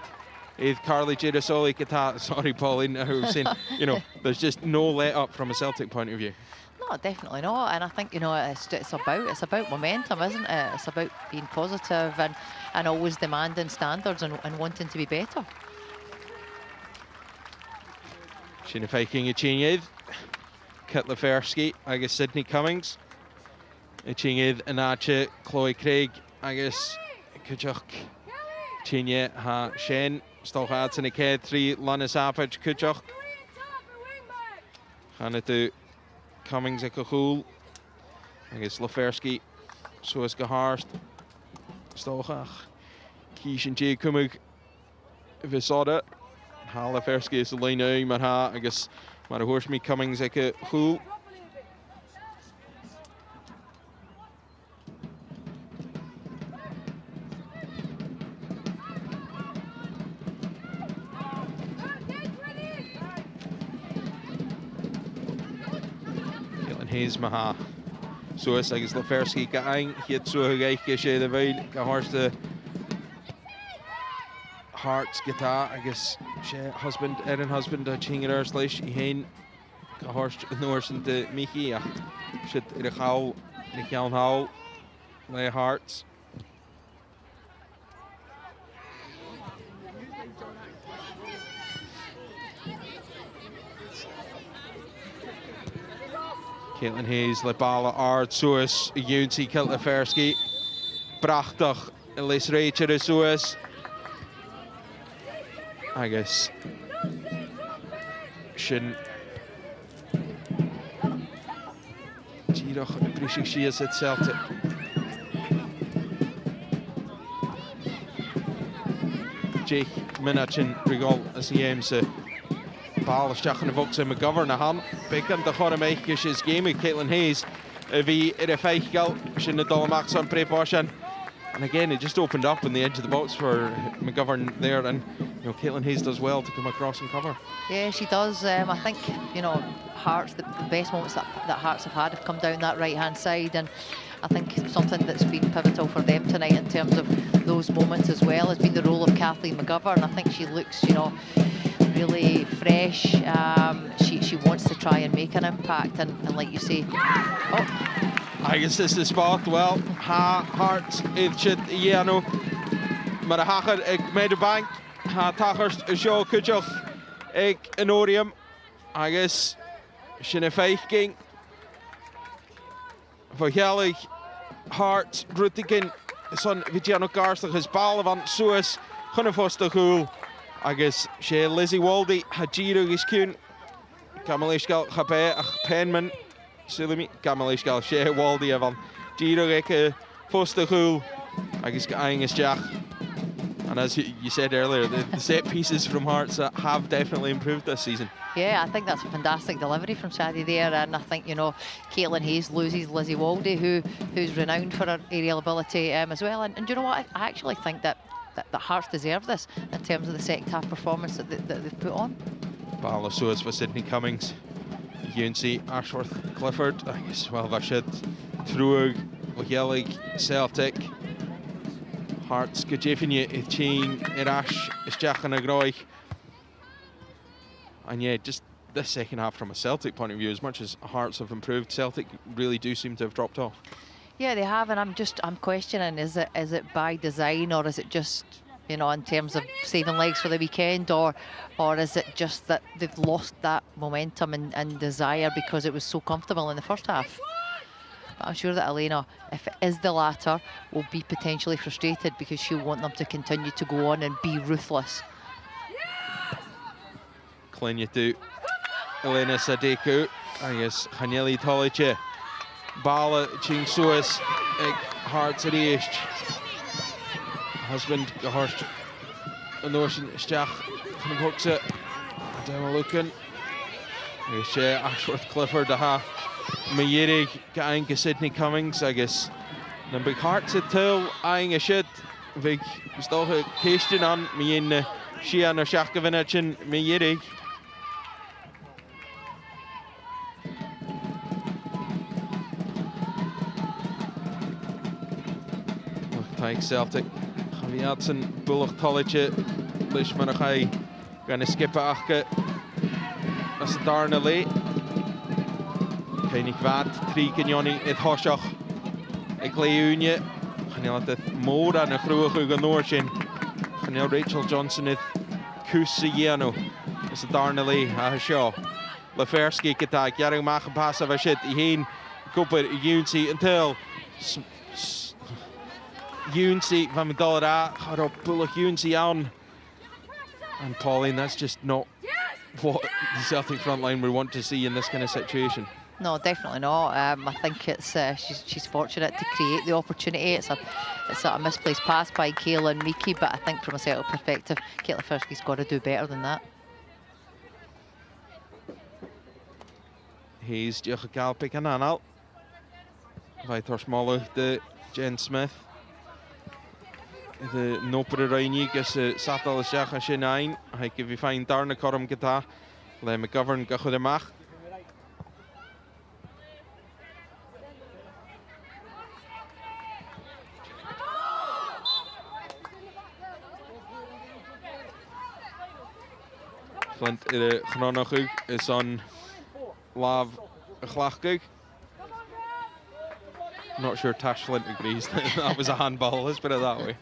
Ith Carly Girasoli Kata. Sorry, Pauline, who was saying, you know, there's just no let up from a Celtic point of view. No, definitely not. And I think, you know, it's about momentum, isn't it? It's about being positive and always demanding standards and wanting to be better. Sheena faking a Chinyid, Kitla Fersky, I guess Sydney Cummings. Chingid Anache, Chloe Craig, I guess Kuchuk, Chinya, Ha Shen, Stochats in a K3, Lana Sapage, Kuchuk, Hanna do Cummings ag a chúl. Agus Laferski so is go háist. Stóchach. Cís an dé cumig Visada. Ha Laferski is a leine mar ha agus mar a thuairsmí Cummings ag a chúl. Hayes maha. So is agus Laferski gaing hiet so gaich sé de veil ga horste Hearts gita agus sé husband Erin husband a chingar slash hen ga horst noorsen de Michi ach shit in de gauw de gaan hou lay Hearts. Caitlin Hayes le balla ard soas Unity kilt Laferski. Brachtach Elise Rachel is soas. Agus sin Gírach brisig si is at Celtic. Jake Minachin rigol as Yemse. Ball isteach na bhog sa McGovern na han. Began de chor meich is game Caitlin Hayes. Bhí ar a feichgal sin na dul amach an prepáisian. And again, it just opened up on the edge of the box for McGovern there, and you know Caitlin Hayes does well to come across and cover. Yeah, she does. I think you know Hearts, the best moments that Hearts have come down that right-hand side, and I think something that's been pivotal for them tonight in terms of those moments as well has been the role of Kathleen McGovern. I think she looks, you know, really fresh. She wants to try and make an impact, and like you say, I guess this is the spot. Well, Hearts idchit Iano mar a hachar ag Meadowbank ha tachart Joe Kujoch ag Enorium. I guess sin a feichking Vogelig Hearts Rutikin son Vigiano Garstach his ball van Suez Hunnefoster Hool. I guess she Lizzie Waldy Hajiro is kun Kamalishgal Hape Penman Sulimi Kamalishgal she Waldy van Giro Eke Foster Hool. I guess Aing is Jack. And as you said earlier, the set pieces from Hearts have definitely improved this season. Yeah, I think that's a fantastic delivery from Sadie there, and I think, you know, Caitlin Hayes loses Lizzie Waldy, who's renowned for her aerial ability as well. And you know what, I actually think that Hearts deserve this in terms of the second half performance that they've put on. Ball of Suez for Sydney Cummings. UNC Ashworth Clifford, I guess, well, Vashid, Truag, Vogelig, Celtic. Hearts Gajefinje Itchin Irash Isjachan Agroy. And yeah, just this second half from a Celtic point of view, as much as Hearts have improved, Celtic really do seem to have dropped off. Yeah, they have, and I'm questioning, is it by design, or is it just, you know, in terms of saving legs for the weekend, or is it just that they've lost that momentum and desire because it was so comfortable in the first half? But I'm sure that Elena, if it is the latter, will be potentially frustrated because she'll want them to continue to go on and be ruthless. Klinyatu, Elena Sadeku, I guess Haneli Tolice, Bala Ching Suez, Hearts at East. Husband Gahorst, Notion Stach, Hooks Demalukan, I guess Ashworth Clifford, Mayirig, Gainga Sydney Cummings, I guess. Dan big Hearts at Till, Aing a shit, Vig Stocha Kistin on, Mayin, Shian or Shakavinich and Mayirig. Take Celtic, Javiatsen, Bullock College, Lishmanachai, gonna skip Achke, that's Darna Lee. Keinig Vat, Trikenjoni, Ed Hoshach, Egleunje, Ganel het Moda en Groege Ganoorchen, Ganel Rachel Johnson, Ed Kusiano, that's Darna Lee, Hashaw, Laferski, Katak, Yaring Machenpassa, Vashit, Iheen, Cooper, Unity, until Unity van Midalra, gaat op Bullock Unity aan. And Pauline, that's just not what the Celtic front line would want to see in this kind of situation. No, definitely not. I think it's she's fortunate to create the opportunity. It's a misplaced pass by Kayla and Miki, but I think from a Celtic perspective, Caitlin Firsky's got to do better than that. Hayes diolch o gael pick yn anal. Faith o'r smolwch dy Jen Smith. The noper yr ein i gys y sadal y siach a sy'n ein. Haid gyfi ffain darn y corum gyda. Le McGovern gychwyd y mach. Flint i'r chronochwg is on laf y chlachgwg. Not sure Tash Flint agrees that was a handball, let's put it that way.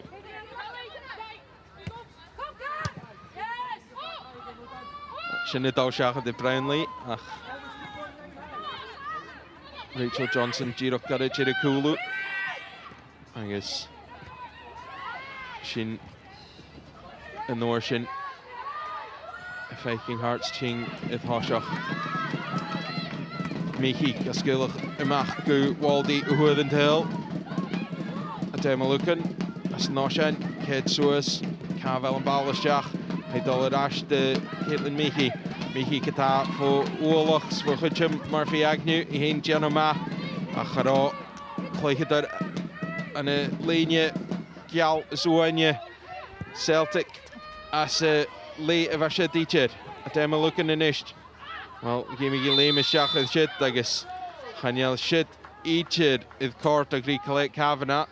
Sianna Dalshach de Brownlee. Rachel Johnson, Girok Gada, Jirikulu. I guess Shin and Norshin. Viking Hearts Ching it Hoshach. Miki Gaskilach Imach Gu Waldi Uhudan Hill. Ademalukan. Asnoshan Ked Suez. Kavel and Balashach. Heidola Ash de Caitlin Miki. Miki Kata for Wolachs for Hutchum Murphy Agnew. Ihain Janoma. Acharo Clayhidder and a linie Gyal Zuanya Celtic as a late of a shit teacher. Ademalukan in Isht. Well, give me a lame shach of shit, I guess. Haniel shit each is court agree collect Kavanagh.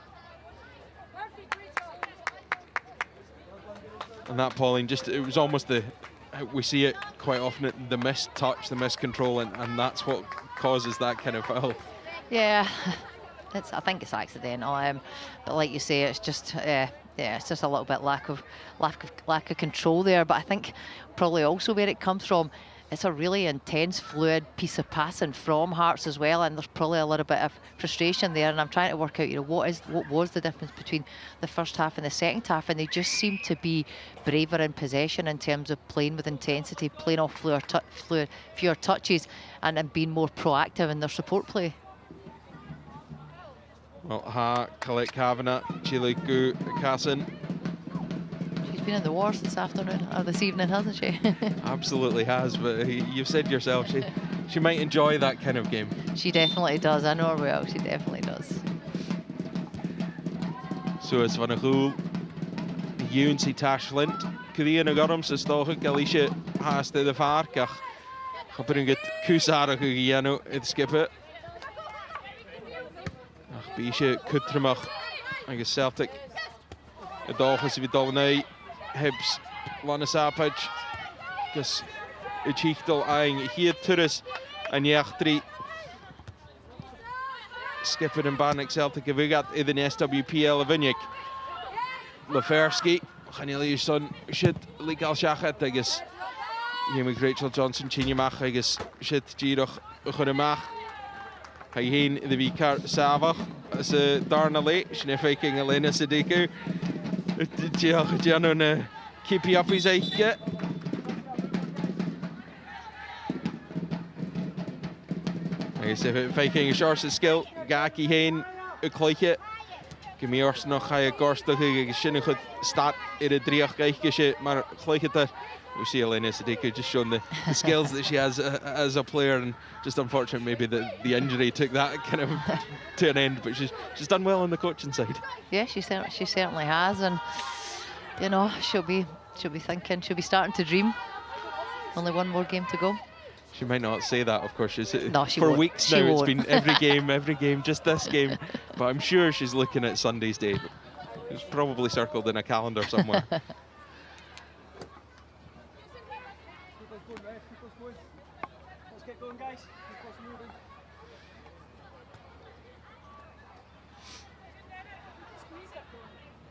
And that Pauline just it was almost the we see it quite often the missed touch, the missed control, and that's what causes that kind of foul. Yeah, I think it's accidental. But like you say, it's just yeah, it's just a little bit lack of control there. But I think probably also where it comes from. It's a really intense, fluid piece of passing from Hearts as well, and there's probably a little bit of frustration there. And I'm trying to work out, what was the difference between the first half and the second half? And they just seem to be braver in possession in terms of playing with intensity, playing off fewer touches, and being more proactive in their support play. Well, Colette Kavanagh, Chile Gu Casson. Been in the wars this afternoon or this evening, hasn't she? Absolutely has, but you've said yourself she might enjoy that kind of game. She definitely does. I know her well. She definitely does. So it's van a goal. UNC Tash Flint. Korean agarum sa stoch Galicia has the vark. Ach bring it kusara giano it skip it. Ach bische kutremach. I guess Celtic. The Dolphins we don't know. Hibs Lanasapage because Ichichtel eing hier Turris en Jachtri Skipper en Barnick Celtic we got in the SWPL Vinnik Leferski Ganili son shit legal shachet I guess Hemig Rachel Johnson Chinyamach I guess shit Giroch Gunamach Heen the Vikar Savach as a Darnale Schnefaking Elena Sadiku Giannon keep you up his eight. I guess if it faking a short skill, Gaki Hain, a clike. Give me yours noch high a gorstig, a shinnig start in a driach, maar clike that. We see Elena Sadiko just showing the skills that she has as a player, and just unfortunate maybe that the injury took that kind of to an end, but she's done well on the coaching side. Yeah, she certainly has, and you know she'll be thinking, she'll be starting to dream. Only one more game to go. She might not say that, of course. No, she for won't. Weeks now it's been every game, just this game. But I'm sure she's looking at Sunday's day. It's probably circled in a calendar somewhere.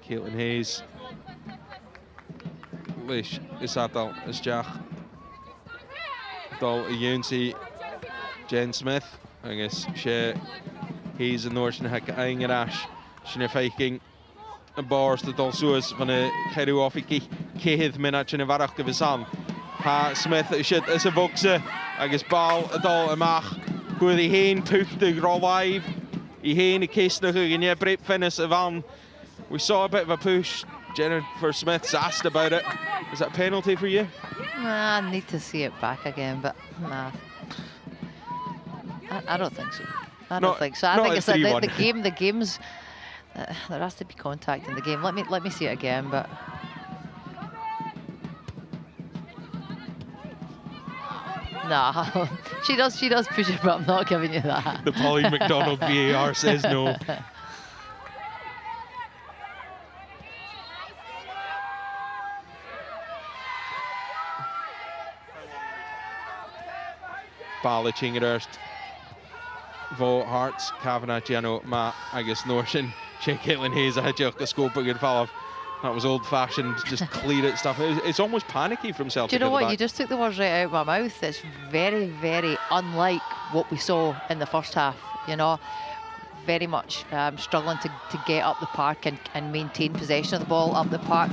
Caitlin Hayes. Lish Isadal is Jack. Dal Youncy Jen Smith. I guess she Hayes and Norton Heck Inger Ash. Schnefaking and bars the Dal Suez van a Heru Offiki Kehith Minach in a Varach of his arm. Ha Smith siad is y bwgsa, agos bal y dol ymach. Gwydd I hen pwch dy grolaiv. I hen I cysnach ag yn brep fennis y fan. We saw a bit of a push. Jennifer Smith's asked about it. Is that a penalty for you? I need to see it back again, but nah. I don't think so. I don't think so. I think it's the game's there has to be contact in the game. Let me see it again, but nah. she does push it, but I'm not giving you that. The Pauline McDonald VAR says no. Bala Chingerst. Vo Hearts, Kavanagh, Giano, Ma, agus Norshin, Shane Caitlin Hayes, I had you a scope, but good follow. That was old-fashioned, just clear it stuff. It's almost panicky from Celtic. Do you know what? You just took the words right out of my mouth. It's very, very unlike what we saw in the first half. You know, very much struggling to get up the park and maintain possession of the ball up the park.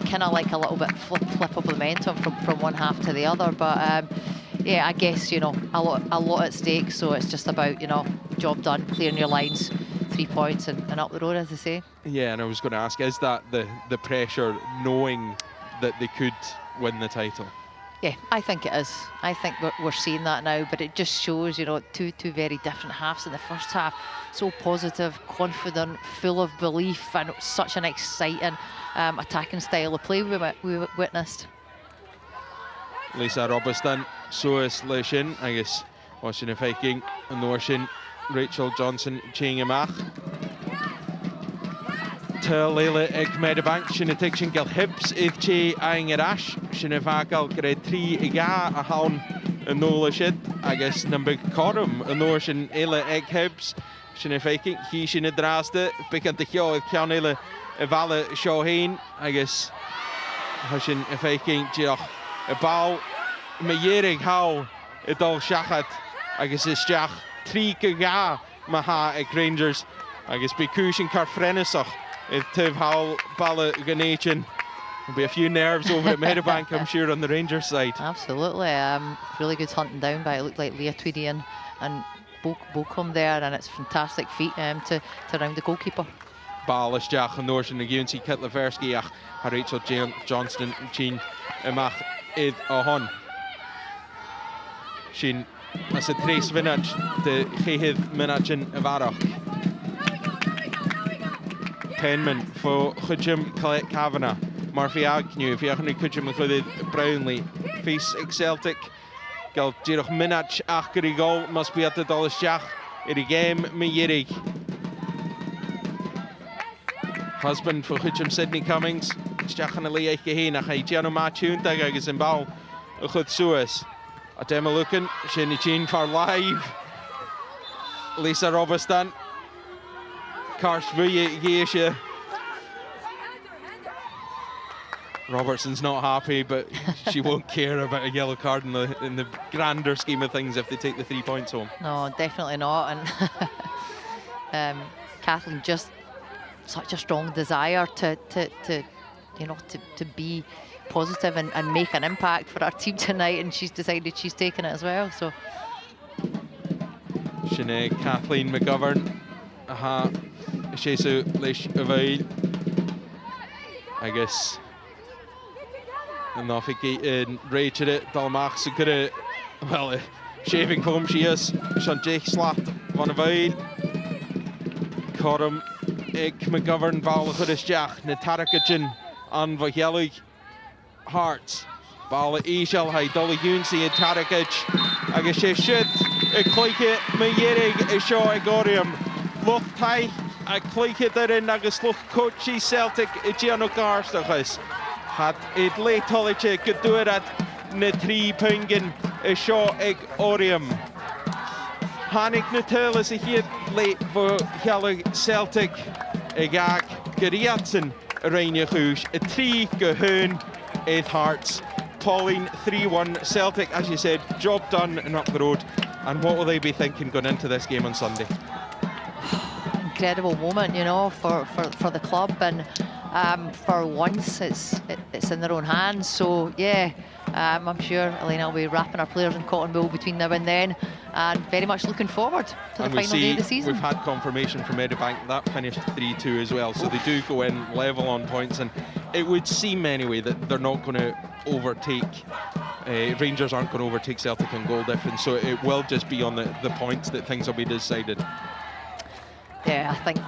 Kind of like a little bit flip of momentum from one half to the other, but. Yeah, I guess, you know, a lot at stake, so it's just about, you know, job done, clearing your lines, 3 points and up the road, as they say. Yeah, and I was going to ask, is that the pressure, knowing that they could win the title? Yeah, I think it is. I think we're seeing that now, but it just shows, you know, two very different halves in the first half. So positive, confident, full of belief, and such an exciting attacking style of play we witnessed. Lisa Robeston, Soas Leishin, I guess, watching if Viking, and Norshin, Rachel Johnson, Chingamach. To Leila Egmedebank, Shinatikshin Gil Hibbs, Ivchi Aingerash, Shinavakal Grade 3 Iga, a Hound, and Nola Shit, I guess, number Corum, and Norshin Ela Egg Hibbs, Shinafaking, he Shinadraste, Pickant the Hyo, Kianela, Evala Shoheen, I guess, Hashin Faking, Gioch. Y bal, mae Ierig haw y dol siachat agos ysdiach 3 gyga mae ha ag Rangers agos by cwys yn carffrenisach y tyf hawl bal y gynneidyn. There'll be a few nerves over at Meadowbank, I'm sure, on the Rangers side. Absolutely. Really good hunting down by, it looked like Leah Tweedy and Bokum there, and it's fantastic feat to round the goalkeeper. Bal ysdiach yn Norshin y Gywnsi Kitlaferski ach a Rachel Johnston yn Chin ymach Id Ohon. Sin as a 3 minute de Gehiv Minachin Avarach. Penman for Chujim Colette Kavanagh. Murphy Agnew, if you have any Chujim included Brownlee. Face Celtic. Gal Giroch Minach Achgeri goal must be at the Dollar Shach. In game, Miyirig. Husband for Chujim Sydney Cummings. Stachan a Leah Gehin, a Giano Matchun, Tagagas in Bal, a Chud Suez. A demo looking, Shinny Chin for live. Lisa Robeston. Karsh Vuye Geisha. Robertson's not happy, but she won't care about a yellow card in the grander scheme of things if they take the 3 points home. No, definitely not. And Kathleen just such a strong desire to you know, to be positive and make an impact for our team tonight, and she's decided she's taking it as well. So, Sinead Kathleen McGovern, Shesu Lish Avail, I guess. And off in Rachel it, Dalmach Sukura, well, shaving foam she is, Sean Jake Slat, Van Avail, Corum, Ek McGovern, Val Hudisjach, Natarakachin. On Vahelig Hearts. Bala Ishal Hay Dolly Hunsi and Tarakic. Agus she should a click it Mayerig a show Agorium. Look Thai a click it there in Agus look coachy Celtic Giano Garstachis. Had it late Toliche could do it at Netri Pungen a show Agorium. Hanik Nutelis a hit late for Helig Celtic Agak Geriatsen. Rainia Hoosh, a 3 Gahoon, 8 Hearts, Pauline 3-1 Celtic, as you said, job done and up the road. And what will they be thinking going into this game on Sunday? Incredible moment, you know, for the club, and for once it's in their own hands. So yeah, I'm sure Elena will be wrapping our players in cotton wool between now and then, and very much looking forward to the final day of the season. We've had confirmation from Medibank that finished 3-2 as well, so they do go in level on points, and it would seem anyway that they're not going to overtake, Rangers aren't going to overtake Celtic in goal difference, so it will just be on the points that things will be decided. Yeah, I think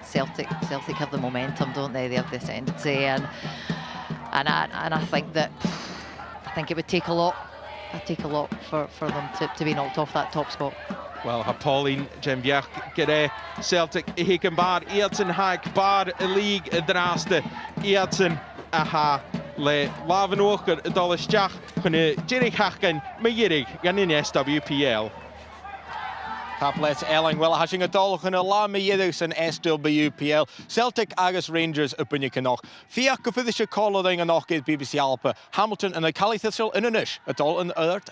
Celtic have the momentum, don't they? They have the ascendancy, and I think it would take a lot. It'd take a lot for them to be knocked off that top spot. Wel, ha Pauline Gembiach gyda Celtic I higen bar Eadson hag bar y lig y draste Eadson a ha le lafen ocher y dolysdiach chwn y jirig hachgen meirig gan yn SWPL. Caplet Elling wel hasing y dolch yn y la meieddus yn SWPL. Celtic agus Rangers y bwynnu cynoch. Fiach gyffyddys y colod yn anogydd BBC Alpa. Hamilton yn y calithysol yn ynysh. Y dol yn ydert